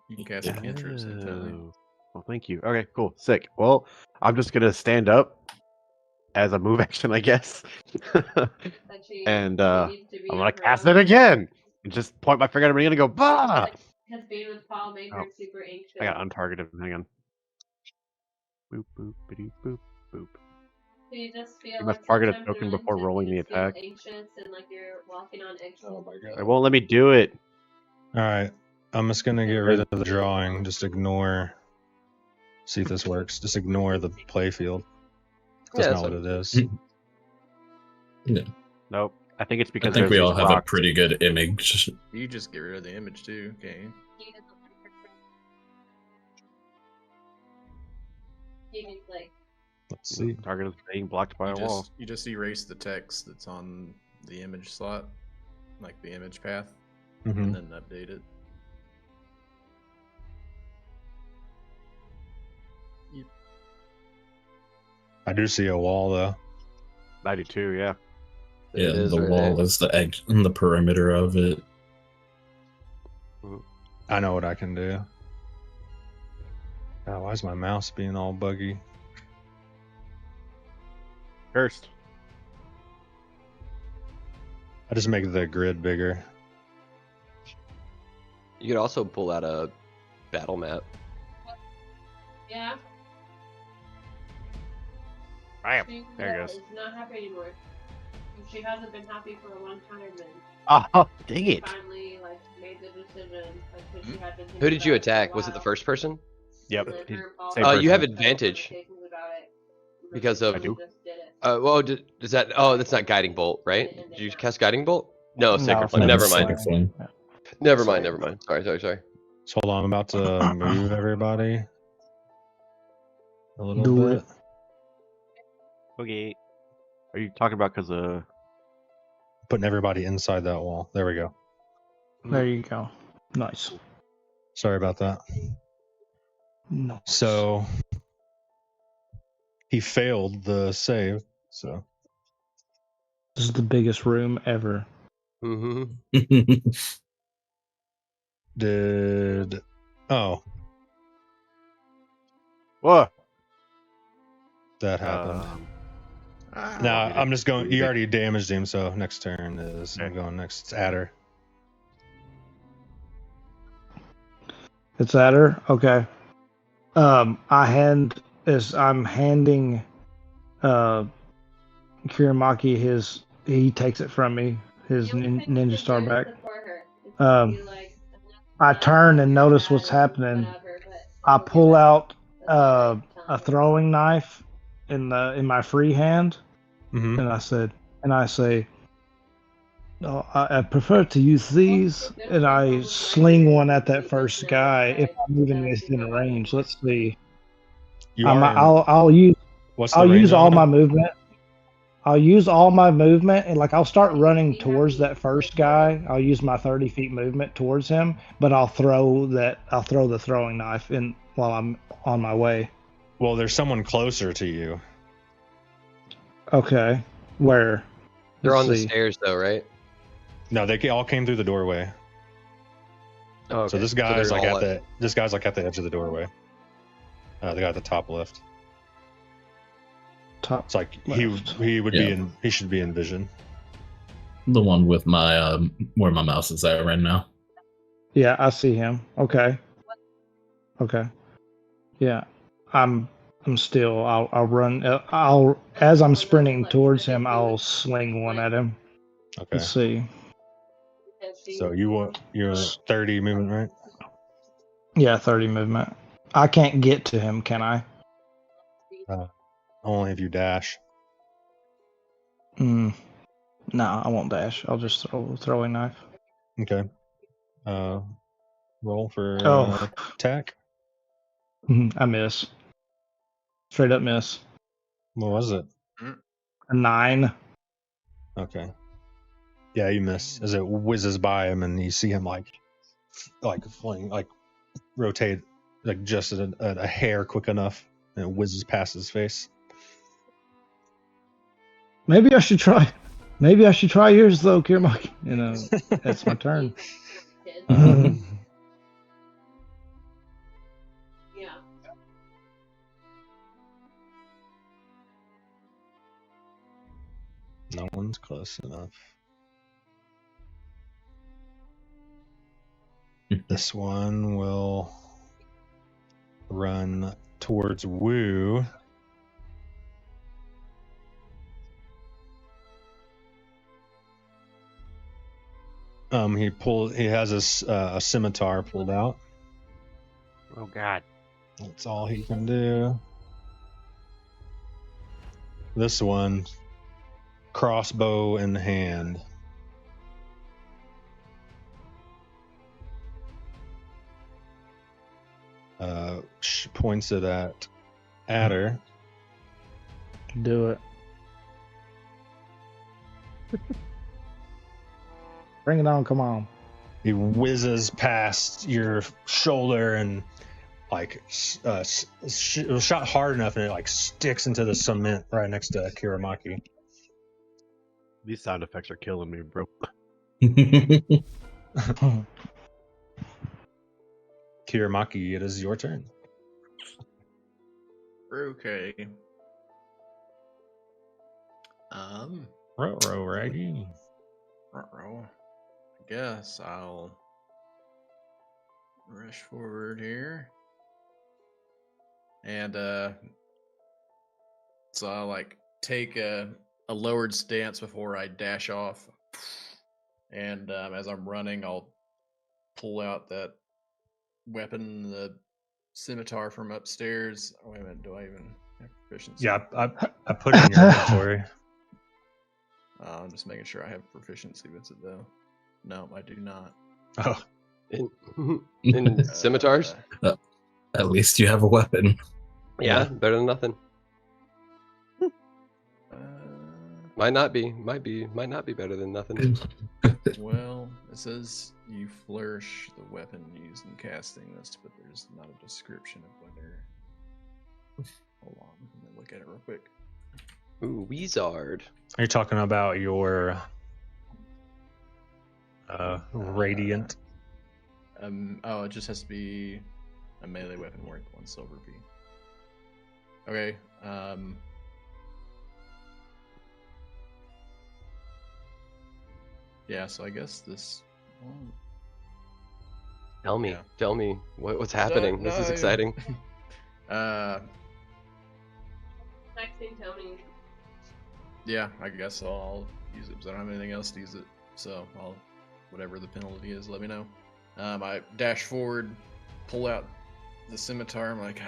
Speaker 2: You can cast cantrips anytime.
Speaker 5: Oh. Well, thank you. Okay, cool, sick. Well, I'm just gonna stand up as a move action, I guess, and I'm gonna cast it again and just point my finger at him and go bah.
Speaker 1: Has been with Paul, made her
Speaker 5: Oh.
Speaker 1: super anxious.
Speaker 5: I got untargeted. Hang on. Boop boop boop boop boop.
Speaker 1: So you just feel
Speaker 5: You must
Speaker 1: like
Speaker 5: target a
Speaker 1: sometimes
Speaker 5: token
Speaker 1: you're
Speaker 5: before
Speaker 1: intense,
Speaker 5: rolling
Speaker 1: you
Speaker 5: the
Speaker 1: feel
Speaker 5: attack.
Speaker 1: Anxious and like you're walking on eggshells.
Speaker 5: It won't let me do it.
Speaker 4: All right. I'm just going to get rid of the drawing. Just ignore. See if this works. Just ignore the playfield. That's
Speaker 7: Yeah,
Speaker 4: not what
Speaker 7: that's
Speaker 4: it is.
Speaker 5: Nope. I think it's
Speaker 6: I
Speaker 5: because
Speaker 6: think we
Speaker 5: there's
Speaker 6: all
Speaker 5: these
Speaker 6: have a
Speaker 5: rocks.
Speaker 6: pretty good image.
Speaker 2: You just get rid of the image too, okay?
Speaker 1: You can like
Speaker 4: Let's see.
Speaker 5: Target is being blocked by a wall.
Speaker 2: You just erase the text that's on the image slot, like the image path,
Speaker 4: hmm
Speaker 2: and then update it.
Speaker 4: I do see a wall, though.
Speaker 5: 92, yeah.
Speaker 7: It
Speaker 6: Yeah,
Speaker 7: is
Speaker 6: the
Speaker 7: right
Speaker 6: wall
Speaker 7: there.
Speaker 6: is the edge and the perimeter of it.
Speaker 4: I know what I can do. God, why is my mouse being all buggy?
Speaker 5: Cursed.
Speaker 4: I just make the grid bigger.
Speaker 7: You could also pull out a battle map.
Speaker 1: yeah.
Speaker 5: Bam.
Speaker 1: She
Speaker 5: There it goes.
Speaker 1: is not happy anymore. If she hasn't been happy for a long time, then
Speaker 5: Oh, dang
Speaker 1: she
Speaker 5: it.
Speaker 1: finally like made the decision. Like, 'cause she had been thinking
Speaker 7: Who did you
Speaker 1: about it for a
Speaker 7: attack? Was it the
Speaker 1: while,
Speaker 7: first person?
Speaker 5: Yep.
Speaker 1: and then
Speaker 5: He-
Speaker 1: her and Paul
Speaker 5: same
Speaker 1: had
Speaker 5: person.
Speaker 7: You have
Speaker 1: several
Speaker 7: advantage.
Speaker 1: conversations about it.
Speaker 7: Because of-
Speaker 5: I do.
Speaker 1: Just did it.
Speaker 7: Well, does that? Oh, that's not guiding bolt, right? Did you cast guiding bolt? No, sacred
Speaker 8: No,
Speaker 7: flame.
Speaker 8: Sacred
Speaker 7: Never
Speaker 8: Flame.
Speaker 7: mind.
Speaker 6: Sacred Flame.
Speaker 7: Never mind. Sorry.
Speaker 4: So hold on, I'm about to move everybody a little
Speaker 8: Do
Speaker 4: bit.
Speaker 8: it.
Speaker 5: Okay. Are you talking about because
Speaker 4: Putting everybody inside that wall. There we go.
Speaker 8: There you go. Nice.
Speaker 4: Sorry about that.
Speaker 8: No.
Speaker 4: So he failed the save. So
Speaker 8: This is the biggest room ever.
Speaker 7: Mm-hmm.
Speaker 4: did
Speaker 5: what?
Speaker 4: that happened?
Speaker 2: Ah,
Speaker 4: Now
Speaker 5: you
Speaker 4: I'm
Speaker 5: to
Speaker 4: just going.
Speaker 5: move
Speaker 4: You
Speaker 5: it.
Speaker 4: already damaged him, so next turn is I'm
Speaker 5: Okay.
Speaker 4: going next. It's Adder.
Speaker 8: It's at her. Okay. I'm handing Kiramaki his. He takes it from me. His ninja star back. I turn and notice what's happening. I pull out a throwing knife in my free hand,
Speaker 4: Mm-hmm.
Speaker 8: and I say, no, I prefer to use these, and I sling one at that first guy if I'm even within range. Let's see.
Speaker 4: You are.
Speaker 8: I'll use
Speaker 4: What's the range
Speaker 8: all
Speaker 4: on
Speaker 8: my
Speaker 4: him?
Speaker 8: movement. I'll use all my movement, and like I'll start running towards that first guy. I'll use my 30 feet movement towards him, but I'll throw the throwing knife in while I'm on my way.
Speaker 4: Well, there's someone closer to you.
Speaker 8: Okay, where?
Speaker 7: They're
Speaker 8: Let's
Speaker 7: on the
Speaker 8: see.
Speaker 7: stairs though, right?
Speaker 4: No, they all came through the doorway.
Speaker 7: Oh,
Speaker 4: So this guy's like this guy's like at the edge of the doorway. The guy at the top left.
Speaker 8: Top.
Speaker 4: It's like
Speaker 8: left.
Speaker 4: he would
Speaker 6: Yeah.
Speaker 4: be in. He should be in vision.
Speaker 6: The one with my where my mouse is at right now.
Speaker 8: Yeah, I see him. Okay. Yeah, I'm still. I'll run. As I'm sprinting towards him, I'll sling one at him.
Speaker 4: Okay.
Speaker 8: Let's see.
Speaker 4: So you're 30 movement, right?
Speaker 8: Yeah, 30 movement. I can't get to him, can I?
Speaker 4: Only if you dash.
Speaker 8: No, I won't dash. I'll just throw a throwing knife.
Speaker 4: Okay. Roll for attack.
Speaker 8: I miss. Straight up miss.
Speaker 4: What was it?
Speaker 8: A 9.
Speaker 4: Okay. Yeah, you miss as it whizzes by him, and you see him like fling, like rotate, like just a hair quick enough, and it whizzes past his face.
Speaker 8: Maybe I should try. Maybe I should try yours though, Kiramaki. That's my turn.
Speaker 4: No one's close enough. This one will run towards Wu. He has a scimitar pulled out.
Speaker 5: Oh God.
Speaker 4: That's all he can do. This one, crossbow in hand. Points it at Adder.
Speaker 8: Do it. Bring it on, come on.
Speaker 4: He whizzes past your shoulder and like it was shot hard enough, and it like sticks into the cement right next to Kiramaki.
Speaker 5: These sound effects are killing me, bro.
Speaker 4: Kiramaki, it is your turn.
Speaker 2: Okay.
Speaker 4: Ruh-roh, Raggy.
Speaker 2: I guess I'll rush forward here. And so I'll like take a lowered stance before I dash off. And as I'm running, I'll pull out that weapon, the scimitar from upstairs. Oh, wait a minute, do I even have proficiency?
Speaker 4: Yeah, I put it in your inventory.
Speaker 2: I'm just making sure I have proficiency with it though. No, I do not.
Speaker 4: Oh,
Speaker 7: in scimitars.
Speaker 6: At least you have a weapon.
Speaker 7: Yeah, better than nothing.
Speaker 2: Uh,
Speaker 7: Might not be better than nothing.
Speaker 2: well, it says you flourish the weapon used in casting this, but there's not a description of whether. Hold on, let me look at it real quick.
Speaker 7: Ooh, Wizard.
Speaker 4: are you talking about your radiant?
Speaker 2: Oh, it just has to be a melee weapon worth 1 silver fee. Okay. Yeah, so I guess this.
Speaker 7: Tell me,
Speaker 2: Yeah.
Speaker 7: tell me what's happening. This is
Speaker 2: no.
Speaker 7: exciting.
Speaker 9: Texting Tony.
Speaker 2: Yeah, I guess I'll use it because I don't have anything else to use it. So I'll, whatever the penalty is, let me know. I dash forward, pull out the scimitar. I'm like,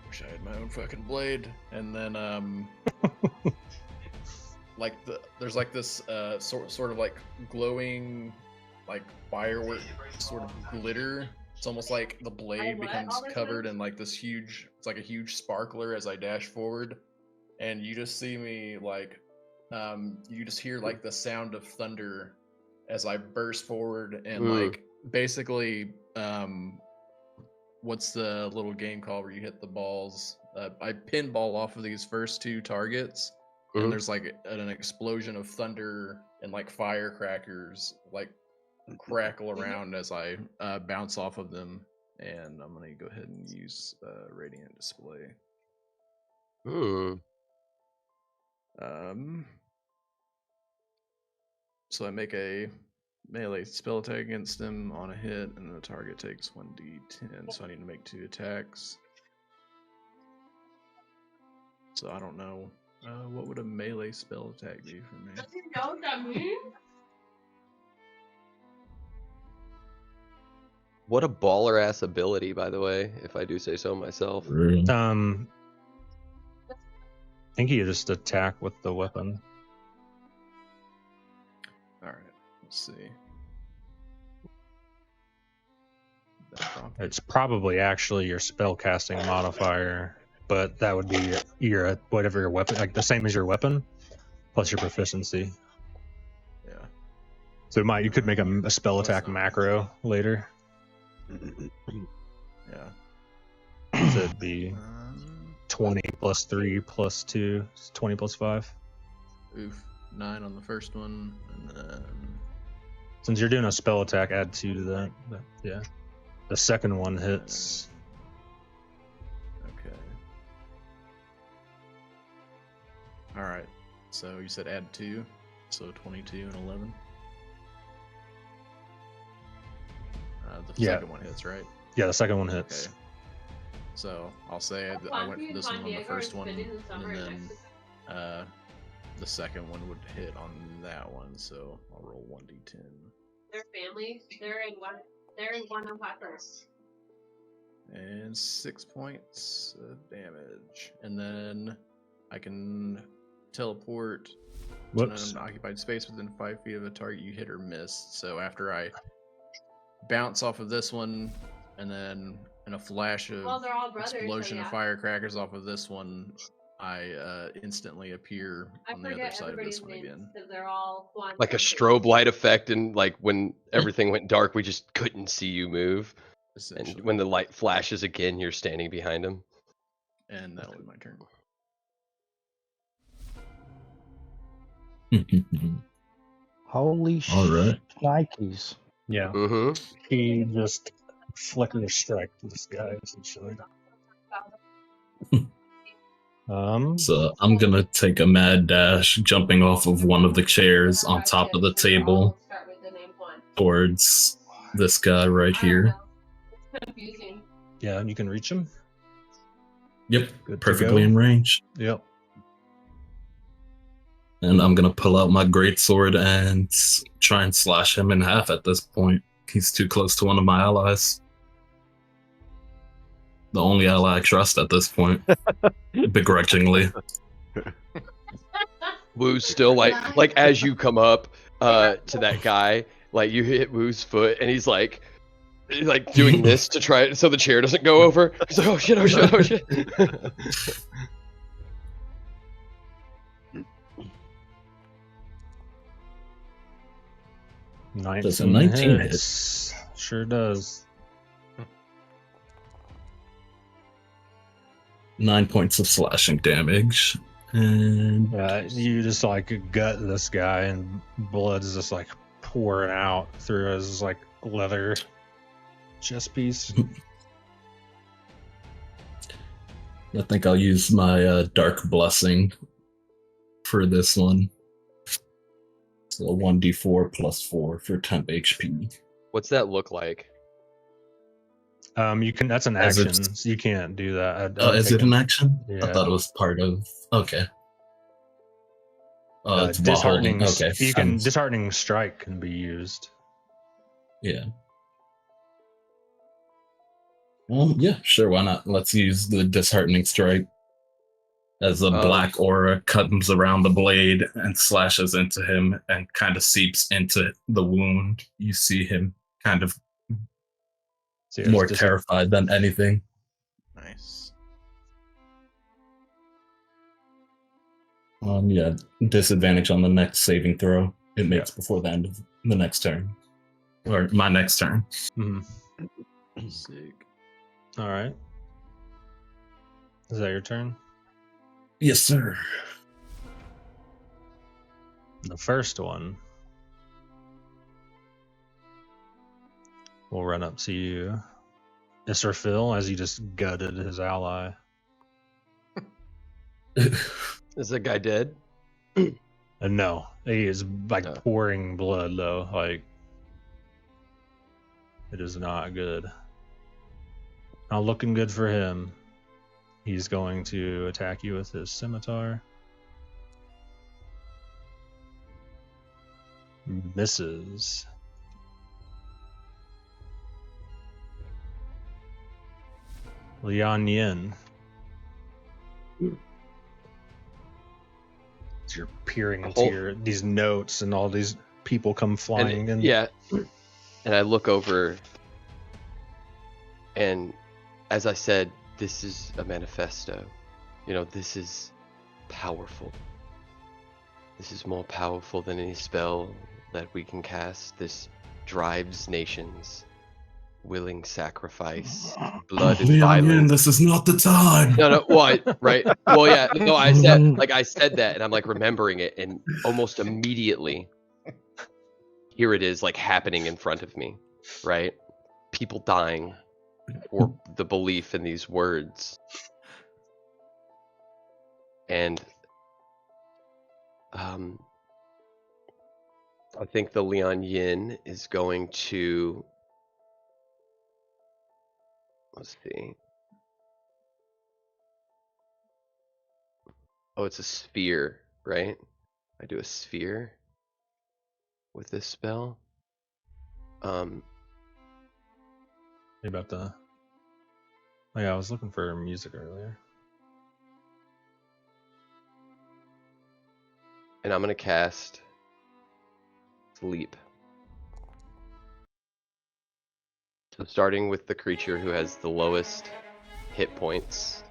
Speaker 2: wish I had my own fucking blade. And then, there's like this sort of like glowing, like firework sort of glitter. It's almost like the blade becomes covered in like this huge. It's like a huge sparkler as I dash forward, and you just see me like, you just hear like the sound of thunder as I burst forward and like basically, what's the little game called where you hit the balls? I pinball off of these first 2 targets, and there's like an explosion of thunder and like firecrackers like crackle around as I bounce off of them, and I'm gonna go ahead and use Radiant Display. So I make a melee spell attack against him on a hit, and the target takes 1d10. So I need to make 2 attacks. So I don't know. What would a melee spell attack be for me?
Speaker 9: Does he know what that means?
Speaker 7: What a baller ass ability, by the way, if I do say so myself.
Speaker 4: I think you just attack with the weapon.
Speaker 2: All right, let's see.
Speaker 4: It's probably actually your spellcasting modifier, but that would be your whatever your weapon, like the same as your weapon, plus your proficiency.
Speaker 2: Yeah.
Speaker 4: So you could make a spell attack macro later.
Speaker 2: Yeah.
Speaker 4: So it'd be 20 plus 3 plus 2, 20 plus 5.
Speaker 2: Oof. 9 on the first one, and then.
Speaker 4: Since you're doing a spell attack, add 2 to that. Yeah. The second one hits.
Speaker 2: Okay. Alright. So you said add 2. So 22 and 11. The second one hits, right?
Speaker 4: Yeah, the second one hits.
Speaker 2: Okay. So I'll say I went for this one on the first one, and then the second one would hit on that one. So I'll roll 1d10.
Speaker 9: Their family, they're in one of Weapons.
Speaker 2: And 6 points of damage. And then I can teleport to an unoccupied space within 5 feet of a target you hit or miss. So after I bounce off of this one, and then in a flash of
Speaker 9: They're all brothers,
Speaker 2: explosion
Speaker 9: so
Speaker 2: of firecrackers off of this one, I instantly appear on the other side of this one again.
Speaker 9: They're all one
Speaker 7: Like a
Speaker 9: person.
Speaker 7: strobe light effect, and like when everything went dark, we just couldn't see you move. And when the light flashes again, you're standing behind him.
Speaker 2: And that'll be my turn.
Speaker 8: Holy
Speaker 6: All right.
Speaker 8: Nikes.
Speaker 4: Yeah. He just flicker strike this guy essentially.
Speaker 6: So I'm gonna take a mad dash, jumping off of one of the chairs on top of the table towards this guy right here.
Speaker 9: Confusing.
Speaker 4: Yeah, and you can reach him.
Speaker 6: Yep,
Speaker 4: Good to
Speaker 6: perfectly
Speaker 4: go.
Speaker 6: in range.
Speaker 4: Yep.
Speaker 6: And I'm gonna pull out my greatsword and try and slash him in half at this point. He's too close to one of my allies. The only ally I trust at this point. Begrudgingly.
Speaker 7: Woo's still like as you come up to that guy, like you hit Woo's foot, and he's like doing this to try it so the chair doesn't go over. He's like, oh shit, oh shit, oh shit.
Speaker 6: Does a 19 hit?
Speaker 4: hits. Sure does.
Speaker 6: 9 points of slashing damage. And
Speaker 4: You just like gut this guy, and blood is just like pouring out through his like leather chest piece.
Speaker 6: I think I'll use my Dark Blessing for this one. So 1d4 plus 4 for temp HP.
Speaker 7: What's that look like?
Speaker 4: You can. That's an
Speaker 6: As
Speaker 4: action.
Speaker 6: it's-
Speaker 4: So you can't do that. I
Speaker 6: Oh,
Speaker 4: don't
Speaker 6: is
Speaker 4: think
Speaker 6: it an action?
Speaker 4: Yeah.
Speaker 6: I thought it was part of. Okay. It's while
Speaker 4: disheartening.
Speaker 6: holding. Okay.
Speaker 4: You can disheartening strike can be used.
Speaker 6: Yeah. Yeah, sure. Why not? Let's use the disheartening strike. As a black aura comes around the blade and slashes into him and kind of seeps into the wound. You see him kind of
Speaker 4: So
Speaker 6: more terrified than anything.
Speaker 2: Nice.
Speaker 6: Yeah, disadvantage on the next saving throw it makes before the end of the next turn. Or my next turn.
Speaker 4: Mhm.
Speaker 2: Sick.
Speaker 4: All right. Is that your turn?
Speaker 6: Yes, sir.
Speaker 4: The first one will run up to you, Mr. Phil, as you just gutted his ally.
Speaker 7: Is that guy dead?
Speaker 4: And no, he is like
Speaker 7: No.
Speaker 4: pouring blood though. Like it is not good. Not looking good for him. He's going to attack you with his scimitar. Misses. Lian Yin. As you're peering into these notes and all these people come flying in.
Speaker 7: Yeah. And I look over, and as I said, this is a manifesto. You know, this is powerful. This is more powerful than any spell that we can cast. This drives nations. Willing sacrifice, blood and violence.
Speaker 6: This is not the time.
Speaker 7: No, what? Right? Well, yeah. No, I said that, and I'm like remembering it, and almost immediately, here it is, like happening in front of me, right? People dying, or the belief in these words, and I think the Lian Yin is going to. Let's see. Oh, it's a sphere, right? I do a sphere with this spell.
Speaker 4: Hey, about the. Oh yeah, I was looking for music earlier.
Speaker 7: And I'm gonna cast Sleep. So starting with the creature who has the lowest hit points,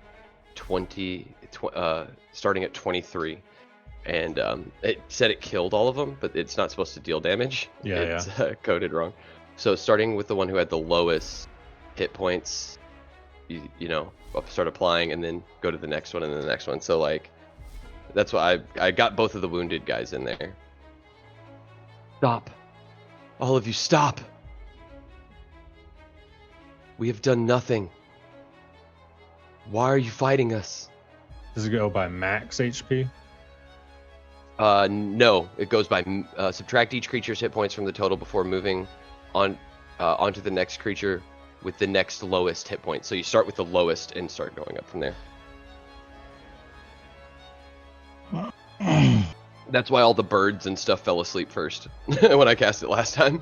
Speaker 7: starting at 23, and it said it killed all of them, but it's not supposed to deal damage.
Speaker 4: Yeah,
Speaker 7: it's coded wrong. So starting with the one who had the lowest hit points, you know, I'll start applying, and then go to the next one and then the next one. So like, that's why I got both of the wounded guys in there. Stop, all of you, stop. We have done nothing. Why are you fighting us?
Speaker 4: Does it go by max HP?
Speaker 7: No, it goes by subtract each creature's hit points from the total before moving on onto the next creature with the next lowest hit point. So you start with the lowest and start going up from there. That's why all the birds and stuff fell asleep first when I cast it last time.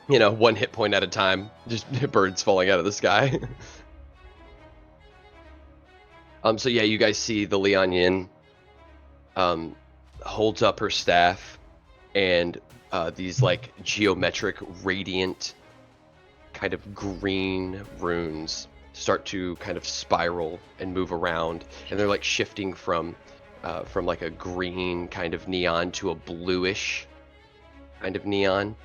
Speaker 7: You know, 1 hit point at a time, just birds falling out of the sky. So yeah, you guys see the Lian Yin holds up her staff, and these like geometric, radiant, kind of green runes start to kind of spiral and move around, and they're like shifting from like a green kind of neon to a bluish kind of neon,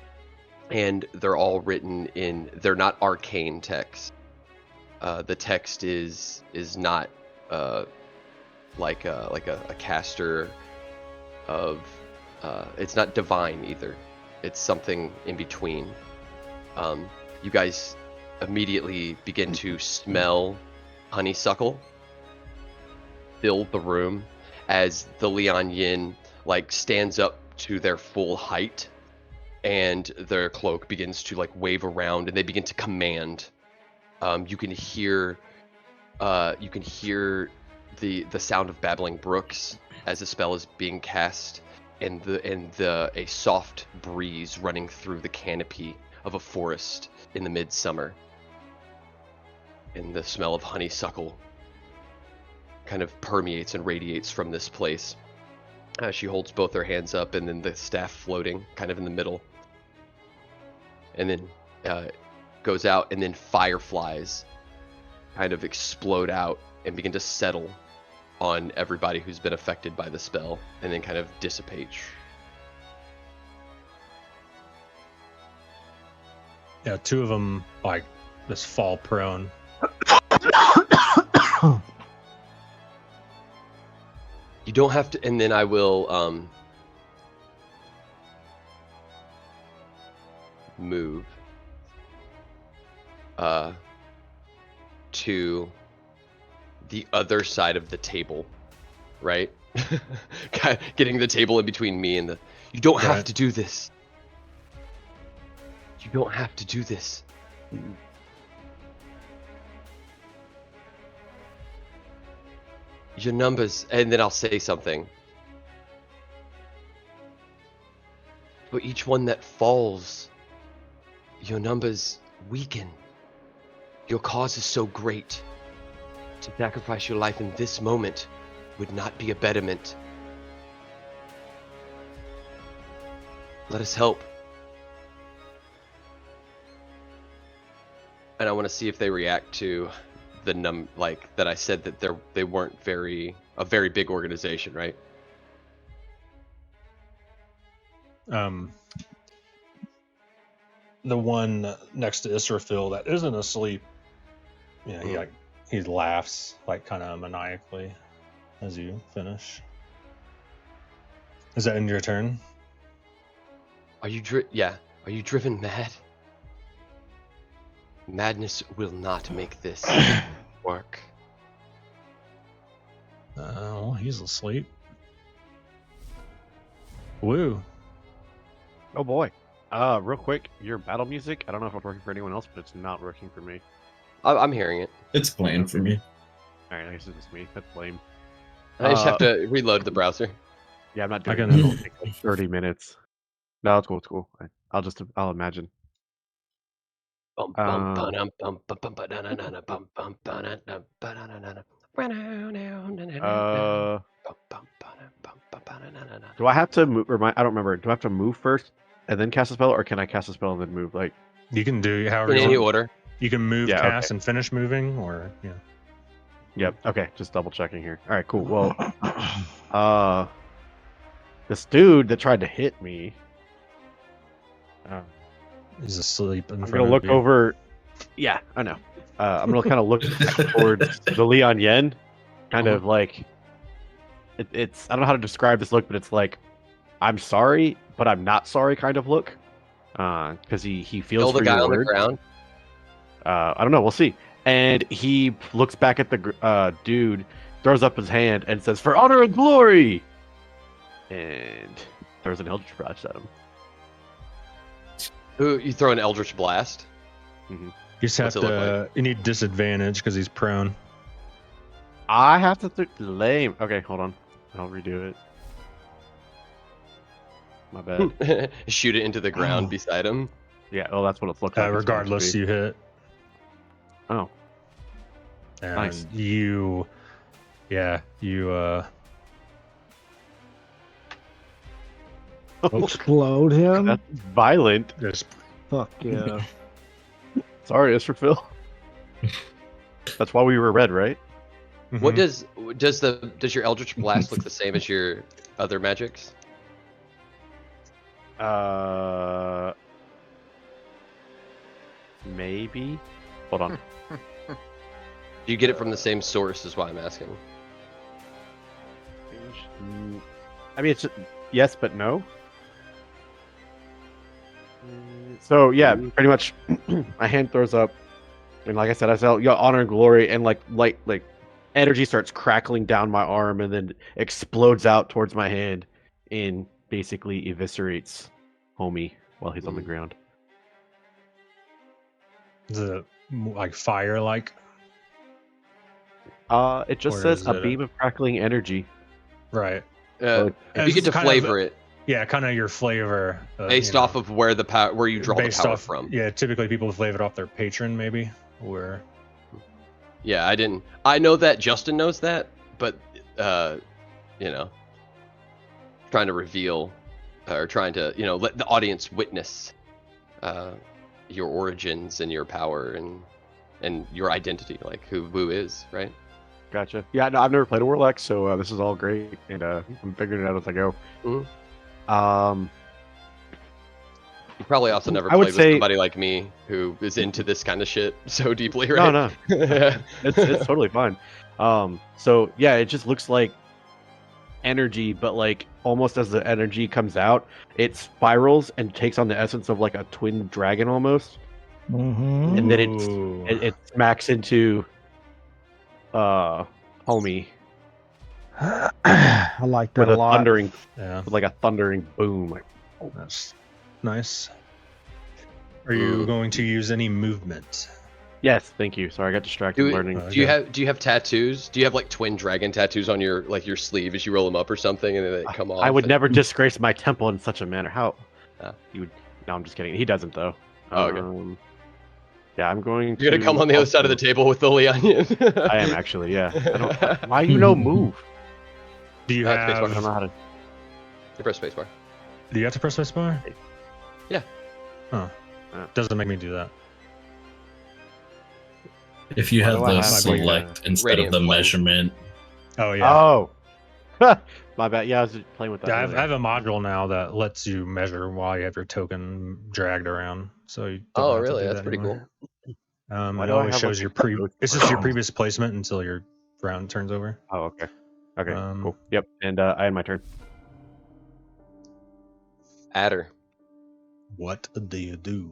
Speaker 7: and they're all written in. They're not arcane text. The text is not like a caster of. It's not divine either. It's something in between. You guys immediately begin to smell honeysuckle fill the room as the Lian Yin like stands up to their full height, and their cloak begins to like wave around, and they begin to command. You can hear the sound of babbling brooks as the spell is being cast, and a soft breeze running through the canopy of a forest in the midsummer, and the smell of honeysuckle kind of permeates and radiates from this place. She holds both her hands up, and then the staff floating kind of in the middle, and then goes out, and then fireflies kind of explode out and begin to settle on everybody who's been affected by the spell, and then kind of dissipate.
Speaker 4: Yeah, two of them like just fall prone.
Speaker 7: You don't have to, and then I will move to the other side of the table, right? Getting the table in between me and the. You don't have to do this. You don't have to do this. Your numbers, and then I'll say something. For each one that falls, your numbers weaken. Your cause is so great. To sacrifice your life in this moment would not be a betterment. Let us help. And I want to see if they react to the like that I said that they weren't a very big organization, right?
Speaker 4: The one next to Israfil that isn't asleep, he laughs like kind of maniacally as you finish. Is that in your turn?
Speaker 7: Are you driven mad? Madness will not make this work.
Speaker 4: Well, he's asleep. Woo.
Speaker 5: Oh boy. Real quick, your battle music, I don't know if it's working for anyone else, but it's not working for me.
Speaker 7: I'm hearing it.
Speaker 6: It's playing for me.
Speaker 5: Alright, I guess it's just me. That's lame.
Speaker 7: I just have to reload the browser.
Speaker 5: Yeah, I'm not doing it. It'll take like 30 minutes. No, it's cool, it's cool. I'll imagine. Do I have to move? I don't remember. Do I have to move first and then cast a spell, or can I cast a spell and then move? Like
Speaker 4: you can do however
Speaker 7: in
Speaker 4: you
Speaker 7: any
Speaker 4: want.
Speaker 7: order.
Speaker 4: You can move,
Speaker 5: Yeah,
Speaker 4: cast,
Speaker 5: okay.
Speaker 4: and finish moving, or yeah.
Speaker 5: Yep. Okay. Just double checking here. All right. Cool. Well, this dude that tried to hit me.
Speaker 4: He's asleep.
Speaker 5: I'm gonna look over. Yeah, I know. I'm gonna kind of look towards the Lian Yen, kind of like it's. I don't know how to describe this look, but it's like I'm sorry, but I'm not sorry kind of look. Because he feels
Speaker 7: Kill the
Speaker 5: for
Speaker 7: guy
Speaker 5: your
Speaker 7: on the
Speaker 5: word.
Speaker 7: ground.
Speaker 5: I don't know. We'll see. And he looks back at the dude, throws up his hand, and says, "For honor and glory!" And throws an Eldritch Blast at him.
Speaker 7: Ooh, you throw an Eldritch Blast?
Speaker 5: Mm-hmm.
Speaker 4: You just have to. You need disadvantage because he's prone.
Speaker 5: I have to lame. Okay, hold on. I'll redo it. My bad.
Speaker 7: Shoot it into the ground beside him.
Speaker 5: Yeah, well, that's what it looks like.
Speaker 4: Regardless, you hit.
Speaker 5: Oh.
Speaker 4: And
Speaker 5: Nice.
Speaker 4: you
Speaker 8: Explode him?
Speaker 5: That's violent.
Speaker 4: Just
Speaker 8: Fuck yeah.
Speaker 5: Sorry, Israfil. That's why we were red, right?
Speaker 7: What
Speaker 4: Mhm.
Speaker 7: does your Eldritch Blast look the same as your other magics?
Speaker 5: Maybe. Hold on.
Speaker 7: Do you get it from the same source? Is why I'm asking.
Speaker 5: I mean, it's yes, but no. So yeah, pretty much, my hand throws up, and like I said, I said, honor and glory, and like energy starts crackling down my arm, and then explodes out towards my hand, and basically eviscerates homie while he's on the ground.
Speaker 4: Is it like fire like?
Speaker 5: It just
Speaker 4: Or
Speaker 5: says
Speaker 4: is
Speaker 5: a
Speaker 4: it
Speaker 5: beam of crackling energy.
Speaker 4: Right.
Speaker 7: You
Speaker 4: It's
Speaker 7: get to
Speaker 4: kind of-
Speaker 7: flavor it
Speaker 4: Yeah, kind of your flavor.
Speaker 7: based off of where the power, where you draw the
Speaker 4: based
Speaker 7: power
Speaker 4: off,
Speaker 7: from.
Speaker 4: Yeah, typically people flavor it off their patron, maybe. Or
Speaker 7: Yeah, I didn't. I know that Justin knows that, but you know, trying to reveal or trying to let the audience witness your origins and your power and your identity, like who Wu is, right?
Speaker 5: Gotcha. Yeah, no, I've never played a Warlock, so this is all great, and I'm figuring it out as I go.
Speaker 7: Mhm. You probably also never
Speaker 5: I would
Speaker 7: played
Speaker 5: say-
Speaker 7: with somebody like me who is into this kind of shit so deeply, right?
Speaker 5: No, it's totally fine. So yeah, it just looks like energy, but like almost as the energy comes out, it spirals and takes on the essence of like a twin dragon almost,
Speaker 8: Mm-hmm.
Speaker 5: and then
Speaker 4: Ooh.
Speaker 5: it smacks into homie
Speaker 8: I like that
Speaker 5: with
Speaker 8: a
Speaker 5: a
Speaker 8: lot.
Speaker 5: thundering,
Speaker 4: Yeah,
Speaker 5: with like a thundering boom. Like,
Speaker 4: that's nice. Are you going to use any movement?
Speaker 5: yes, thank you. Sorry, I got distracted learning.
Speaker 7: Do you have tattoos? Do you have like twin dragon tattoos on your your sleeve as you roll them up or something, and then they come off?
Speaker 5: I would
Speaker 7: and-
Speaker 5: never disgrace my temple in such a manner. How?
Speaker 7: Ah.
Speaker 5: You would? No, I'm just kidding. He doesn't though.
Speaker 7: Oh, okay.
Speaker 5: Yeah, I'm going.
Speaker 7: You're gonna come on the other side of the table with the onion.
Speaker 5: I am actually. Yeah. I don't, why you no move?
Speaker 4: Do you
Speaker 7: Spacebar.
Speaker 5: I don't
Speaker 4: have?
Speaker 5: know how to.
Speaker 7: You press spacebar.
Speaker 4: Do you have to press spacebar?
Speaker 7: Yeah.
Speaker 4: Oh, doesn't make me do that.
Speaker 6: If you
Speaker 5: Why
Speaker 6: have
Speaker 5: do I
Speaker 6: the
Speaker 5: have, like,
Speaker 6: select instead
Speaker 7: radiant
Speaker 6: of the
Speaker 7: flame?
Speaker 6: measurement,
Speaker 4: Oh yeah.
Speaker 5: Oh. My bad. Yeah, I was just playing with that.
Speaker 4: Yeah, I
Speaker 5: earlier.
Speaker 4: have a module now that lets you measure while you have your token dragged around. So you don't
Speaker 7: Oh,
Speaker 4: have to
Speaker 7: really?
Speaker 4: do
Speaker 7: That's
Speaker 4: that
Speaker 7: pretty
Speaker 4: anymore.
Speaker 5: Why
Speaker 4: It
Speaker 5: do I
Speaker 4: always
Speaker 5: have,
Speaker 4: shows
Speaker 5: like,
Speaker 4: your
Speaker 5: a coach
Speaker 4: it's just your previous placement until your round turns over.
Speaker 5: Oh, okay. Okay.
Speaker 4: Um,
Speaker 5: Cool. Yep. And I had my turn.
Speaker 7: Adder.
Speaker 4: What do you do?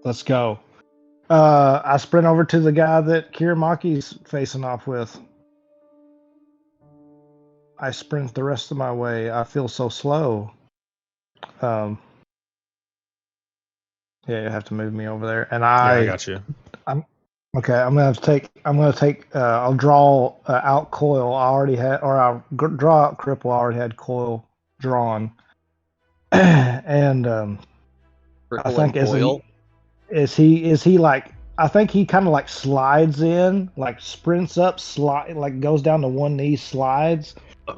Speaker 8: Let's go. I sprint over to the guy that Kiramaki's facing off with. I sprint the rest of my way. I feel so slow. Yeah, you have to move me over there. And
Speaker 4: Yeah, I got you.
Speaker 8: Okay, I'm gonna take. I'll draw out coil. I already had, or I'll draw out cripple. I already had coil drawn. And I think is he like? I think he kind of like slides in, like sprints up, slide, like goes down to one knee, slides,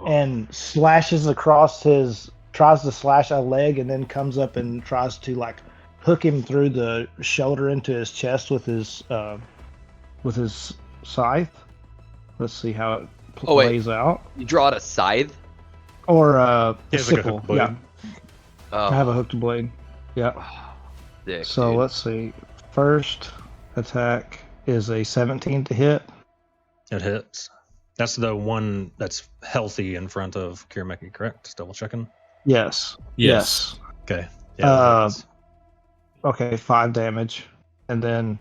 Speaker 8: and slashes across his. Tries to slash a leg, and then comes up and tries to like hook him through the shoulder into his chest with his scythe. Let's see how it plays out.
Speaker 7: You draw out a scythe?
Speaker 8: Or
Speaker 4: He has like a
Speaker 8: sickle.
Speaker 4: hook blade.
Speaker 8: Yeah,
Speaker 7: Oh,
Speaker 8: I have a hooked blade. Yeah.
Speaker 7: dick,
Speaker 8: So
Speaker 7: dude.
Speaker 8: let's see. First attack is a 17 to hit.
Speaker 4: It hits. That's the one that's healthy in front of Kirameki, correct? Just double checking.
Speaker 8: Yes.
Speaker 6: Yes.
Speaker 4: Okay. Yeah. that hits.
Speaker 8: Okay, 5 damage. And then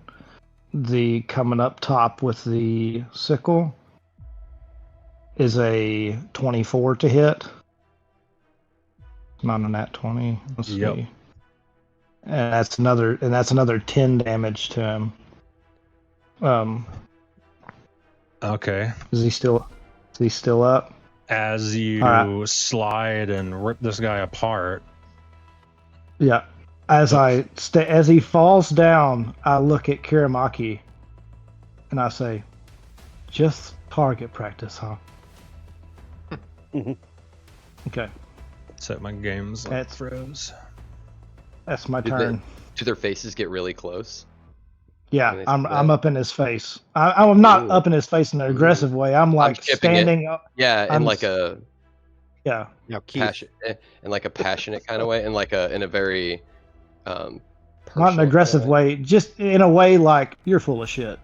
Speaker 8: the coming up top with the sickle is a 24 to hit. Not a nat 20. Let's
Speaker 4: Yep.
Speaker 8: see. And that's another 10 damage to him.
Speaker 4: Okay.
Speaker 8: Is he still up?
Speaker 4: As you
Speaker 8: Alright.
Speaker 4: slide and rip this guy apart,
Speaker 8: Yeah. As he falls down, I look at Kiramaki and I say, "Just target practice, huh?"
Speaker 5: Mhm.
Speaker 8: Okay.
Speaker 4: Set my games like
Speaker 8: That's-
Speaker 4: froze.
Speaker 8: That's my
Speaker 7: Did
Speaker 8: turn.
Speaker 7: Do their faces get really close?
Speaker 8: Yeah,
Speaker 7: Can they
Speaker 8: I'm
Speaker 7: see
Speaker 8: I'm
Speaker 7: that?
Speaker 8: up in his face. I'm not
Speaker 7: Ooh.
Speaker 8: up in his face in an aggressive way. I'm like
Speaker 7: shipping it.
Speaker 8: standing up.
Speaker 7: Yeah, in
Speaker 8: I'm
Speaker 7: like
Speaker 8: s-
Speaker 7: a
Speaker 5: Now, Keith,
Speaker 7: in like a passionate kind of way, and like in a very
Speaker 8: Not in
Speaker 7: personal
Speaker 8: an
Speaker 7: kinda
Speaker 8: aggressive way, just in a way like you're full of shit.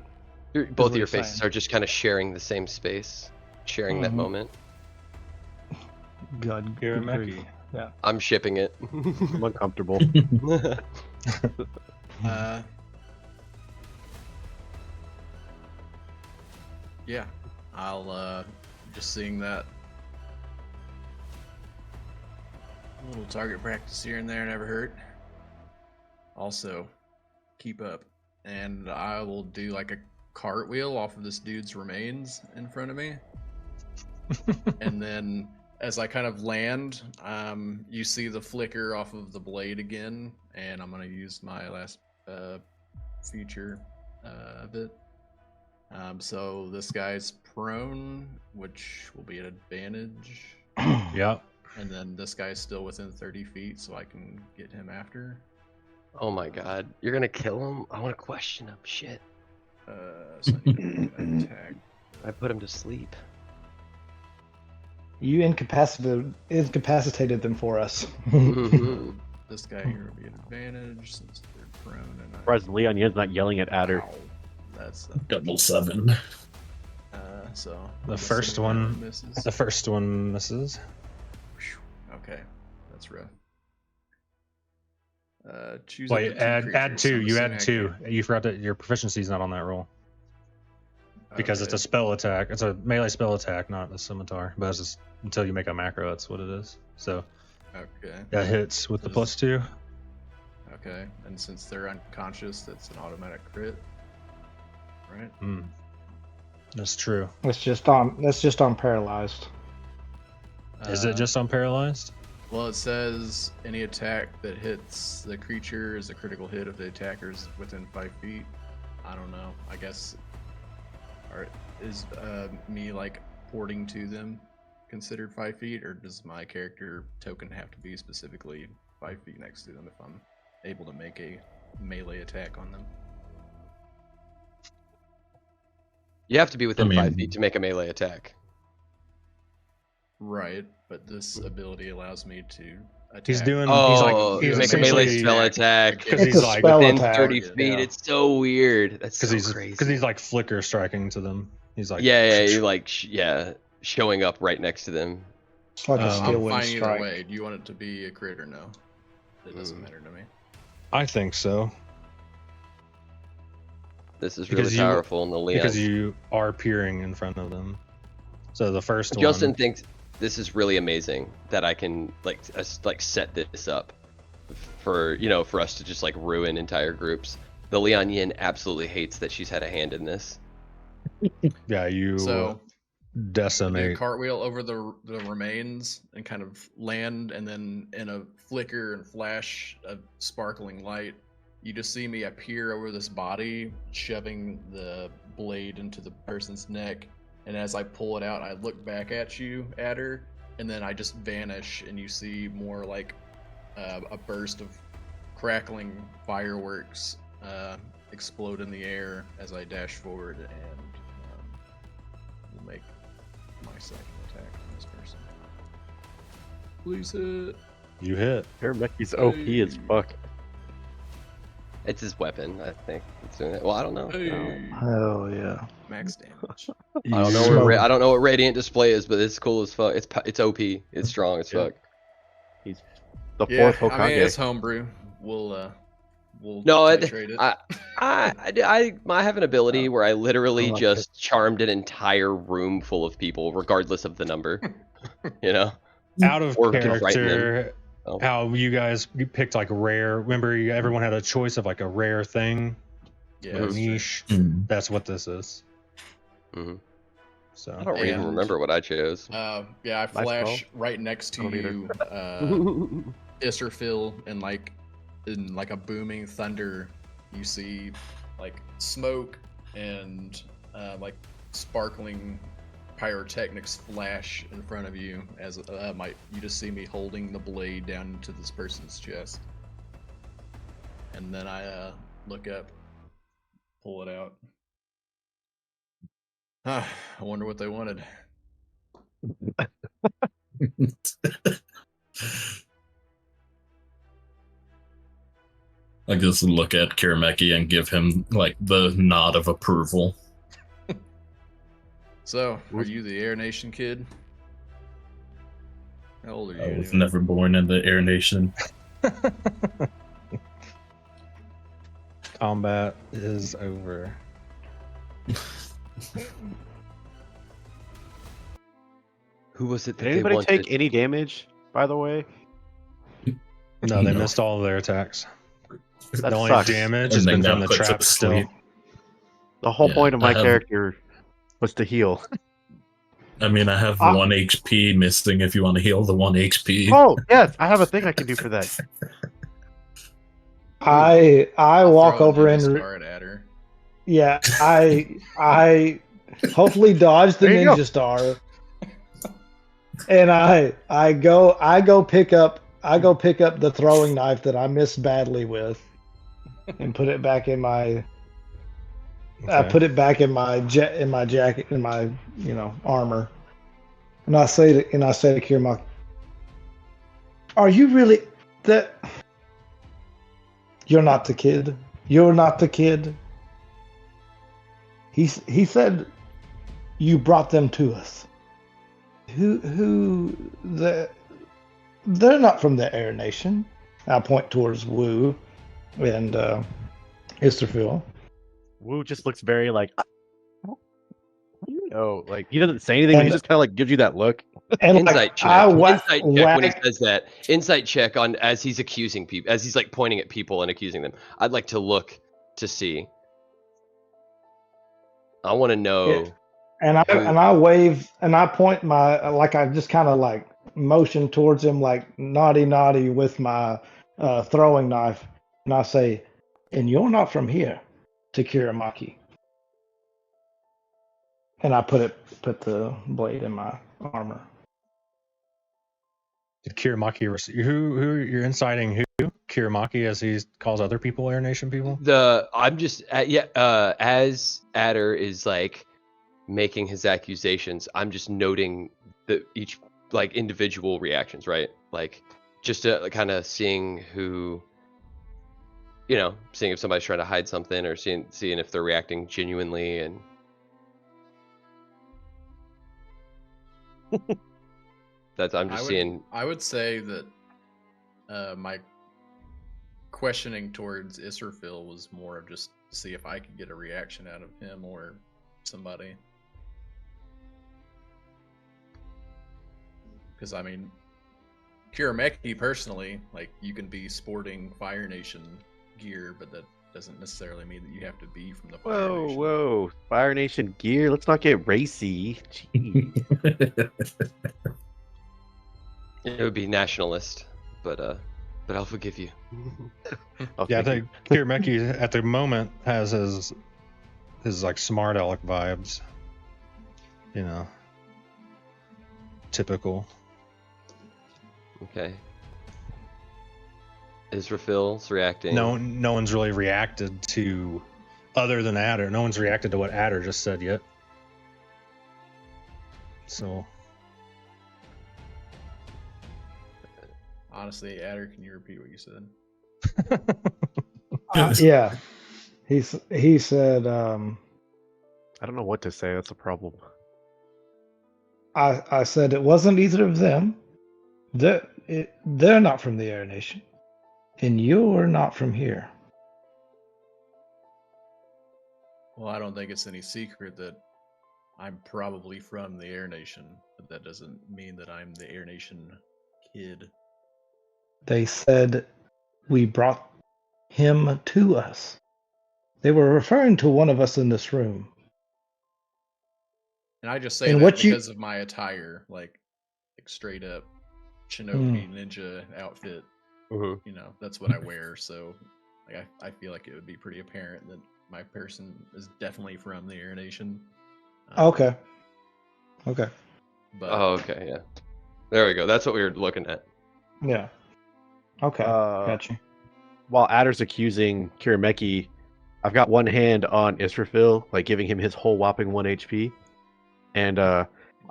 Speaker 7: Both
Speaker 8: what
Speaker 7: of your
Speaker 8: he's
Speaker 7: faces
Speaker 8: saying.
Speaker 7: are just kind of sharing the same space, sharing that
Speaker 8: Mhm.
Speaker 7: moment.
Speaker 8: Good.
Speaker 4: You're
Speaker 8: good
Speaker 4: a
Speaker 8: grief.
Speaker 4: Mechie.
Speaker 7: I'm shipping it.
Speaker 5: I'm uncomfortable.
Speaker 2: Yeah, I'll just seeing that little target practice here and there never hurt. Also, keep up, and I will do like a cartwheel off of this dude's remains in front of me, and then as I kind of land, you see the flicker off of the blade again, and I'm gonna use my last feature of it. So this guy's prone, which will be an advantage,
Speaker 4: Yep.
Speaker 2: and then this guy's still within 30 feet, so I can get him after.
Speaker 7: Oh my god, you're gonna kill him? I want to question him. Shit,
Speaker 2: So I need to make an attack.
Speaker 7: I put him to sleep.
Speaker 8: You incapacitated them for us.
Speaker 7: Mhm.
Speaker 2: This guy here will be an advantage since they're prone, and
Speaker 5: Surprised Leon Yen's not yelling at Adder.
Speaker 2: Ow. That's
Speaker 6: Double 7.
Speaker 2: so
Speaker 4: The
Speaker 2: I'm
Speaker 4: first
Speaker 2: assuming
Speaker 4: one-
Speaker 2: that misses.
Speaker 4: The first one misses.
Speaker 2: Okay, that's rough. Choose
Speaker 4: Wait,
Speaker 2: up to two
Speaker 4: add
Speaker 2: creatures.
Speaker 4: 2.
Speaker 2: I'm
Speaker 4: You
Speaker 2: assuming
Speaker 4: add
Speaker 2: I
Speaker 4: 2. You forgot that your proficiency's not on that roll because it's a
Speaker 2: Okay.
Speaker 4: spell attack. It's a melee spell attack, not a scimitar. But it's just until you make a macro, that's what it is. So
Speaker 2: Okay.
Speaker 4: that hits with the +2.
Speaker 2: Okay, and since they're unconscious, that's an automatic crit, right?
Speaker 4: Hmm. That's true.
Speaker 8: That's just on paralyzed.
Speaker 4: Is it just on paralyzed?
Speaker 2: Well, it says any attack that hits the creature is a critical hit if the attacker is within 5 feet. I don't know. I guess. Is me like porting to them considered 5 feet, or does my character token have to be specifically 5 feet next to them if I'm able to make a melee attack on them?
Speaker 7: You have to be within 5
Speaker 6: mean-
Speaker 7: feet to make a melee attack.
Speaker 2: Right, but this ability allows me to attack.
Speaker 4: He's doing.
Speaker 7: Oh,
Speaker 4: he's
Speaker 7: you
Speaker 4: like
Speaker 7: make a melee
Speaker 4: essentially-
Speaker 7: spell attack
Speaker 4: because
Speaker 8: It's
Speaker 4: he's
Speaker 8: a
Speaker 4: like
Speaker 8: spell
Speaker 7: within
Speaker 8: attack.
Speaker 7: 30
Speaker 2: Yeah.
Speaker 7: feet. It's so weird. That's
Speaker 4: because
Speaker 7: so crazy.
Speaker 4: he's like flicker striking to them. He's like
Speaker 7: yeah, you like showing up right next to them.
Speaker 8: It's like a
Speaker 4: I'm
Speaker 8: steel
Speaker 2: I'm
Speaker 8: wind
Speaker 2: fine either
Speaker 8: strike.
Speaker 2: way. Do you want it to be a crit or no? It doesn't matter to me.
Speaker 4: I think so
Speaker 7: This is
Speaker 4: Because
Speaker 7: really
Speaker 4: you-
Speaker 7: powerful in the Leon.
Speaker 4: because you are peering in front of them. So the first
Speaker 7: Justin
Speaker 4: one.
Speaker 7: thinks this is really amazing that I can like set this up for for us to just like ruin entire groups. The Leon Yin absolutely hates that she's had a hand in this.
Speaker 4: Yeah, you
Speaker 2: So do a
Speaker 4: decimate.
Speaker 2: cartwheel over the remains and kind of land, and then in a flicker and flash of sparkling light, you just see me appear over this body, shoving the blade into the person's neck. And as I pull it out, I look back at you, Adder, and then I just vanish, and you see more like a burst of crackling fireworks explode in the air as I dash forward, and will make my second attack on this person. Please hit.
Speaker 4: You hit.
Speaker 5: He's OP as fuck.
Speaker 7: It's his weapon, I think. It's doing it. Well, I don't know.
Speaker 2: Hey.
Speaker 8: Hell yeah.
Speaker 2: Max damage.
Speaker 7: I don't know I don't know what Radiant Display is, but it's cool as fuck. It's OP. It's strong as
Speaker 4: Yeah.
Speaker 7: fuck.
Speaker 5: He's the
Speaker 2: Yeah,
Speaker 5: fourth Hokage.
Speaker 2: I mean, it's homebrew. We'll
Speaker 7: No,
Speaker 2: titrate it.
Speaker 7: I have an ability where I literally
Speaker 5: I like
Speaker 7: just charmed an entire room full of people, regardless of the number. You know?
Speaker 4: Out of
Speaker 7: Or can frighten
Speaker 4: character.
Speaker 7: Oh.
Speaker 4: How you picked like rare. Remember, everyone had a choice of like a rare thing,
Speaker 2: Yeah,
Speaker 4: or
Speaker 2: that's true.
Speaker 4: niche.
Speaker 6: Mm.
Speaker 4: That's what this is.
Speaker 7: hmm
Speaker 4: So
Speaker 7: I don't even
Speaker 2: And-
Speaker 7: remember what I chose.
Speaker 2: Yeah, I
Speaker 5: Nice
Speaker 2: flash right next to
Speaker 5: I don't either.
Speaker 2: you, Isserfil, and like in like a booming thunder, you see like smoke and like sparkling pyrotechnics flash in front of you as you just see me holding the blade down into this person's chest, and then I look up, pull it out. I wonder what they wanted.
Speaker 6: I just look at Kirameki and give him like the nod of approval.
Speaker 2: So, are you the Air Nation kid? How old are you?
Speaker 6: I was
Speaker 2: anyway?
Speaker 6: never born in the Air Nation.
Speaker 4: Combat is over.
Speaker 7: Who was it that
Speaker 5: Did
Speaker 7: they
Speaker 5: anybody
Speaker 7: wanted?
Speaker 5: take any damage, by the way?
Speaker 4: No, they
Speaker 6: No.
Speaker 4: missed all of their attacks.
Speaker 5: That
Speaker 4: The only
Speaker 5: sucks.
Speaker 4: damage
Speaker 6: And
Speaker 4: has
Speaker 6: they
Speaker 4: been
Speaker 6: now
Speaker 4: from the
Speaker 6: put to
Speaker 4: trap
Speaker 6: sleep.
Speaker 4: still.
Speaker 5: The whole
Speaker 6: Yeah,
Speaker 5: point of
Speaker 6: I
Speaker 5: my
Speaker 6: have-
Speaker 5: character was to heal.
Speaker 6: I mean, I have
Speaker 8: Ah.
Speaker 6: 1 HP missing if you want to heal the 1 HP.
Speaker 5: Oh, yes, I have a thing I can do for that.
Speaker 8: I
Speaker 2: I'll
Speaker 8: walk
Speaker 2: throw a
Speaker 8: over
Speaker 2: ninja
Speaker 8: and
Speaker 2: star at Adder.
Speaker 8: yeah, I hopefully dodge the
Speaker 5: There you go.
Speaker 8: ninja star, and I go pick up the throwing knife that I missed badly with, and put it back in my. I
Speaker 4: Okay.
Speaker 8: put it back in my jacket, in my armor, and I say to Kiramaki, "Are you really that? You're not the kid. You're not the kid." He said, "You brought them to us." They're not from the Air Nation. I point towards Wu and Isterfield.
Speaker 5: Wu just looks very like, like he doesn't say anything, but he
Speaker 8: And-
Speaker 5: just kind of like gives you that look.
Speaker 8: And
Speaker 7: Insight check. Insight check when he says that. Insight check on as he's accusing people, as he's like pointing at people and accusing them. I'd like to look to see. I want to know.
Speaker 8: And I wave and I point I just kind of like motion towards him like naughty with my throwing knife, and I say, "And you're not from here," to Kiramaki. And I put the blade in my armor.
Speaker 4: Did Kiramaki who you're inciting who? Kiramaki, as he calls other people Air Nation people?
Speaker 7: I'm just as Adder is like making his accusations, I'm just noting each like individual reactions, right? Like just kind of seeing who, seeing if somebody's trying to hide something or seeing if they're reacting genuinely and. I'm just seeing.
Speaker 2: I would say that my questioning towards Israfil was more of just to see if I could get a reaction out of him or somebody. Because I mean, Kirameki personally, like you can be sporting Fire Nation gear, but that doesn't necessarily mean that you have to be from the Fire Nation.
Speaker 5: Whoa, Fire Nation gear. Let's not get racy. Jeez.
Speaker 7: It would be nationalist, but I'll forgive you.
Speaker 4: Yeah, I think Kirameki at the moment has his like smart aleck vibes. Typical.
Speaker 7: Okay. Israfil's reacting.
Speaker 4: No one's really reacted to, other than Adder. No one's reacted to what Adder just said yet. So.
Speaker 2: Honestly, Adder, can you repeat what you said?
Speaker 8: Yeah, he said.
Speaker 5: I don't know what to say. That's a problem.
Speaker 8: I said it wasn't either of them. They're not from the Air Nation, and you're not from here.
Speaker 2: Well, I don't think it's any secret that I'm probably from the Air Nation, but that doesn't mean that I'm the Air Nation kid.
Speaker 8: They said we brought him to us. They were referring to one of us in this room.
Speaker 2: And I just say
Speaker 8: And
Speaker 2: that
Speaker 8: what you-
Speaker 2: because of my attire, like straight up shinobi ninja outfit.
Speaker 7: Mhm.
Speaker 2: That's what I wear. So, like, I feel like it would be pretty apparent that my person is definitely from the Air Nation.
Speaker 8: Okay. Okay.
Speaker 2: But
Speaker 7: Oh, okay, yeah. There we go. That's what we were looking at.
Speaker 8: Yeah. Okay. Gotcha.
Speaker 5: While Adder's accusing Kirameki, I've got one hand on Israfil, like giving him his whole whopping 1 HP. And I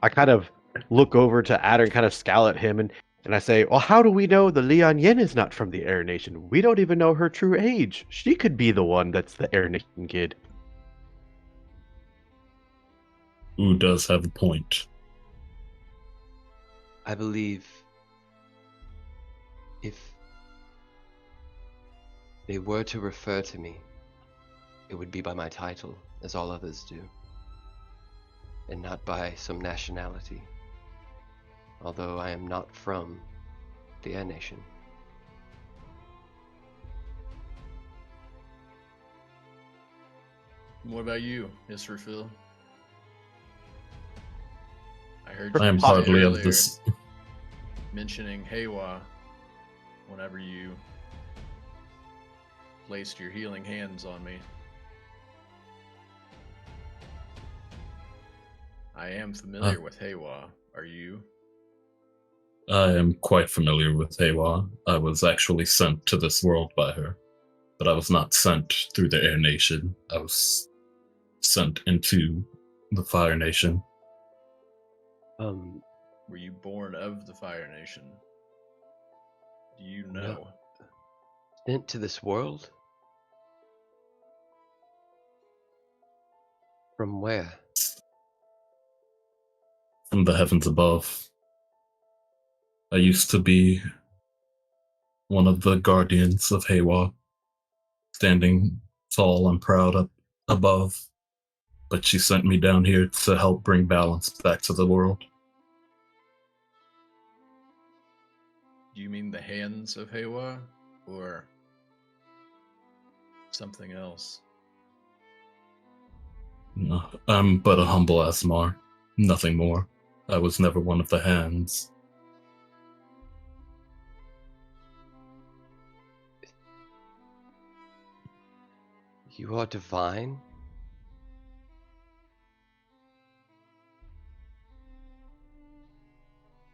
Speaker 5: kind of look over to Adder and kind of scowl at him, and I say, well, how do we know the Lian Yin is not from the Air Nation? We don't even know her true age. She could be the one that's the Air Nation kid.
Speaker 6: Who does have a point?
Speaker 7: I believe if they were to refer to me, it would be by my title, as all others do, and not by some nationality, although I am not from the Air Nation.
Speaker 2: what about you, Israfil? I heard
Speaker 6: I am
Speaker 2: you say
Speaker 6: hardly of
Speaker 2: earlier
Speaker 6: this.
Speaker 2: mentioning Heiwa whenever you placed your healing hands on me. I am familiar with Heiwa. Are you?
Speaker 6: I am quite familiar with Heiwa. I was actually sent to this world by her, but I was not sent through the Air Nation. I was sent into the Fire Nation.
Speaker 2: Were you born of the Fire Nation? Do you know?
Speaker 7: Sent to this world? From where?
Speaker 6: From the heavens above. I used to be one of the guardians of Heiwa, standing tall and proud up above, but she sent me down here to help bring balance back to the world.
Speaker 2: Do you mean the hands of Heiwa? Or something else?
Speaker 6: No, I'm but a humble Asmar, nothing more. I was never one of the hands.
Speaker 7: You are divine?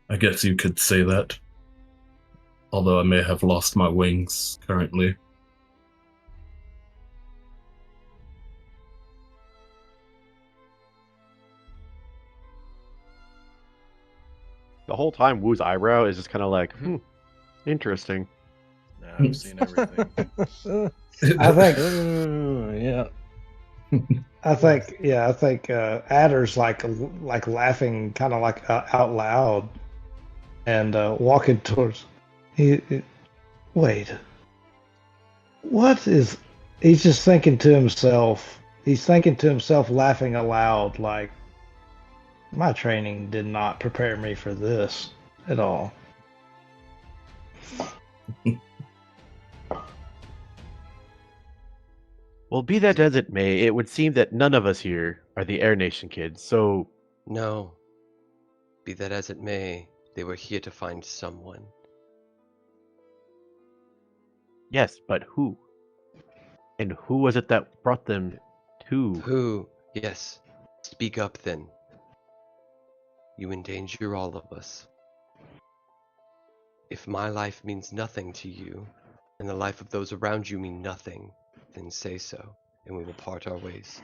Speaker 6: I guess you could say that. Although I may have lost my wings currently.
Speaker 5: The whole time, Wu's eyebrow is just kind of like, interesting.
Speaker 2: No, I've seen everything.
Speaker 8: I think.
Speaker 4: Yeah.
Speaker 8: I think Adder's like laughing, kind of like out loud, and walking towards. Wait, what is? He's just thinking to himself. He's thinking to himself, laughing aloud, like, my training did not prepare me for this at all.
Speaker 5: Well, be that as it may, it would seem that none of us here are the Air Nation kids, so
Speaker 7: No. Be that as it may, they were here to find someone.
Speaker 5: yes, but who? And who was it that brought them to?
Speaker 7: Who? Yes. Speak up then. You endanger all of us. If my life means nothing to you, and the life of those around you mean nothing, then say so, and we will part our ways.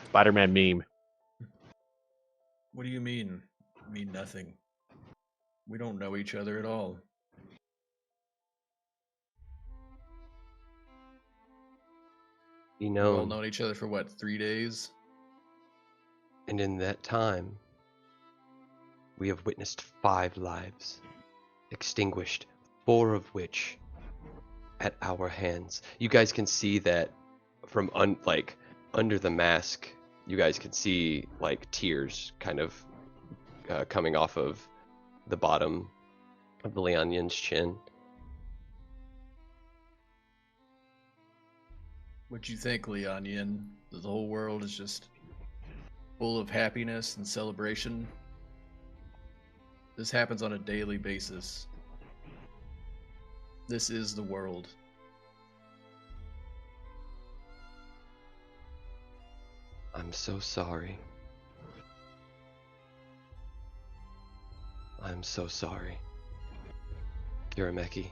Speaker 5: Spider-Man meme.
Speaker 2: What do you mean? Mean nothing. We don't know each other at all.
Speaker 7: You
Speaker 2: We've all
Speaker 7: know,
Speaker 2: known each other for what, 3 days?
Speaker 7: and in that time, we have witnessed 5 lives, extinguished, 4 of which at our hands. You guys can see that from under the mask. You guys can see like tears kind of coming off of the bottom of the Lian Yin's chin.
Speaker 2: What'd you think, Leon Yin? That the whole world is just full of happiness and celebration? This happens on a daily basis. This is the world.
Speaker 7: I'm so sorry. I'm so sorry. Kirameki.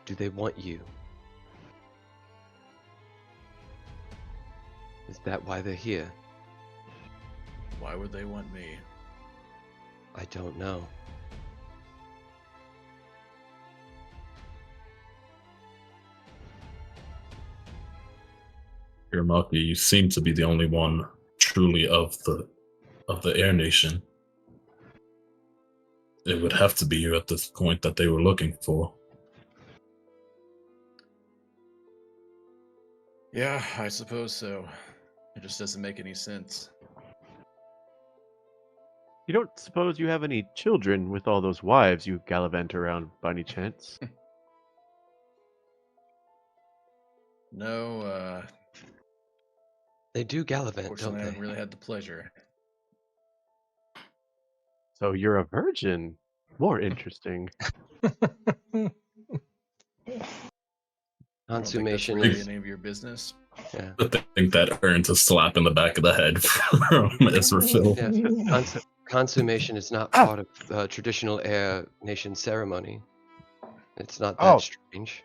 Speaker 7: Do they want you? Is that why they're here?
Speaker 2: Why would they want me?
Speaker 7: I don't know.
Speaker 6: Hiramaki, you seem to be the only one truly of the Air Nation. It would have to be you at this point that they were looking for.
Speaker 2: Yeah, I suppose so. It just doesn't make any sense.
Speaker 5: You don't suppose you have any children with all those wives you gallivant around by any chance?
Speaker 2: No,
Speaker 7: They do gallivant, don't
Speaker 2: fortunately, I
Speaker 7: they?
Speaker 2: haven't really had the pleasure.
Speaker 5: So you're a virgin. More interesting.
Speaker 2: I don't think that's
Speaker 7: Consummation
Speaker 2: really
Speaker 7: is
Speaker 2: any of your business.
Speaker 7: yeah.
Speaker 6: I think that earns a slap in the back of the head from Israfil.
Speaker 7: Yeah. Consummation is not part of traditional Air Nation ceremony. It's not that
Speaker 5: Oh.
Speaker 7: strange.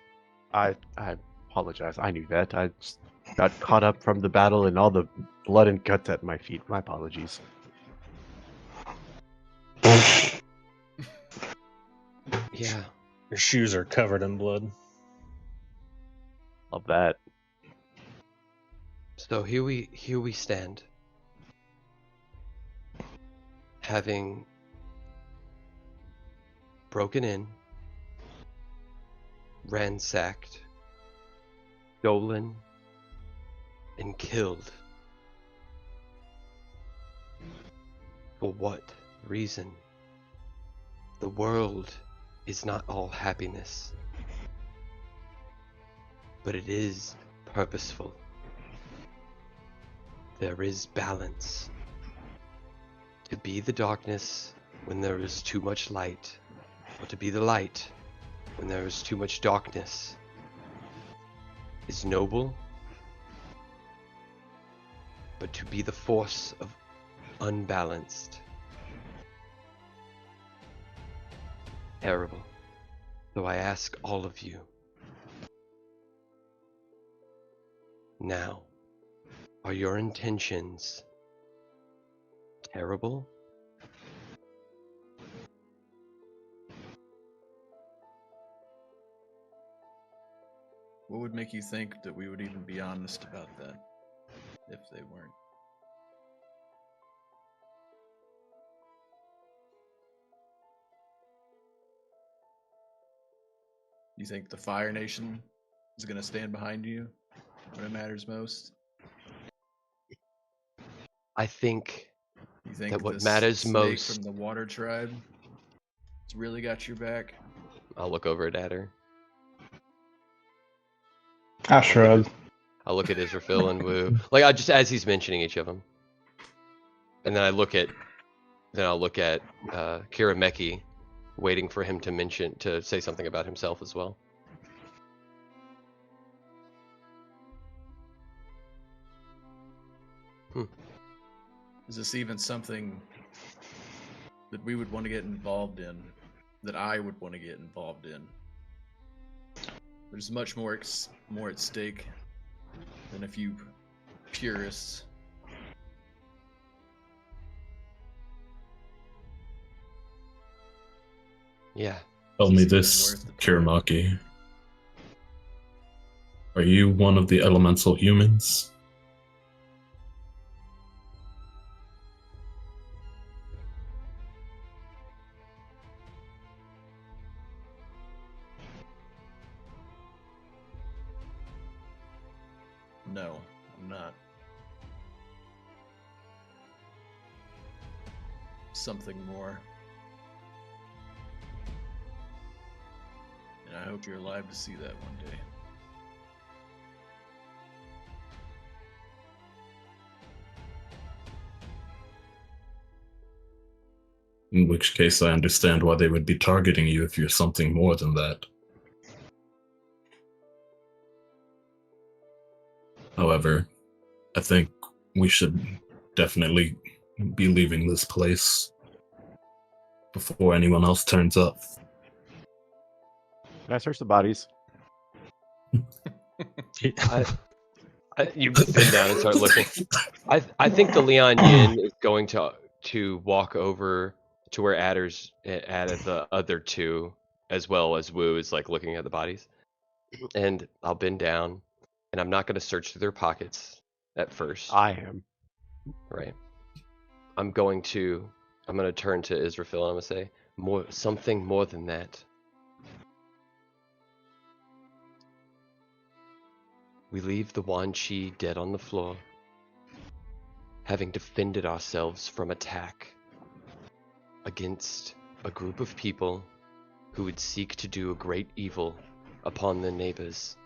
Speaker 5: I apologize. I knew that. I just got caught up from the battle and all the blood and guts at my feet. My apologies.
Speaker 7: Yeah.
Speaker 4: Your shoes are covered in blood.
Speaker 5: Love that.
Speaker 7: So here we stand, having broken in, ransacked, stolen, and killed. For what reason? The world is not all happiness, but it is purposeful. There is balance. To be the darkness when there is too much light, or to be the light when there is too much darkness, is noble, but to be the force of unbalanced, terrible. So I ask all of you, now, are your intentions terrible?
Speaker 2: What would make you think that we would even be honest about that if they weren't? You think the Fire Nation is going to stand behind you when it matters most?
Speaker 7: I think
Speaker 2: You think
Speaker 7: that what
Speaker 2: this
Speaker 7: matters
Speaker 2: snake
Speaker 7: most.
Speaker 2: from the Water Tribe has really got your back?
Speaker 7: I'll look over at her.
Speaker 8: I shrug.
Speaker 7: I'll look at Israfil and Wu. Like I just as he's mentioning each of them, and then I'll look at Kirameki, waiting for him to say something about himself as well.
Speaker 2: Is this even something that we would want to get involved in? That I would want to get involved in? There's much more at stake than a few purists.
Speaker 7: Yeah.
Speaker 6: Tell
Speaker 2: Is
Speaker 6: me
Speaker 2: this even
Speaker 6: this,
Speaker 2: worth the time?
Speaker 6: Kiramaki. Are you one of the elemental humans?
Speaker 2: No, I'm not. Something more. And I hope you're alive to see that one day.
Speaker 6: In which case I understand why they would be targeting you if you're something more than that. However, I think we should definitely be leaving this place before anyone else turns up.
Speaker 5: Can I search the bodies?
Speaker 7: You bend down and start looking. I think the Leon Yin is going to walk over to where Adder's added the other two, as well as Wu is like looking at the bodies, and I'll bend down, and I'm not going to search through their pockets at first.
Speaker 5: I am.
Speaker 7: Right. I'm going to turn to Israfil and I'm going to say something more than that. We leave the Wan Chi dead on the floor, having defended ourselves from attack against a group of people who would seek to do a great evil upon their neighbors.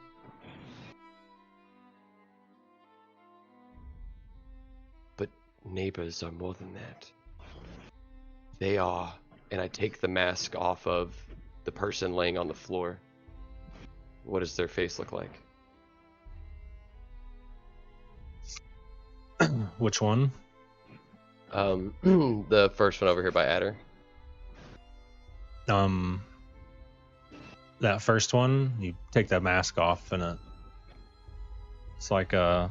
Speaker 7: But neighbors are more than that. They are, and I take the mask off of the person laying on the floor. What does their face look like?
Speaker 4: Which one?
Speaker 7: The first one over here by Adder.
Speaker 4: That first one, you take that mask off, and it's like a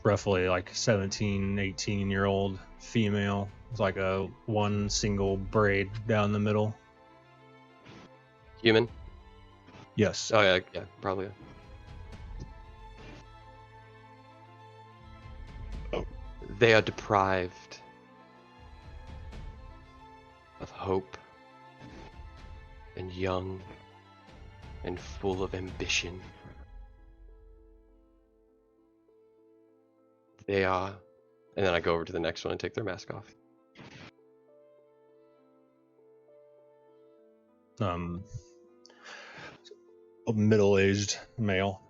Speaker 4: roughly like 17, 18-year-old female. It's like a one single braid down the middle.
Speaker 7: Human?
Speaker 4: Yes.
Speaker 7: Oh yeah, probably. They are deprived of hope and young and full of ambition. They are, and then I go over to the next one and take their mask off.
Speaker 4: A middle-aged male,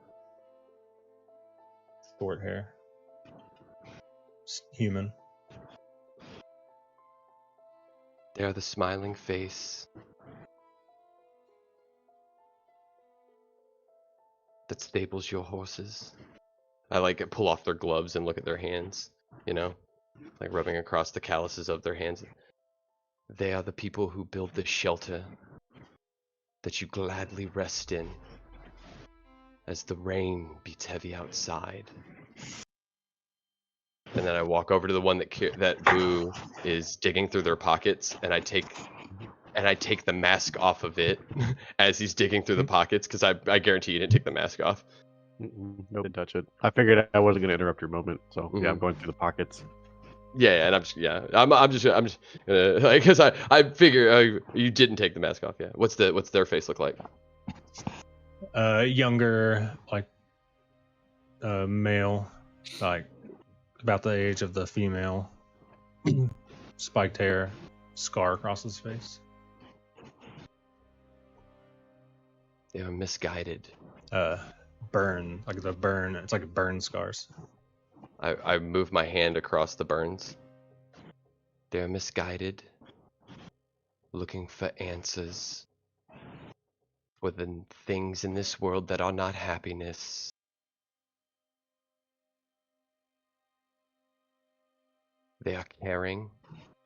Speaker 4: short hair, human.
Speaker 7: They are the smiling face that stables your horses. I like pull off their gloves and look at their hands, like rubbing across the calluses of their hands. They are the people who build the shelter that you gladly rest in as the rain beats heavy outside. And then I walk over to the one that Boo is digging through their pockets, and I take the mask off of it as he's digging through the pockets, because I guarantee you didn't take the mask off.
Speaker 5: Nope, didn't touch it. I figured I wasn't going to interrupt your moment, so yeah, I'm going through the pockets.
Speaker 7: Yeah, and I'm just like, because I figure you didn't take the mask off. Yeah, what's their face look like?
Speaker 4: Younger, like male, like about the age of the female. Spiked hair, scar across his face.
Speaker 7: They are misguided.
Speaker 4: Burn, like the burn. It's like burn scars.
Speaker 7: I move my hand across the burns. They are misguided, looking for answers for the things in this world that are not happiness. They are caring.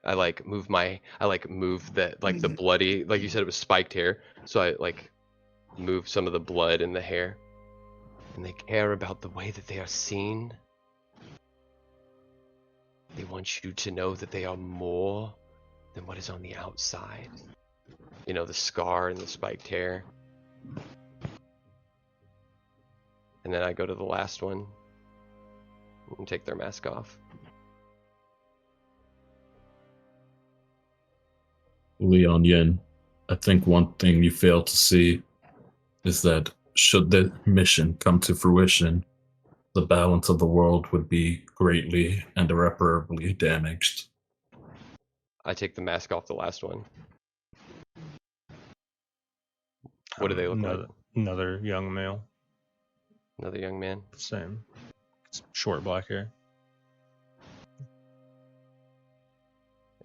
Speaker 7: I move the bloody, like you said, it was spiked hair. So I move some of the blood in the hair. And they care about the way that they are seen. They want you to know that they are more than what is on the outside. The scar and the spiked hair. And then I go to the last one and take their mask off.
Speaker 6: Leon Yin, I think one thing you fail to see is that should the mission come to fruition, the balance of the world would be greatly and irreparably damaged.
Speaker 7: I take the mask off the last one. What do they look like?
Speaker 4: Another young male.
Speaker 7: Another young man?
Speaker 4: Same. It's short black hair.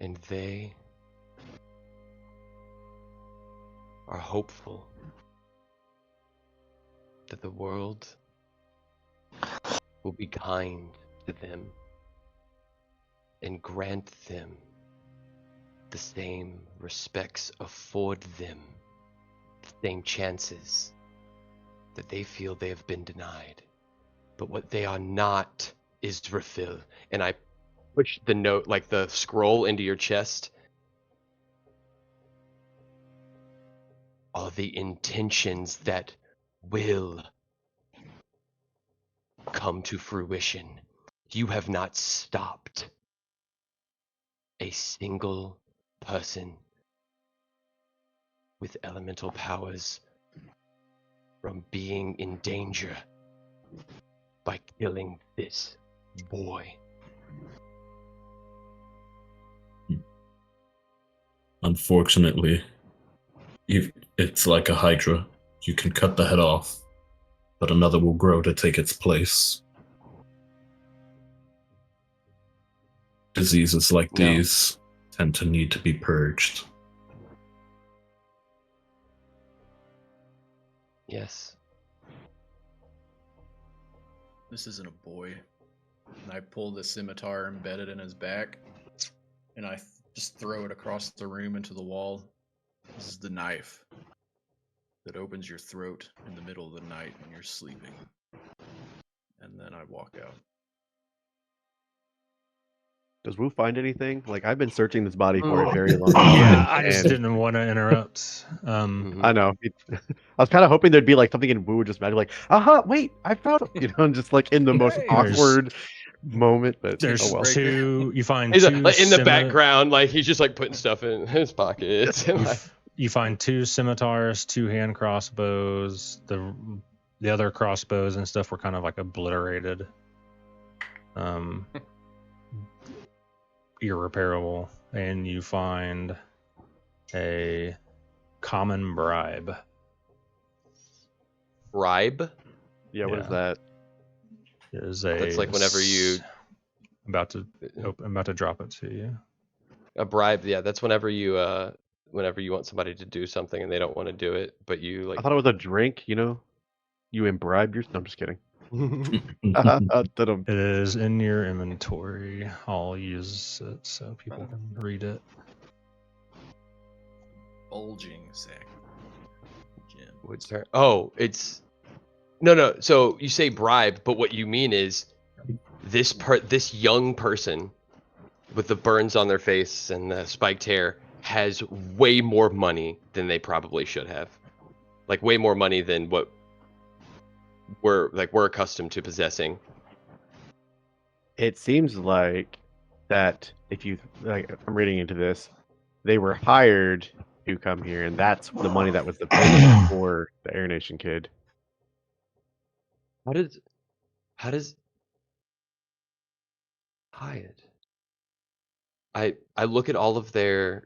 Speaker 7: And they are hopeful that the world will be kind to them and grant them the same respects, afford them the same chances that they feel they have been denied. But what they are not is refill. And I push the note, like the scroll, into your chest. Are the intentions that will come to fruition. You have not stopped a single person with elemental powers from being in danger by killing this boy.
Speaker 6: Unfortunately, it's like a hydra. You can cut the head off, but another will grow to take its place. Diseases like these tend to need to be purged.
Speaker 7: Yes.
Speaker 2: This isn't a boy. And I pull the scimitar embedded in his back, and I just throw it across the room into the wall. This is the knife that opens your throat in the middle of the night when you're sleeping. And then I walk out.
Speaker 5: Does Wu find anything? Like, I've been searching this body for a very long time.
Speaker 4: Yeah, I just
Speaker 5: and-
Speaker 4: didn't want to interrupt.
Speaker 5: I know. I was kind of hoping there'd be like something in Wu just magic, like, wait, I found it. You know, and just like in the most
Speaker 2: Hey.
Speaker 5: awkward moment. But
Speaker 4: There's
Speaker 5: oh well.
Speaker 4: two. You find
Speaker 7: He's
Speaker 4: two
Speaker 7: like in the background, like he's just like putting stuff in his pockets.
Speaker 4: You find two scimitars, two hand crossbows. The other crossbows and stuff were kind of like obliterated, irreparable. And you find a common bribe.
Speaker 7: Bribe?
Speaker 5: Yeah, what is that?
Speaker 4: It is
Speaker 7: That's like whenever you
Speaker 4: about to drop it to you.
Speaker 7: a bribe. Yeah, that's whenever you want somebody to do something and they don't want to do it, but you like.
Speaker 5: I thought it was a drink. You know, you imbibe your. No, I'm just kidding.
Speaker 4: It is in your inventory. I'll use it so people can read it.
Speaker 2: Bulging sack. Gem.
Speaker 7: Oh, it's no. So you say bribe, but what you mean is this young person with the burns on their face and the spiked hair has way more money than they probably should have. Like way more money than what we're accustomed to possessing.
Speaker 5: It seems like that if you like, I'm reading into this, they were hired to come here, and that's the money that was the payment for the Air Nation kid.
Speaker 7: How does hired? I look at all of their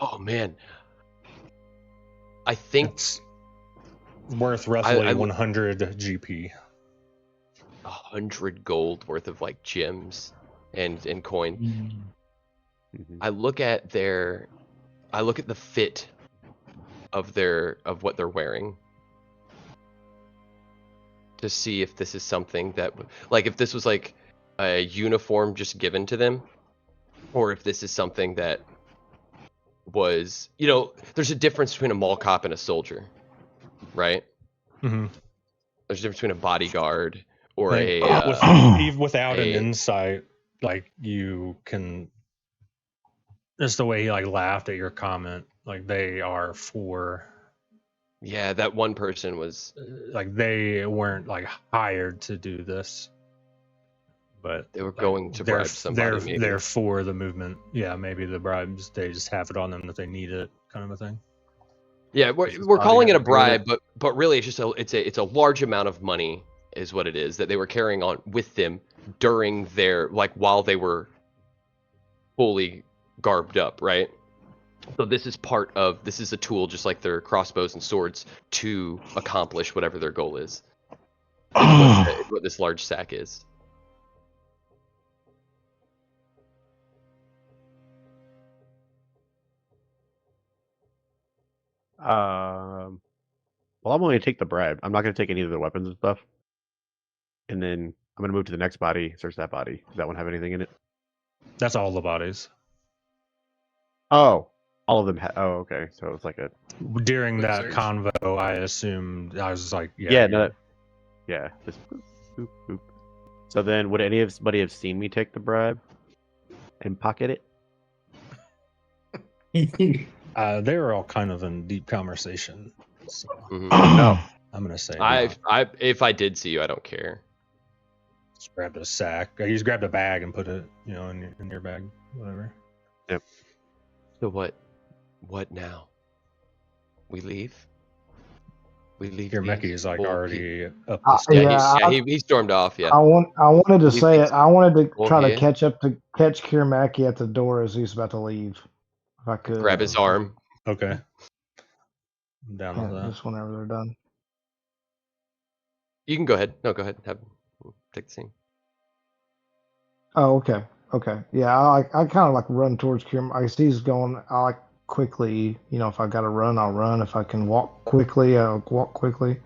Speaker 7: oh man. I think
Speaker 4: It's worth roughly
Speaker 7: I
Speaker 4: 100 GP.
Speaker 7: 100 gold worth of like gems and coin.
Speaker 5: Mhm.
Speaker 7: I look at the fit of what they're wearing to see if this is something that like if this was like a uniform just given to them, or if this is something that was, there's a difference between a mall cop and a soldier, right?
Speaker 4: Mm-hmm.
Speaker 7: There's a difference between a bodyguard or
Speaker 4: even without an
Speaker 7: a-
Speaker 4: insight, like you can. Just the way he like laughed at your comment, like they are for.
Speaker 7: yeah, that one person was
Speaker 4: Like they weren't like hired to do this, but
Speaker 7: they were
Speaker 4: like,
Speaker 7: going to bribe somebody. Maybe.
Speaker 4: They're for the movement. Yeah, maybe the bribes they just have it on them that they need it, kind of a thing.
Speaker 7: Yeah, we're calling it a bribe, but really it's just it's a large amount of money is what it is that they were carrying on with them during their while they were fully garbed up, right? So this is a tool just like their crossbows and swords to accomplish whatever their goal is. What this large sack is.
Speaker 5: Well, I'm only gonna take the bribe. I'm not gonna take any of the weapons and stuff. And then I'm gonna move to the next body. Search that body. Does that one have anything in it?
Speaker 4: That's all the bodies.
Speaker 5: Oh, all of them. Oh, okay. So it's like a.
Speaker 4: During
Speaker 2: Quick
Speaker 4: that
Speaker 2: search.
Speaker 4: convo, I assumed I was like,
Speaker 5: Yeah.
Speaker 4: yeah,
Speaker 5: No. Yeah. Just boop, boop, boop. So then, would anybody have seen me take the bribe and pocket it?
Speaker 4: they were all kind of in deep conversation. So
Speaker 7: Mhm.
Speaker 5: No.
Speaker 4: I'm gonna say
Speaker 7: If I did see you, I don't care.
Speaker 4: just grabbed a sack. I just grabbed a bag and put it, in your bag, whatever.
Speaker 7: So what? What now? We leave. We leave.
Speaker 4: Your Meki
Speaker 7: these
Speaker 4: is like
Speaker 7: poor
Speaker 4: already up
Speaker 8: Uh,
Speaker 4: the stairs.
Speaker 8: yeah,
Speaker 7: he stormed off. Yeah.
Speaker 8: I wanted to
Speaker 7: These
Speaker 8: say it.
Speaker 7: things
Speaker 8: I wanted to
Speaker 7: will
Speaker 8: try to
Speaker 7: hear.
Speaker 8: catch Kiramaki at the door as he's about to leave. If I could.
Speaker 7: Grab his arm.
Speaker 4: Okay. I'm down with
Speaker 8: Yeah,
Speaker 4: that.
Speaker 8: just whenever they're done.
Speaker 7: You can go ahead. No, go ahead. Take the scene.
Speaker 8: Oh, okay. Okay. Yeah, I kind of like run towards Kiramaki. I see he's going. I like quickly. If I got to run, I'll run. If I can walk quickly, I'll walk quickly.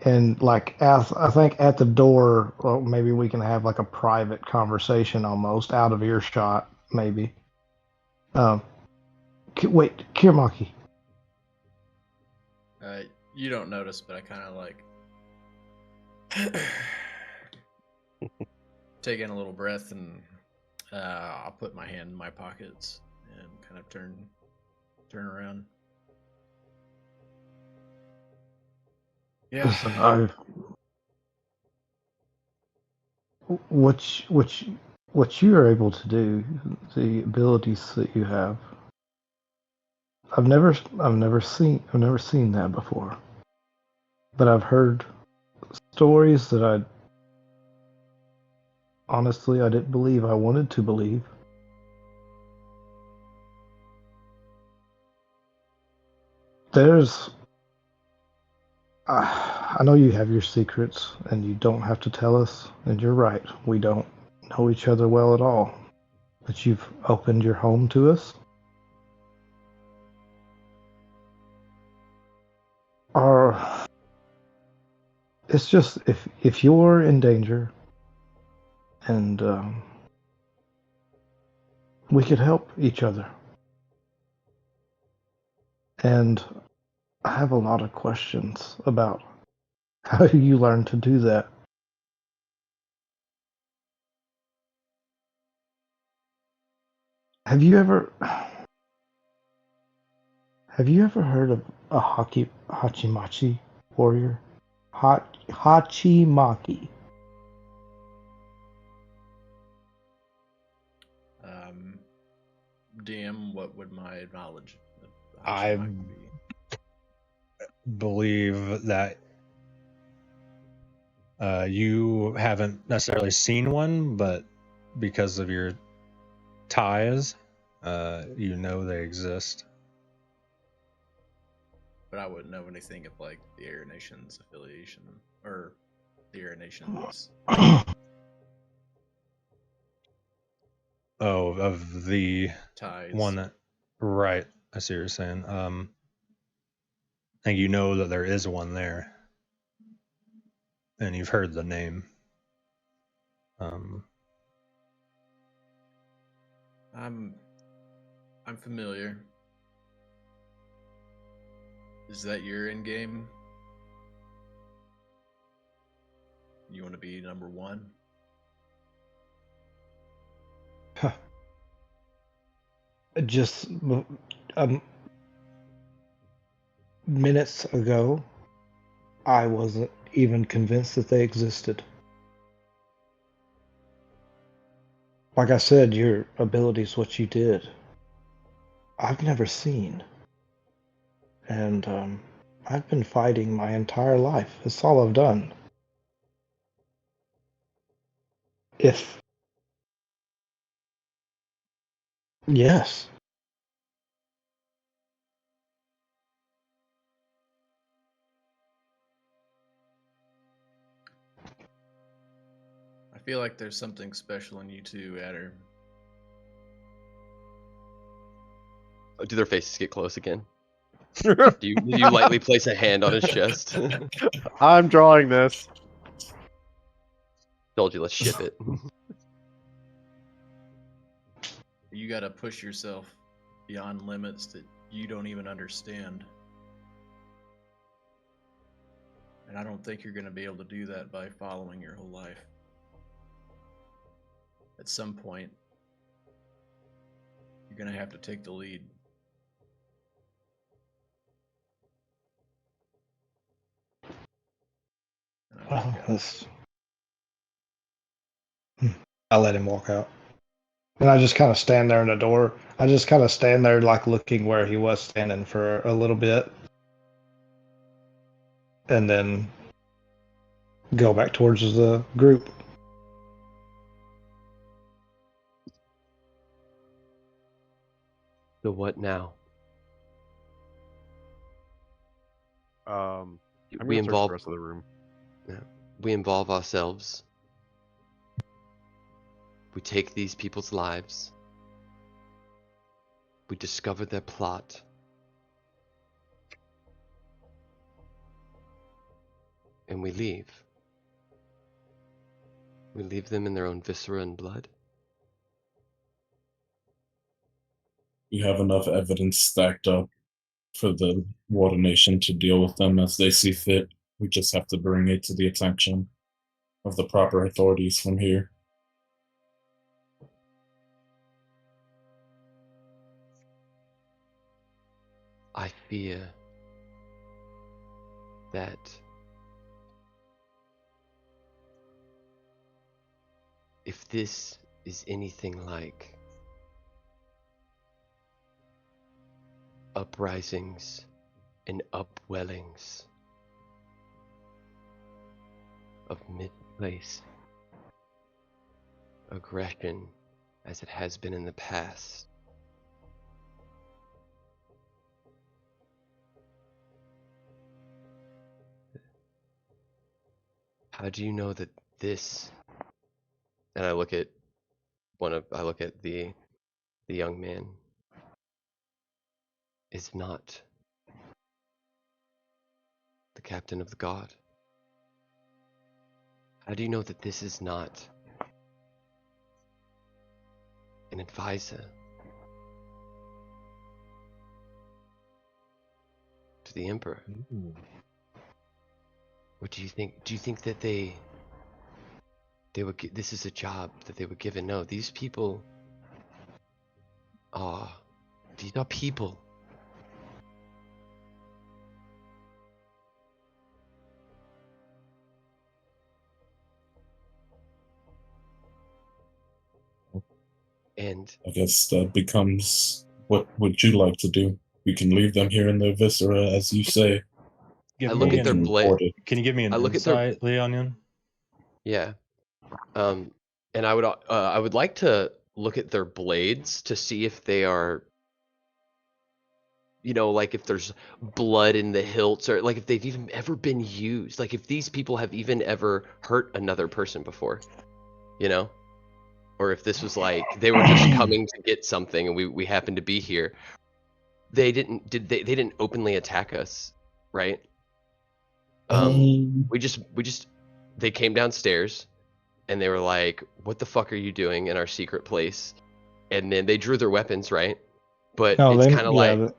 Speaker 8: And like, I think at the door, well, maybe we can have like a private conversation, almost out of earshot, maybe. Wait, Kiramaki.
Speaker 2: You don't notice, but I kind of like take in a little breath, and I'll put my hand in my pockets and kind of turn around. Yeah.
Speaker 8: Listen, what you are able to do, the abilities that you have. I've never seen that before. But I've heard stories that I honestly didn't believe I wanted to believe. There's I know you have your secrets and you don't have to tell us, and you're right. We don't know each other well at all. But you've opened your home to us. Or it's just if you're in danger and we could help each other. And I have a lot of questions about how you learned to do that. Have you ever heard of a Hachimachi warrior? Hachimaki.
Speaker 2: DM, what would my knowledge of
Speaker 4: I
Speaker 2: Hachimaki be?
Speaker 4: believe that you haven't necessarily seen one, but because of your ties, you know they exist.
Speaker 2: But I wouldn't know anything of like the Air Nations affiliation or the Air Nations.
Speaker 4: Oh, of the
Speaker 2: Ties.
Speaker 4: one that, right? I see what you're saying. And you know that there is one there, and you've heard the name.
Speaker 2: I'm familiar. Is that your end game? You want to be number one?
Speaker 8: Just minutes ago, I wasn't even convinced that they existed. Like I said, your ability's what you did. I've never seen. And I've been fighting my entire life. It's all I've done. Yes.
Speaker 2: I feel like there's something special in you too, Adder.
Speaker 7: Do their faces get close again? Do you lightly place a hand on his chest?
Speaker 5: I'm drawing this.
Speaker 7: Told you, let's ship it.
Speaker 2: You got to push yourself beyond limits that you don't even understand. And I don't think you're going to be able to do that by following your whole life. At some point, you're going to have to take the lead. And I
Speaker 8: Well,
Speaker 2: think,
Speaker 8: that's... I let him walk out. And I just kind of stand there in the door. I just kind of stand there, like looking where he was standing for a little bit. And then go back towards the group.
Speaker 7: So what now?
Speaker 5: I'm
Speaker 7: We
Speaker 5: gonna search
Speaker 7: involve
Speaker 5: the rest of the room.
Speaker 7: we involve ourselves. We take these people's lives. We discover their plot. And we leave. We leave them in their own viscera and blood.
Speaker 6: We have enough evidence stacked up for the Water Nation to deal with them as they see fit. We just have to bring it to the attention of the proper authorities from here.
Speaker 7: I fear that if this is anything like uprisings and upwellings of misplaced aggression as it has been in the past, how do you know that this, and I look at the young man, is not the captain of the guard? How do you know that this is not an advisor to the Emperor? What do you think? Do you think that they were? This is a job that they were given? No, these people are. These are people. And
Speaker 6: I guess that becomes, what would you like to do? We can leave them here in their viscera, as you say.
Speaker 4: Give
Speaker 7: I
Speaker 4: me
Speaker 7: look at
Speaker 4: an-
Speaker 7: their blade.
Speaker 4: Can you give me an
Speaker 7: I look at their-
Speaker 4: insight, Leonian?
Speaker 7: Yeah. And I would like to look at their blades to see if they are, like if there's blood in the hilts, or like if they've even ever been used, like if these people have even ever hurt another person before, or if this was like they were just coming to get something and we happened to be here. They didn't openly attack us, right? They came downstairs and they were like, "What the fuck are you doing in our secret place?" And then they drew their weapons, right? But
Speaker 8: No,
Speaker 7: it's
Speaker 8: they-
Speaker 7: kind of
Speaker 8: yeah,
Speaker 7: like,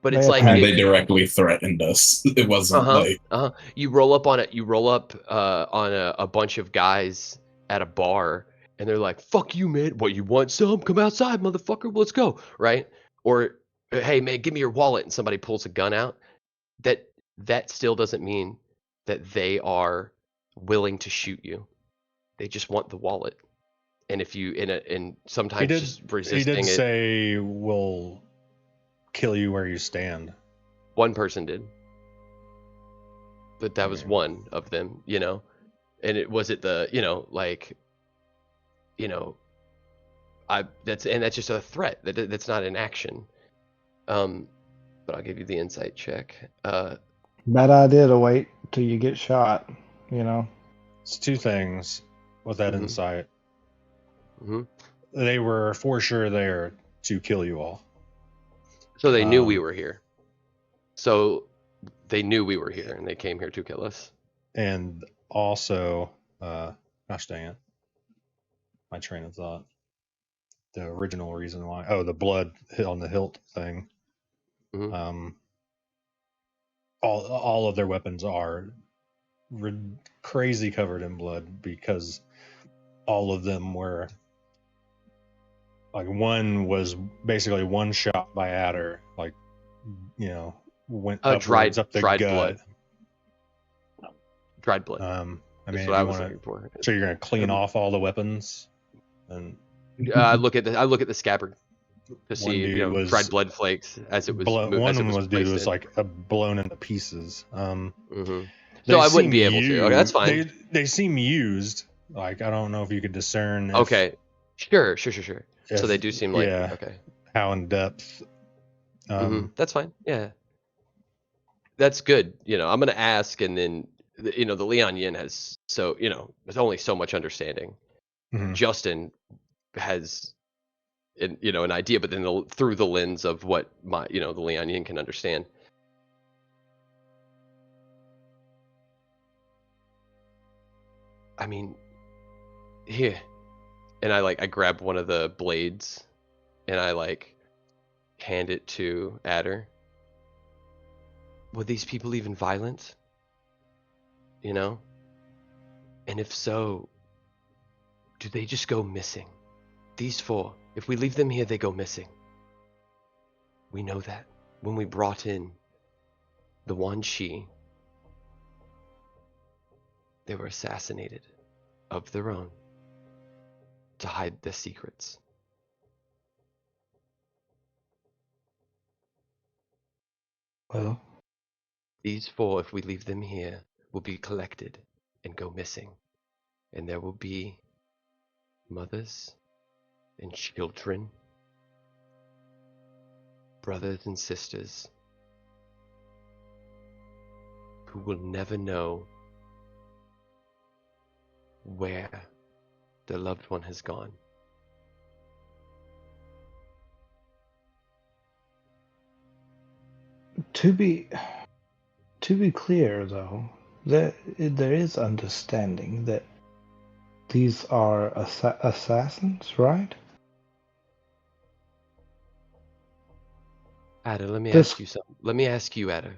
Speaker 7: but
Speaker 8: they
Speaker 7: it's like
Speaker 8: attacked.
Speaker 6: And they directly threatened us. It wasn't like,
Speaker 7: you roll up on a bunch of guys at a bar and they're like, "Fuck you, man. What, you want some? Come outside, motherfucker. Let's go." Right? Or, "Hey, man, give me your wallet," and somebody pulls a gun out. That still doesn't mean that they are willing to shoot you. They just want the wallet. And if you and sometimes just
Speaker 4: He
Speaker 7: resisting
Speaker 4: did
Speaker 7: it.
Speaker 4: say we'll kill you where you stand.
Speaker 7: One person did. But that was
Speaker 4: Okay.
Speaker 7: one of them, And it was it the, that's just a threat. That's not an action. But I'll give you the insight check.
Speaker 8: Bad idea to wait till you get shot,
Speaker 4: It's two things with that
Speaker 7: Mhm.
Speaker 4: insight.
Speaker 7: Mhm.
Speaker 4: They were for sure there to kill you all.
Speaker 7: So they knew we
Speaker 4: Um,
Speaker 7: were here. So they knew we were here and they came here to kill us.
Speaker 4: And also, gosh dang it, my train of thought. The original reason why. Oh, the blood on the hilt thing.
Speaker 7: Mhm.
Speaker 4: All of their weapons are crazy covered in blood because all of them were like, one was basically one shot by adder, like, you know, went upwards up the
Speaker 7: dried
Speaker 4: gut.
Speaker 7: blood. Dried blood.
Speaker 4: I
Speaker 7: That's
Speaker 4: mean,
Speaker 7: what
Speaker 4: if
Speaker 7: I
Speaker 4: you
Speaker 7: was
Speaker 4: want
Speaker 7: looking for.
Speaker 4: so you're gonna clean off all the weapons, and
Speaker 7: I look at the scabbard to see,
Speaker 4: one dude was
Speaker 7: dried blood flakes as it was
Speaker 4: one of them was dude
Speaker 7: placed
Speaker 4: was
Speaker 7: in.
Speaker 4: like blown into pieces.
Speaker 7: So
Speaker 4: They
Speaker 7: I wouldn't
Speaker 4: seem
Speaker 7: be able to. Okay, that's fine.
Speaker 4: They seem used. Like, I don't know if you could discern. If,
Speaker 7: Okay, sure. So
Speaker 4: if-
Speaker 7: they do seem like
Speaker 4: yeah,
Speaker 7: okay.
Speaker 4: how in depth.
Speaker 7: That's fine. Yeah, that's good. I'm gonna ask, and then the Leon Yin has there's only so much understanding.
Speaker 4: Mhm.
Speaker 7: Justin has an idea, but then through the lens of what the Leon Yin can understand. I mean, here, and I grab one of the blades, and I hand it to Adder. Were these people even violent? And if so, do they just go missing? These 4, if we leave them here, they go missing. We know that. When we brought in the Yuansu, they were assassinated of their own to hide their secrets.
Speaker 8: Well,
Speaker 7: These 4, if we leave them here, will be collected and go missing. And there will be mothers and children, brothers and sisters, who will never know where their loved one has gone.
Speaker 8: to be clear, though, there is understanding that these are assassins, right?
Speaker 7: Ada, let me
Speaker 8: This-
Speaker 7: ask you something. Let me ask you, Ada.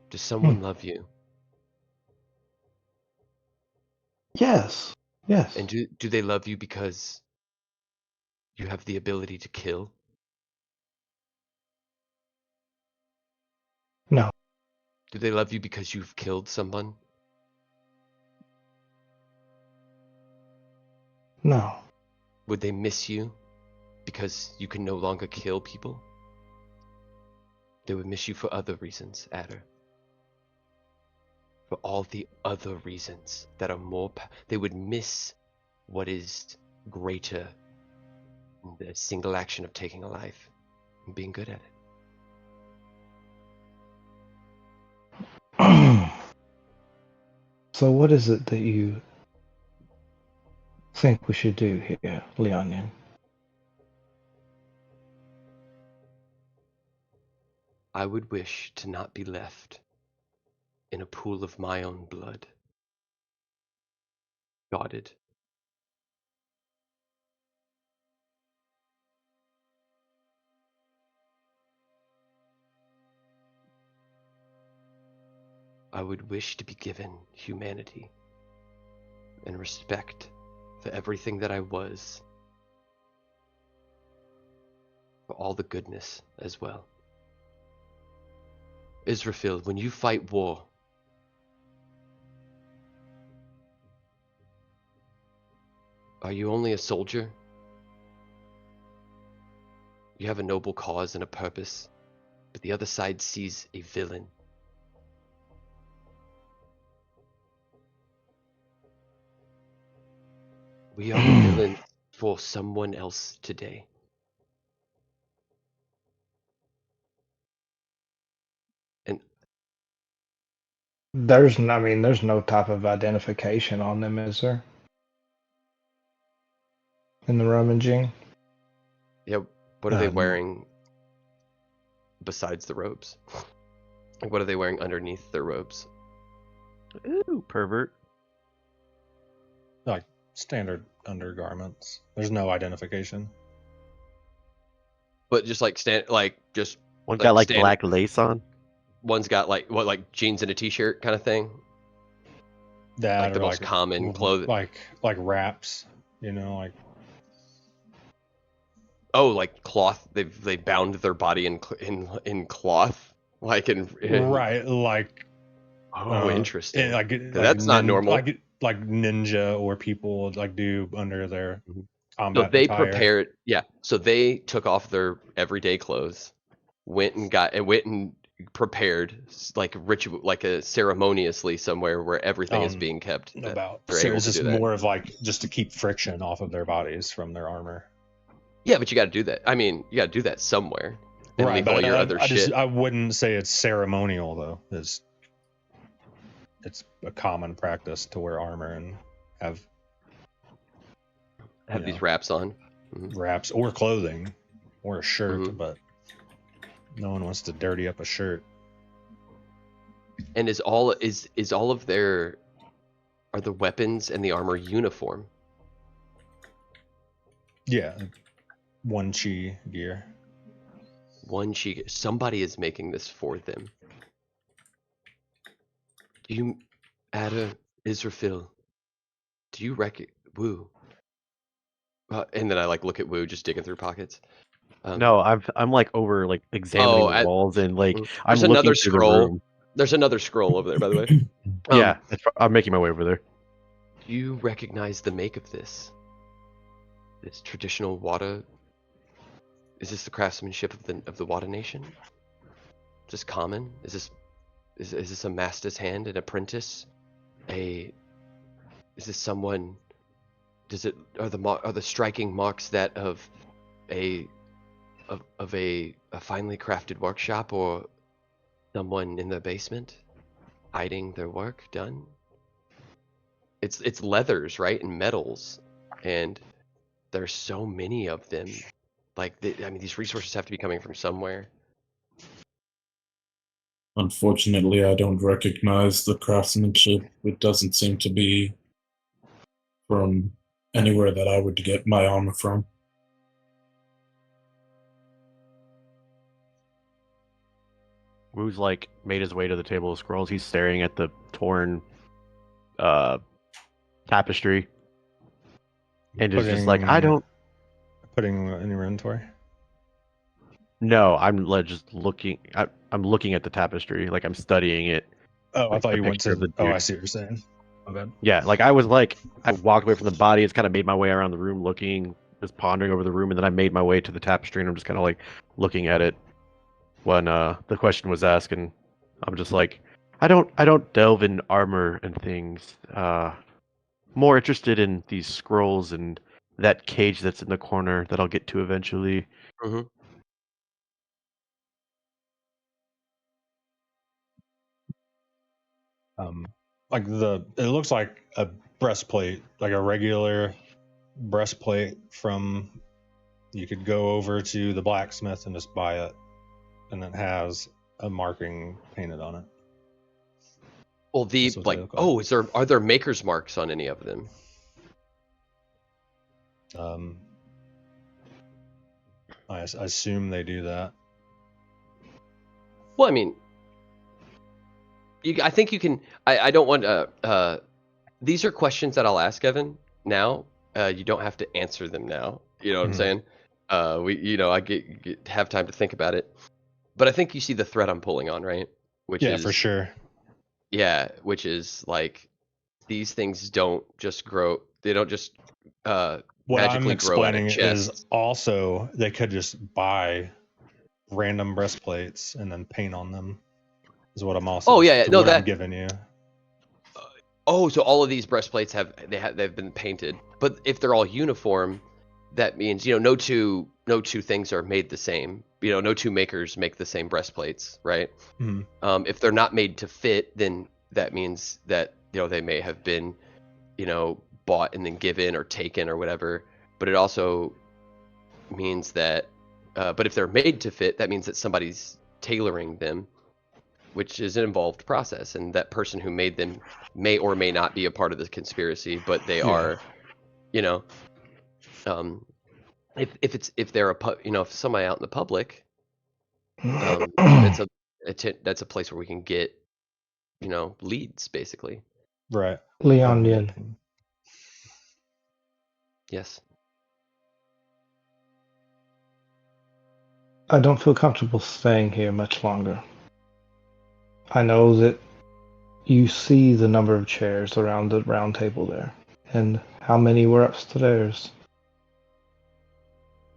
Speaker 7: Does someone love you?
Speaker 8: Yes.
Speaker 7: And do they love you because you have the ability to kill?
Speaker 8: No.
Speaker 7: Do they love you because you've killed someone?
Speaker 8: No.
Speaker 7: Would they miss you because you can no longer kill people? They would miss you for other reasons, Adder. For all the other reasons that are more... They would miss what is greater than the single action of taking a life and being good at it.
Speaker 8: So what is it that you think we should do here, Leonian?
Speaker 7: I would wish to not be left in a pool of my own blood, guarded. I would wish to be given humanity and respect for everything that I was, for all the goodness as well. Israfil, when you fight war, are you only a soldier? You have a noble cause and a purpose, but the other side sees a villain. We are villains for someone else today. And
Speaker 8: There's no type of identification on them, is there? In the rummaging?
Speaker 7: yeah, what are they
Speaker 4: Um,
Speaker 7: wearing? besides the robes? Like, what are they wearing underneath their robes?
Speaker 5: Ooh, pervert.
Speaker 4: Like standard undergarments. There's no identification.
Speaker 7: But just like just
Speaker 5: One
Speaker 7: like
Speaker 5: got like
Speaker 7: standard-
Speaker 5: black lace on.
Speaker 7: One's got like jeans and a t-shirt kind of thing.
Speaker 4: That
Speaker 7: Like the
Speaker 4: or
Speaker 7: most common clothing.
Speaker 4: like wraps, like
Speaker 7: Oh, like cloth. They bound their body in cloth, like in
Speaker 4: right, like
Speaker 7: interesting.
Speaker 4: like
Speaker 7: That's not normal.
Speaker 4: Like ninja or people like do under their
Speaker 7: So
Speaker 4: combat
Speaker 7: they
Speaker 4: attire.
Speaker 7: prepared, yeah. So they took off their everyday clothes, went and prepared like ritual, like a ceremoniously somewhere where everything is being kept.
Speaker 4: About
Speaker 7: they're
Speaker 4: so
Speaker 7: able
Speaker 4: it's
Speaker 7: to
Speaker 4: just
Speaker 7: do that.
Speaker 4: more of like just to keep friction off of their bodies from their armor.
Speaker 7: Yeah, but you got to do that. I mean, you got to do that somewhere and leave all your other shit.
Speaker 4: I wouldn't say it's ceremonial though. It's a common practice to wear armor and have
Speaker 7: these wraps on.
Speaker 4: wraps or clothing or a shirt,
Speaker 7: Mhm.
Speaker 4: but no one wants to dirty up a shirt.
Speaker 7: And is all of their are the weapons and the armor uniform?
Speaker 4: Yeah, one chi gear.
Speaker 7: Somebody is making this for them. Do you, Ada, Israfil, do you Woo? And then I like look at Woo just digging through pockets.
Speaker 5: No, I'm like over like examining the walls and like I'm
Speaker 7: There's
Speaker 5: looking
Speaker 7: another
Speaker 5: through the
Speaker 7: scroll.
Speaker 5: room.
Speaker 7: There's another scroll over there, by the way.
Speaker 5: Yeah, I'm making my way over there.
Speaker 7: Do you recognize the make of this? This traditional Wada. Is this the craftsmanship of the Wada nation? Is this common? Is this a master's hand, an apprentice? Is this someone? Are the striking marks that of a finely crafted workshop, or someone in the basement hiding their work done? It's leathers, right, and metals, and there's so many of them. Like, these resources have to be coming from somewhere.
Speaker 6: Unfortunately, I don't recognize the craftsmanship. It doesn't seem to be from anywhere that I would get my armor from.
Speaker 5: Woo's like made his way to the table of scrolls. He's staring at the torn tapestry. And is just like, I don't
Speaker 4: Putting in your inventory.
Speaker 5: No, I'm just looking. I'm looking at the tapestry, like I'm studying it.
Speaker 4: Oh, I
Speaker 5: like
Speaker 4: thought
Speaker 5: the
Speaker 4: you went
Speaker 5: picture
Speaker 4: to.
Speaker 5: of the
Speaker 4: Oh, I
Speaker 5: dude.
Speaker 4: see what you're saying. My bad.
Speaker 5: Yeah, like I walked away from the body. It's kind of made my way around the room, looking, just pondering over the room, and then I made my way to the tapestry, and I'm just kind of like looking at it. When the question was asked, and I'm just like, I don't delve in armor and things. More interested in these scrolls and that cage that's in the corner that I'll get to eventually.
Speaker 7: Mm-hmm.
Speaker 4: Like it looks like a breastplate, like a regular breastplate from. You could go over to the blacksmith and just buy it, and it has a marking painted on it.
Speaker 7: Well,
Speaker 4: That's what they look like.
Speaker 7: are there maker's marks on any of them?
Speaker 4: I assume they do that.
Speaker 7: Well, I mean, I think you can. I don't want to. These are questions that I'll ask Evan now. You don't have to answer them now. You know what I'm saying? I have time to think about it. But I think you see the thread I'm pulling on, right? Which is
Speaker 4: for sure.
Speaker 7: Yeah, which is like these things don't just grow. They don't just
Speaker 4: What I'm
Speaker 7: magically grow out of
Speaker 4: explaining
Speaker 7: chests.
Speaker 4: is also they could just buy random breastplates and then paint on them. Is what I'm also.
Speaker 7: Oh, yeah, no,
Speaker 4: I'm giving you.
Speaker 7: Oh, so all of these breastplates they've been painted. But if they're all uniform, that means no two things are made the same. No two makers make the same breastplates, right?
Speaker 4: Mm-hmm.
Speaker 7: If they're not made to fit, then that means that they may have been bought and then given or taken or whatever. But it also means that but if they're made to fit, that means that somebody's tailoring them, which is an involved process, and that person who made them may or may not be a part of the conspiracy, but they are, you know, if they're if somebody out in the public, that's a place where we can get, leads basically.
Speaker 4: Right.
Speaker 8: Leon Yin.
Speaker 7: Yes.
Speaker 8: I don't feel comfortable staying here much longer. I know that you see the number of chairs around the round table there, and how many were upstairs.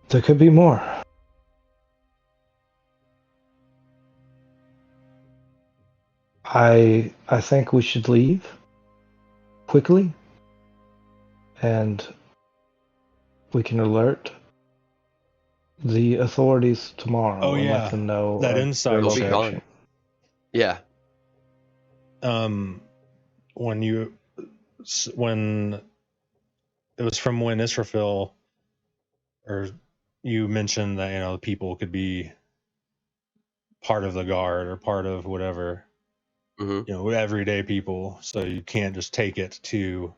Speaker 8: There could be more. I think we should leave quickly, and we can alert the authorities tomorrow
Speaker 4: Oh,
Speaker 8: and
Speaker 4: yeah.
Speaker 8: let them know
Speaker 4: That
Speaker 8: of
Speaker 4: inside
Speaker 8: their
Speaker 7: They'll be
Speaker 8: location.
Speaker 7: gone. Yeah.
Speaker 4: When it was from when Israfil, or you mentioned that the people could be part of the guard or part of whatever, everyday people, so you can't just take it to, you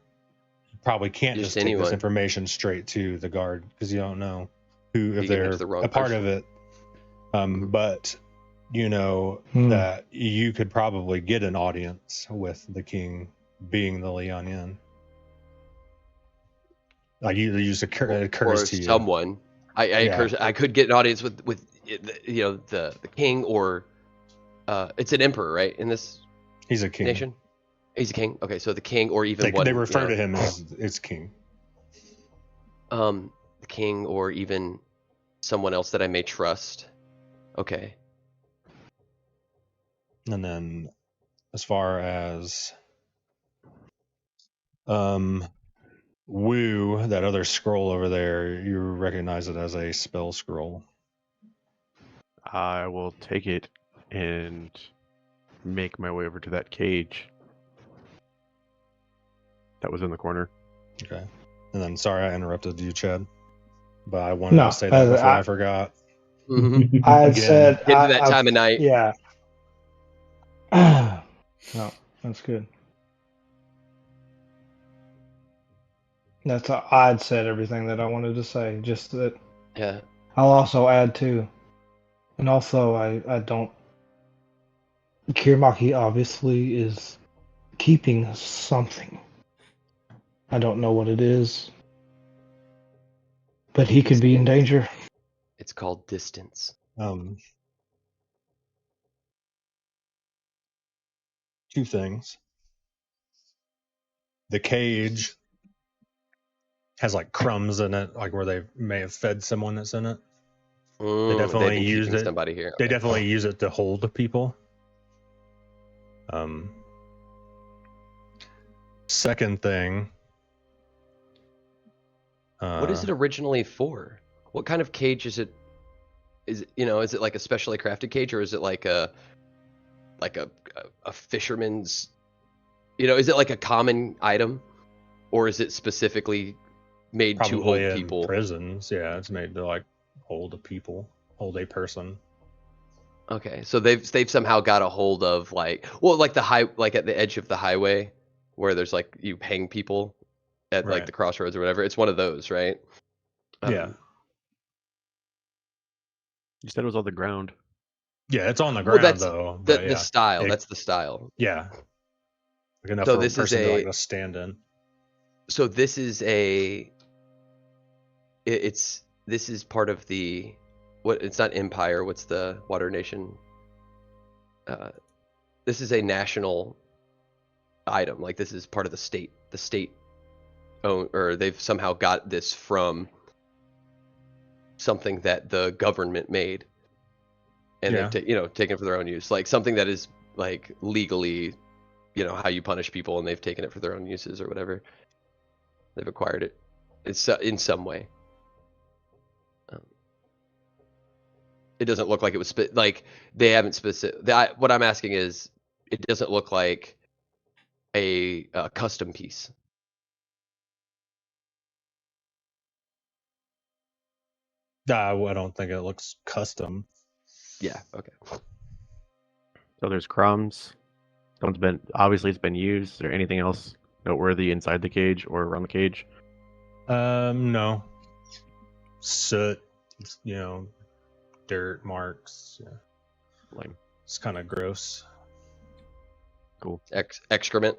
Speaker 4: probably can't
Speaker 7: Just
Speaker 4: just take this
Speaker 7: anyone.
Speaker 4: information straight to the guard because you don't know who, if
Speaker 7: You give it
Speaker 4: they're
Speaker 7: to the wrong
Speaker 4: a part
Speaker 7: person.
Speaker 4: of it. But that you could probably get an audience with the king being the Lianyan. Like you use it occurs
Speaker 7: Or
Speaker 4: to you.
Speaker 7: someone. I could get an audience with the king, or it's an emperor, right? In this
Speaker 4: He's a king.
Speaker 7: nation, he's a king. Okay, so the king, or even
Speaker 4: They refer to him as king.
Speaker 7: The king, or even someone else that I may trust. Okay.
Speaker 4: And then, as far as Wu, that other scroll over there, you recognize it as a spell scroll.
Speaker 5: I will take it and make my way over to that cage that was in the corner.
Speaker 4: Okay. And then, sorry I interrupted you, Chad, but I wanted to say that before I forgot.
Speaker 8: I had said
Speaker 7: Get to that time of night.
Speaker 8: Yeah. No, that's good. I'd said everything that I wanted to say. Just that.
Speaker 7: Yeah.
Speaker 8: I'll also add too, and also I don't. Kirmaki obviously is keeping something. I don't know what it is, but he could be in danger.
Speaker 7: It's called distance.
Speaker 4: Two things. The cage has like crumbs in it, like where they may have fed someone that's in it. They definitely use it.
Speaker 7: Somebody here.
Speaker 4: They definitely use it to hold people. Second thing.
Speaker 7: What is it originally for? What kind of cage is it? Is it like a specially crafted cage, or is it like a fisherman's? Is it like a common item, or is it specifically made
Speaker 4: Probably
Speaker 7: to hold
Speaker 4: in
Speaker 7: people?
Speaker 4: Prisons, yeah, it's made to like hold a person.
Speaker 7: Okay, so they've somehow got a hold of like at the edge of the highway, where there's like you hang people at like the crossroads or whatever. It's one of those, right?
Speaker 4: Yeah.
Speaker 5: You said it was on the ground.
Speaker 4: Yeah, it's on the ground
Speaker 7: that's
Speaker 4: though.
Speaker 7: the style. That's the style.
Speaker 4: Yeah. Like enough
Speaker 7: So
Speaker 4: for a
Speaker 7: this is
Speaker 4: person to like to stand in.
Speaker 7: So this is this is part of the it's not empire. What's the water nation? This is a national item. Like this is part of the state. The state own, or they've somehow got this from something that the government made, and they've taken it for their own use. Like something that is like legally, how you punish people, and they've taken it for their own uses or whatever. They've acquired it. It's in some way. It doesn't look like it was like they haven't specific. What I'm asking is, it doesn't look like a custom piece.
Speaker 4: I don't think it looks custom.
Speaker 7: Yeah. Okay.
Speaker 5: So there's crumbs. Obviously it's been used. Is there anything else noteworthy inside the cage or around the cage?
Speaker 4: No. Soot, dirt marks. Yeah.
Speaker 5: Lame.
Speaker 4: It's kind of gross.
Speaker 5: Cool.
Speaker 7: Excrement.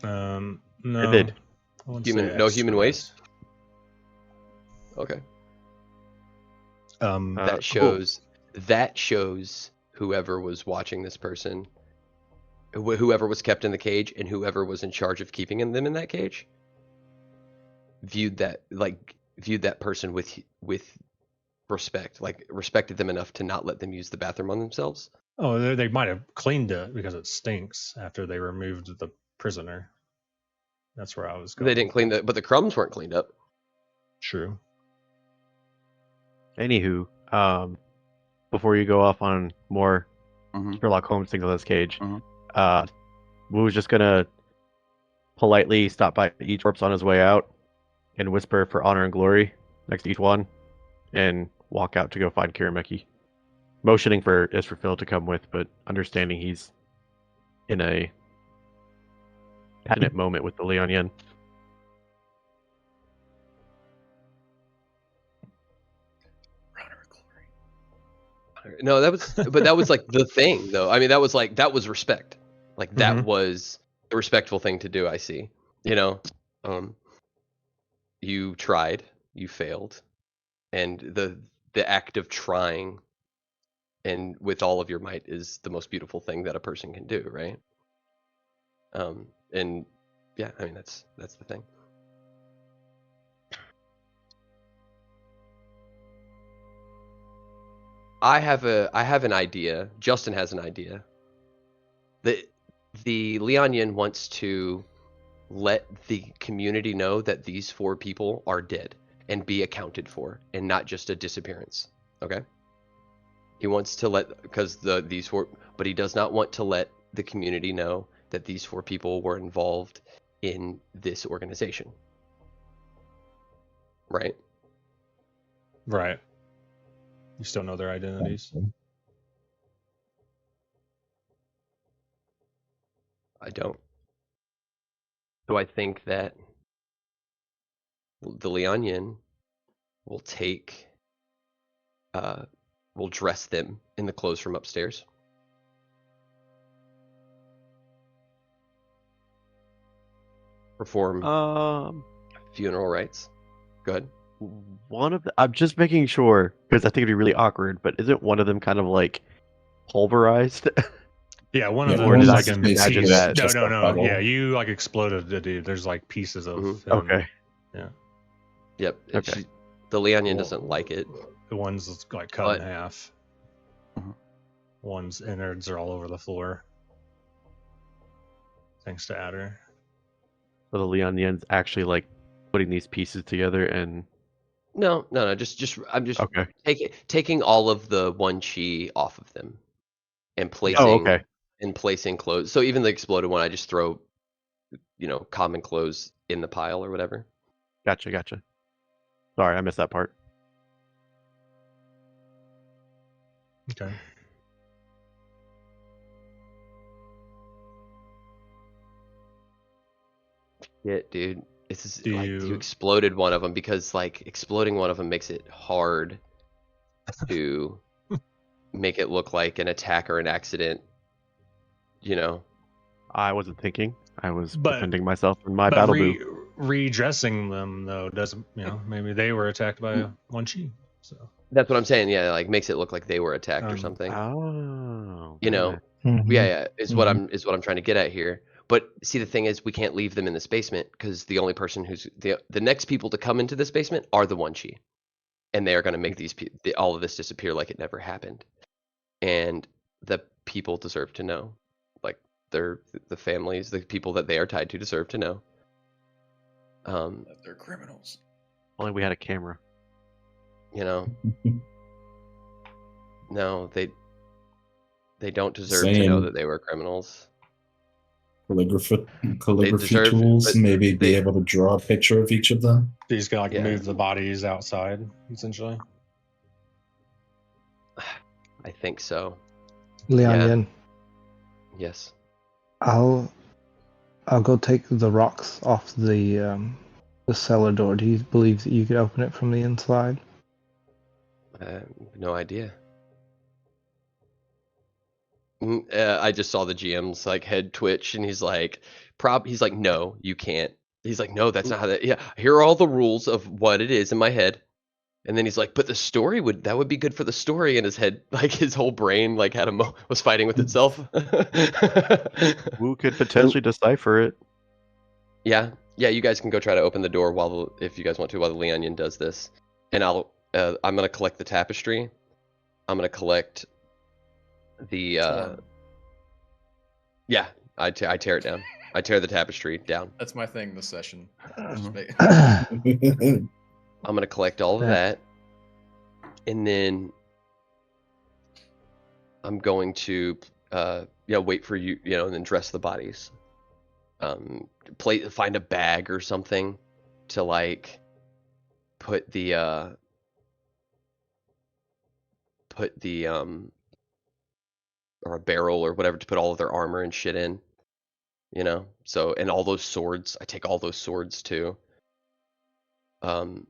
Speaker 4: No.
Speaker 5: Vivid.
Speaker 4: I wouldn't
Speaker 7: Human,
Speaker 4: say
Speaker 7: no human
Speaker 4: excrement.
Speaker 7: waste. Okay. That shows whoever was watching this person, whoever was kept in the cage, and whoever was in charge of keeping them in that cage, viewed that person with respect, like respected them enough to not let them use the bathroom on themselves.
Speaker 4: Oh, they might have cleaned it because it stinks after they removed the prisoner. That's where I was going.
Speaker 7: They didn't clean but the crumbs weren't cleaned up.
Speaker 4: True.
Speaker 5: Anywho, before you go off on more
Speaker 7: Mhm.
Speaker 5: Sherlock Holmes things on this cage,
Speaker 7: Mhm.
Speaker 5: we was just gonna politely stop by each corpse on his way out and whisper for honor and glory next to each one, and walk out to go find Kirameki. Motioning for Israfil to come with, but understanding he's in a passionate moment with the Leon Yen.
Speaker 7: No, that was like the thing though. I mean, that was respect. Like that was the respectful thing to do, I see. You tried, you failed. And the act of trying and with all of your might is the most beautiful thing that a person can do, right? And yeah, I mean that's the thing. I have an idea. Justin has an idea. The Leonian wants to let the community know that these 4 people are dead and be accounted for, and not just a disappearance. Okay. He wants to these 4, but he does not want to let the community know that these 4 people were involved in this organization. Right?
Speaker 4: Right. You still know their identities.
Speaker 7: I don't. So I think that the Leonian will will dress them in the clothes from upstairs. Perform funeral rites. Go ahead.
Speaker 5: I'm just making sure because I think it'd be really awkward. But isn't one of them kind of like pulverized?
Speaker 4: Yeah, one
Speaker 6: Yeah,
Speaker 4: of them
Speaker 5: or
Speaker 4: is
Speaker 5: did I
Speaker 4: like
Speaker 5: just
Speaker 4: in
Speaker 5: imagine
Speaker 4: pieces.
Speaker 5: that?
Speaker 6: Just a
Speaker 4: No.
Speaker 6: puddle.
Speaker 4: Yeah, you like exploded the dude. There's like pieces of him.
Speaker 5: Okay.
Speaker 4: Yeah.
Speaker 7: Yep.
Speaker 5: Okay.
Speaker 7: The Leonian doesn't like it.
Speaker 4: The one's like cut in half. One's innards are all over the floor. Thanks to Adder.
Speaker 5: So the Leon Yen's actually like putting these pieces together and.
Speaker 7: No. I'm just
Speaker 5: Okay.
Speaker 7: taking all of the 1 chi off of them and placing.
Speaker 5: Oh, okay.
Speaker 7: And placing clothes. So even the exploded one, I just throw, common clothes in the pile or whatever.
Speaker 5: Gotcha. Sorry, I missed that part.
Speaker 4: Okay.
Speaker 7: Yeah, dude. You exploded one of them because exploding one of them makes it hard to make it look like an attack or an accident.
Speaker 5: I wasn't thinking. I was defending myself in my battle booth.
Speaker 4: Redressing them though doesn't, maybe they were attacked by 1 chi. So
Speaker 7: that's what I'm saying. Yeah, makes it look like they were attacked or something.
Speaker 5: Oh.
Speaker 7: Yeah, is what I'm trying to get at here. But see, the thing is, we can't leave them in this basement because the only person who's the next people to come into this basement are the 1 chi, and they are going to make all of this disappear like it never happened. And the people deserve to know, the families, the people that they are tied to deserve to know.
Speaker 2: That they're criminals.
Speaker 5: Only we had a camera.
Speaker 7: No, they don't deserve to know that they were criminals.
Speaker 6: Calligraphy
Speaker 7: deserve-
Speaker 6: tools,
Speaker 7: but
Speaker 6: maybe be able to draw a picture of each of them.
Speaker 4: these can move the bodies outside, essentially.
Speaker 7: I think so.
Speaker 8: Leonian,
Speaker 7: Yes.
Speaker 8: I'll go take the rocks off the cellar door. Do you believe that you could open it from the inside?
Speaker 7: I have no idea. I just saw the GM's like head twitch, and he's like, He's like, no, you can't. He's like, no, that's not how that. Yeah, here are all the rules of what it is in my head, and then he's like, but the story would be good for the story. And his head, like his whole brain, like had was fighting with itself.
Speaker 5: Who could potentially decipher it?
Speaker 7: Yeah, you guys can go try to open the door if you guys want to, while the Leonian does this, and I'm gonna collect the tapestry. I'm gonna collect the yeah, I tear it down. I tear the tapestry down.
Speaker 2: That's my thing this session. Just make-
Speaker 7: I'm gonna collect all of
Speaker 8: Yeah.
Speaker 7: that, and then I'm going to wait for you, and then dress the bodies. Find a bag or something to like put the or a barrel or whatever to put all of their armor and shit in. So, and all those swords, I take all those swords too.
Speaker 6: Well,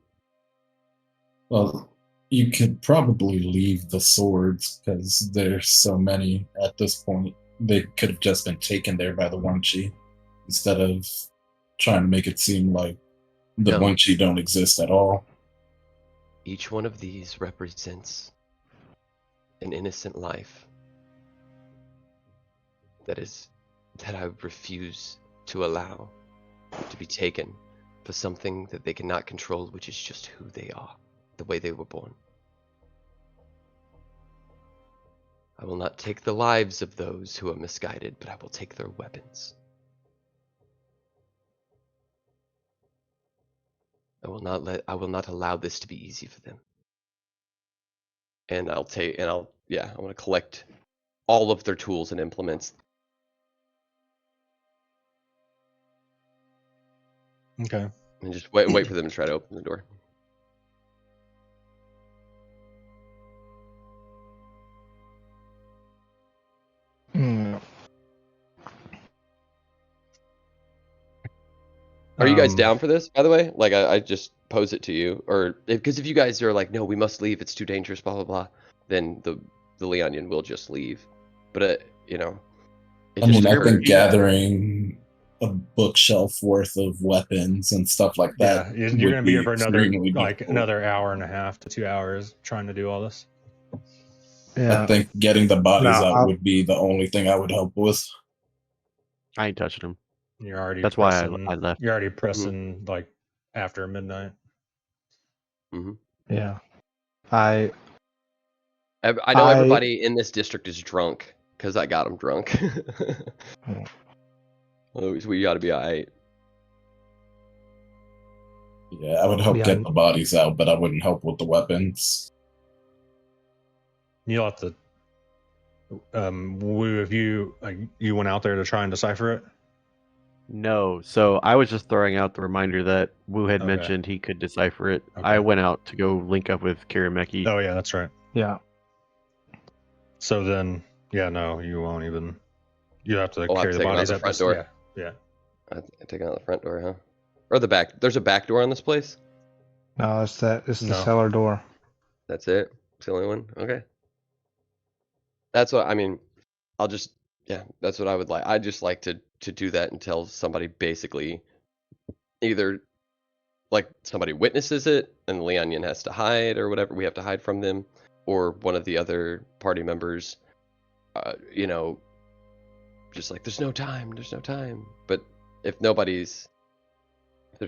Speaker 6: you could probably leave the swords because there's so many at this point. They could have just been taken there by the Yuansu instead of trying to make it seem like the
Speaker 7: No.
Speaker 6: Yuansu don't exist at all.
Speaker 7: Each one of these represents an innocent life that I refuse to allow to be taken for something that they cannot control, which is just who they are, the way they were born. I will not take the lives of those who are misguided, but I will take their weapons. I will not allow this to be easy for them. And I want to collect all of their tools and implements.
Speaker 4: Okay.
Speaker 7: And just wait for them to try to open the door. Are you guys down for this, by the way? Like, I just pose it to you. Or, because if you guys are like, no, we must leave, it's too dangerous, blah, blah, blah, then the Leonian will just leave. But, it
Speaker 6: I mean,
Speaker 7: just
Speaker 6: I've been
Speaker 7: occurred.
Speaker 6: gathering a bookshelf worth of weapons and stuff like that.
Speaker 4: Yeah, you're
Speaker 6: would
Speaker 4: gonna be here for
Speaker 6: extremely
Speaker 4: another
Speaker 6: difficult.
Speaker 4: hour and a half to 2 hours trying to do all this.
Speaker 6: I think getting the bodies
Speaker 8: No,
Speaker 6: out would be the only thing I would help with.
Speaker 5: I ain't touching him.
Speaker 4: You're already
Speaker 5: That's why
Speaker 4: pressing,
Speaker 5: I left.
Speaker 4: You're already pressing like after midnight.
Speaker 8: Yeah. I
Speaker 7: know everybody in this district is drunk because I got them drunk. Otherwise, we got to be alright.
Speaker 6: Yeah, I would help
Speaker 8: Yeah.
Speaker 6: get the bodies out, but I wouldn't help with the weapons.
Speaker 4: You'll have to. If you you went out there to try and decipher it.
Speaker 5: No, so I was just throwing out the reminder that Wu had
Speaker 4: Okay.
Speaker 5: mentioned he could decipher it.
Speaker 4: Okay.
Speaker 5: I went out to go link up with Kirameki.
Speaker 4: Oh yeah, that's right.
Speaker 8: yeah.
Speaker 4: So then, yeah, no, you won't even. You have to
Speaker 7: Oh, I'll
Speaker 4: carry the
Speaker 7: take 'em out
Speaker 4: bodies
Speaker 7: the
Speaker 4: out
Speaker 7: front
Speaker 4: this-
Speaker 7: door.
Speaker 4: Yeah.
Speaker 7: I take it out the front door, huh? Or the back. There's a back door on this place?
Speaker 8: No, it's the
Speaker 4: No.
Speaker 8: cellar door.
Speaker 7: That's it? It's the only one? Okay. That's what, that's what I would like. I'd just like to do that until somebody basically either, like, somebody witnesses it and Leonian has to hide or whatever, we have to hide from them, or one of the other party members, just like, there's no time. But if there's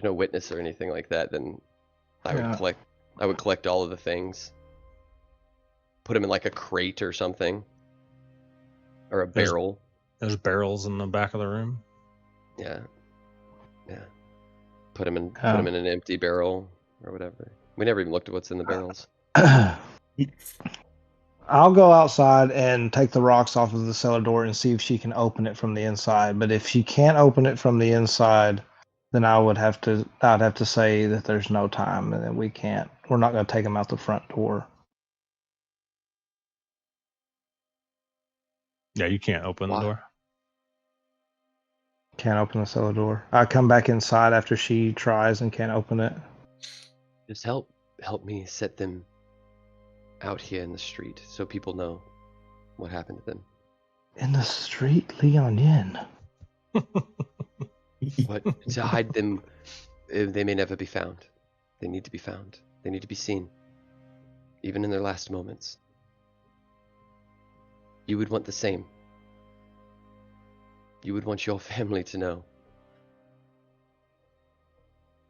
Speaker 7: no witness or anything like that, then I would collect all of the things, put them in like a crate or something, or a
Speaker 4: There's-
Speaker 7: barrel.
Speaker 4: There's barrels in the back of the room.
Speaker 7: Yeah. Put them in
Speaker 8: Oh.
Speaker 7: an empty barrel or whatever. We never even looked at what's in the barrels.
Speaker 8: I'll go outside and take the rocks off of the cellar door and see if she can open it from the inside. But if she can't open it from the inside, then I'd have to say that there's no time and that we can't. We're not going to take them out the front door.
Speaker 4: Yeah, you can't open the
Speaker 7: Why?
Speaker 4: door.
Speaker 8: Can't open the cellar door. I come back inside after she tries and can't open it.
Speaker 7: Just help me set them out here in the street so people know what happened to them.
Speaker 8: In the street, Leon Yin.
Speaker 7: But to hide them, they may never be found. They need to be found. They need to be seen, even in their last moments. You would want the same. You would want your family to know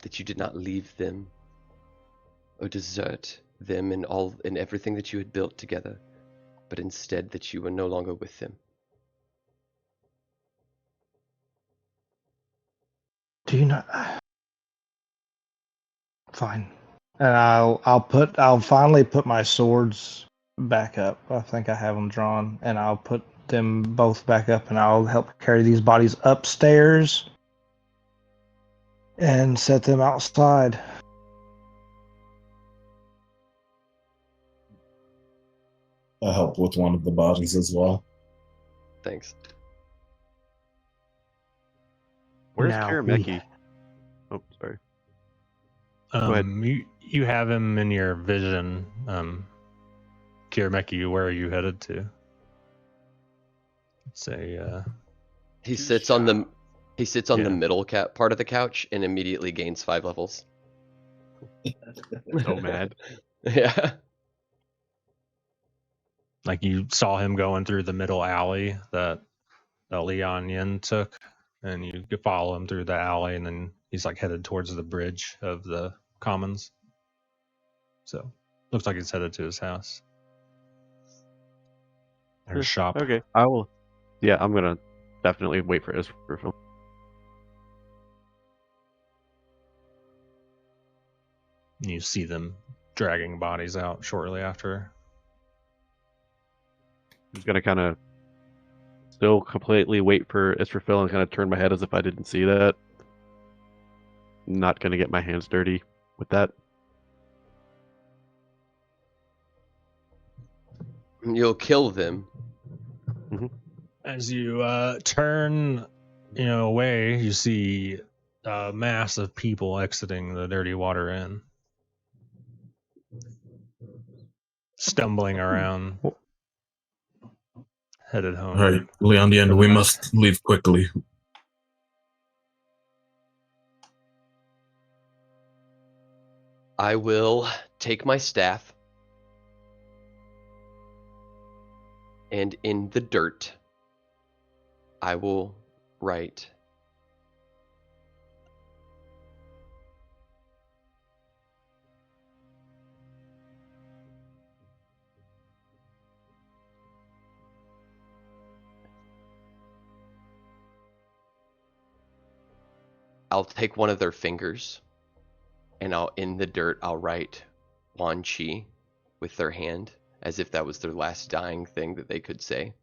Speaker 7: that you did not leave them or desert them in everything that you had built together, but instead that you were no longer with them.
Speaker 8: Do you not? Fine. And I'll finally put my swords back up. I think I have them drawn, and I'll put them both back up, and I'll help carry these bodies upstairs and set them outside.
Speaker 6: I help with one of the bodies as well.
Speaker 7: Thanks.
Speaker 5: Where's
Speaker 8: Now
Speaker 5: Karameki? Oh, sorry. ahead.
Speaker 4: You have him in your vision. Kirameki, where are you headed to? Say,
Speaker 7: He sits on the
Speaker 4: Yeah.
Speaker 7: middle part of the couch and immediately gains 5 levels.
Speaker 5: So mad.
Speaker 7: Yeah.
Speaker 4: like you saw him going through the middle alley that Leon Yin took, and you could follow him through the alley, and then he's like headed towards the bridge of the commons. So looks like he's headed to his house. Or his shop.
Speaker 5: Okay, I will. Yeah, I'm gonna definitely wait for Israfil.
Speaker 4: You see them dragging bodies out shortly after.
Speaker 5: I'm just gonna kind of still completely wait for Israfil and kind of turn my head as if I didn't see that. Not gonna get my hands dirty with that.
Speaker 7: You'll kill them.
Speaker 4: As you turn, away, you see a mass of people exiting the Dirty Water Inn, stumbling around, headed home.
Speaker 6: All right, Leondian, we must leave quickly.
Speaker 7: I will take my staff and in the dirt I will write I'll take one of their fingers and in the dirt I'll write Wan Chi with their hand as if that was their last dying thing that they could say.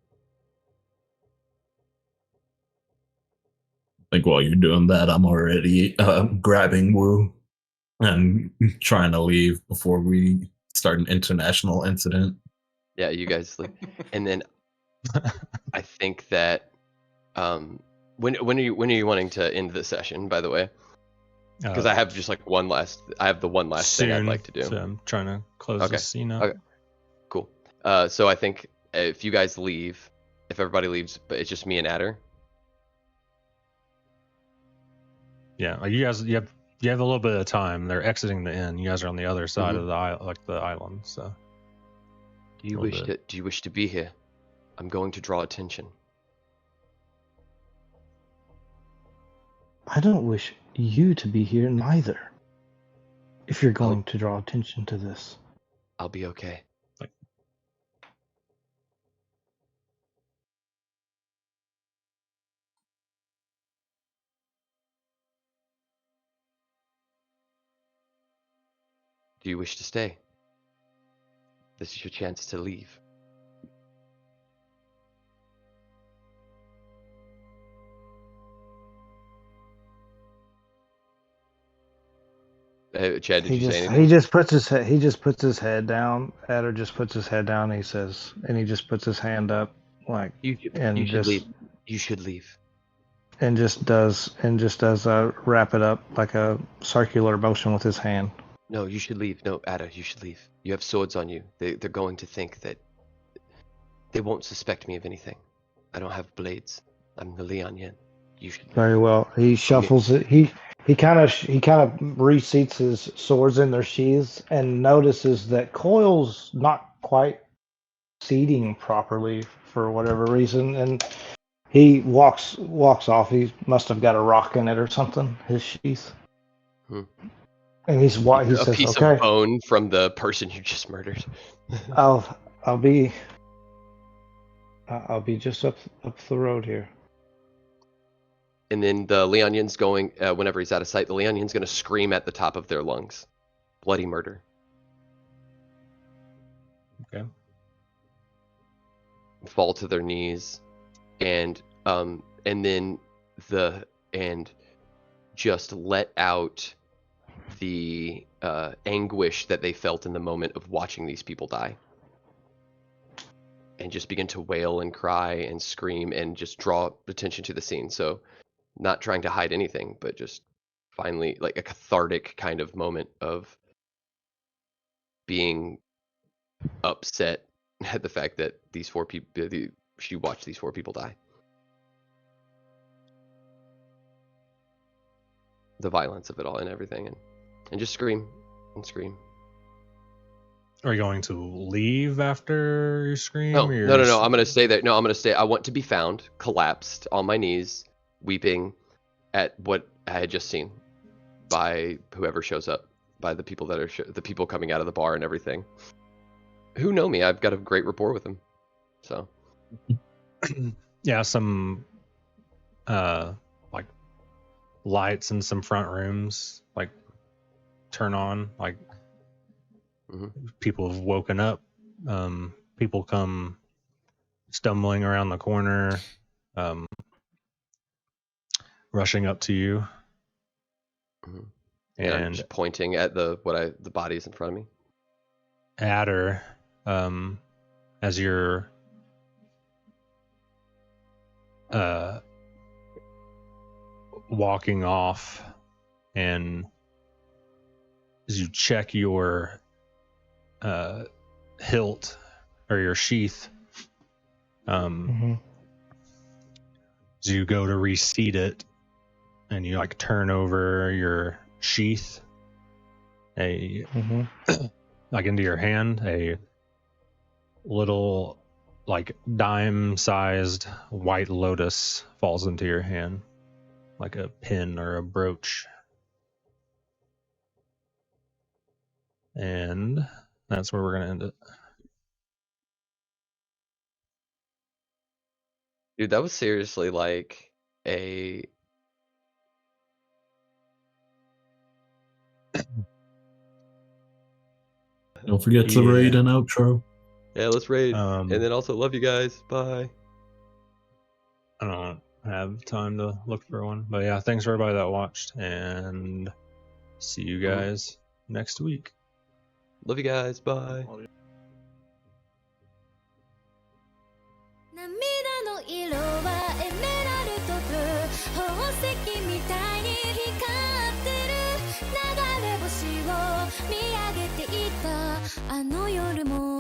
Speaker 6: I think while you're doing that, I'm already grabbing Wu and trying to leave before we start an international incident.
Speaker 7: Yeah, you guys leave. And then I think that when are you wanting to end the session, by the way? Because I have just like the one last thing I'd like to do.
Speaker 4: So I'm trying to close this scene up.
Speaker 7: Okay. Cool. So I think if you guys leave, if everybody leaves, but it's just me and Adder.
Speaker 4: Yeah, like you guys, you have a little bit of time. They're exiting the inn. You guys are on the other side of the island. So,
Speaker 7: Do you wish to be here? I'm going to draw attention.
Speaker 8: I don't wish you to be here neither. If you're going to draw attention to this.
Speaker 7: I'll be okay. Do you wish to stay? This is your chance to leave. Chad, did you say anything?
Speaker 8: He just puts his head down. Adder just puts his head down. And he says, and he just puts his hand up like,
Speaker 7: You
Speaker 8: and
Speaker 7: should
Speaker 8: just
Speaker 7: leave. You should leave.
Speaker 8: and just does a wrap it up like a circular motion with his hand.
Speaker 7: No, you should leave. No, Ada, you should leave. You have swords on you. They're going to think that they won't suspect me of anything. I don't have blades. I'm the Lian Yin. You should.
Speaker 8: Very well. He shuffles it. He kind of reseats his swords in their sheaths and notices that Coil's not quite seating properly for whatever reason, and he walks off. He must have got a rock in it or something. His sheath. And he
Speaker 7: A
Speaker 8: says,
Speaker 7: piece
Speaker 8: "Okay,
Speaker 7: of bone from the person you just murdered.
Speaker 8: I'll be just up the road here."
Speaker 7: And then the Lian Yin's going, whenever he's out of sight, the Lian Yin's going to scream at the top of their lungs. Bloody murder.
Speaker 4: Okay.
Speaker 7: Fall to their knees, and just let out the anguish that they felt in the moment of watching these people die, and just begin to wail and cry and scream and just draw attention to the scene. So not trying to hide anything, but just finally like a cathartic kind of moment of being upset at the fact that these four people, she watched these four people die. The violence of it all and everything, and just scream and scream.
Speaker 4: Are you going to leave after you scream?
Speaker 7: No,
Speaker 4: or you're
Speaker 7: no.
Speaker 4: just-
Speaker 7: I'm gonna stay there. No, I'm gonna stay. I want to be found, collapsed on my knees, weeping at what I had just seen by whoever shows up, by the people that are the people coming out of the bar and everything. Who know me? I've got a great rapport with them. So
Speaker 4: Yeah, some like lights in some front rooms like turn on, like people have woken up. People come stumbling around the corner, rushing up to you,
Speaker 7: and I'm
Speaker 4: and
Speaker 7: just pointing at the bodies in front of me.
Speaker 4: Adder, as you're walking off, and as you check your hilt or your sheath, as you go to reseat it, and you like turn over your sheath, like into your hand, a little like dime-sized white lotus falls into your hand, like a pin or a brooch. And that's where we're gonna end it.
Speaker 7: Dude, that was seriously like a
Speaker 6: Don't forget to raid and outro.
Speaker 7: Yeah, let's raid. And then also love you guys. Bye.
Speaker 4: I don't have time to look for one, but yeah, thanks for everybody that watched, and see you guys next week.
Speaker 7: Love you guys. Bye.
Speaker 1: 涙の色はエメラルドブルー宝石みたいに光ってる流れ星を見上げていたあの夜も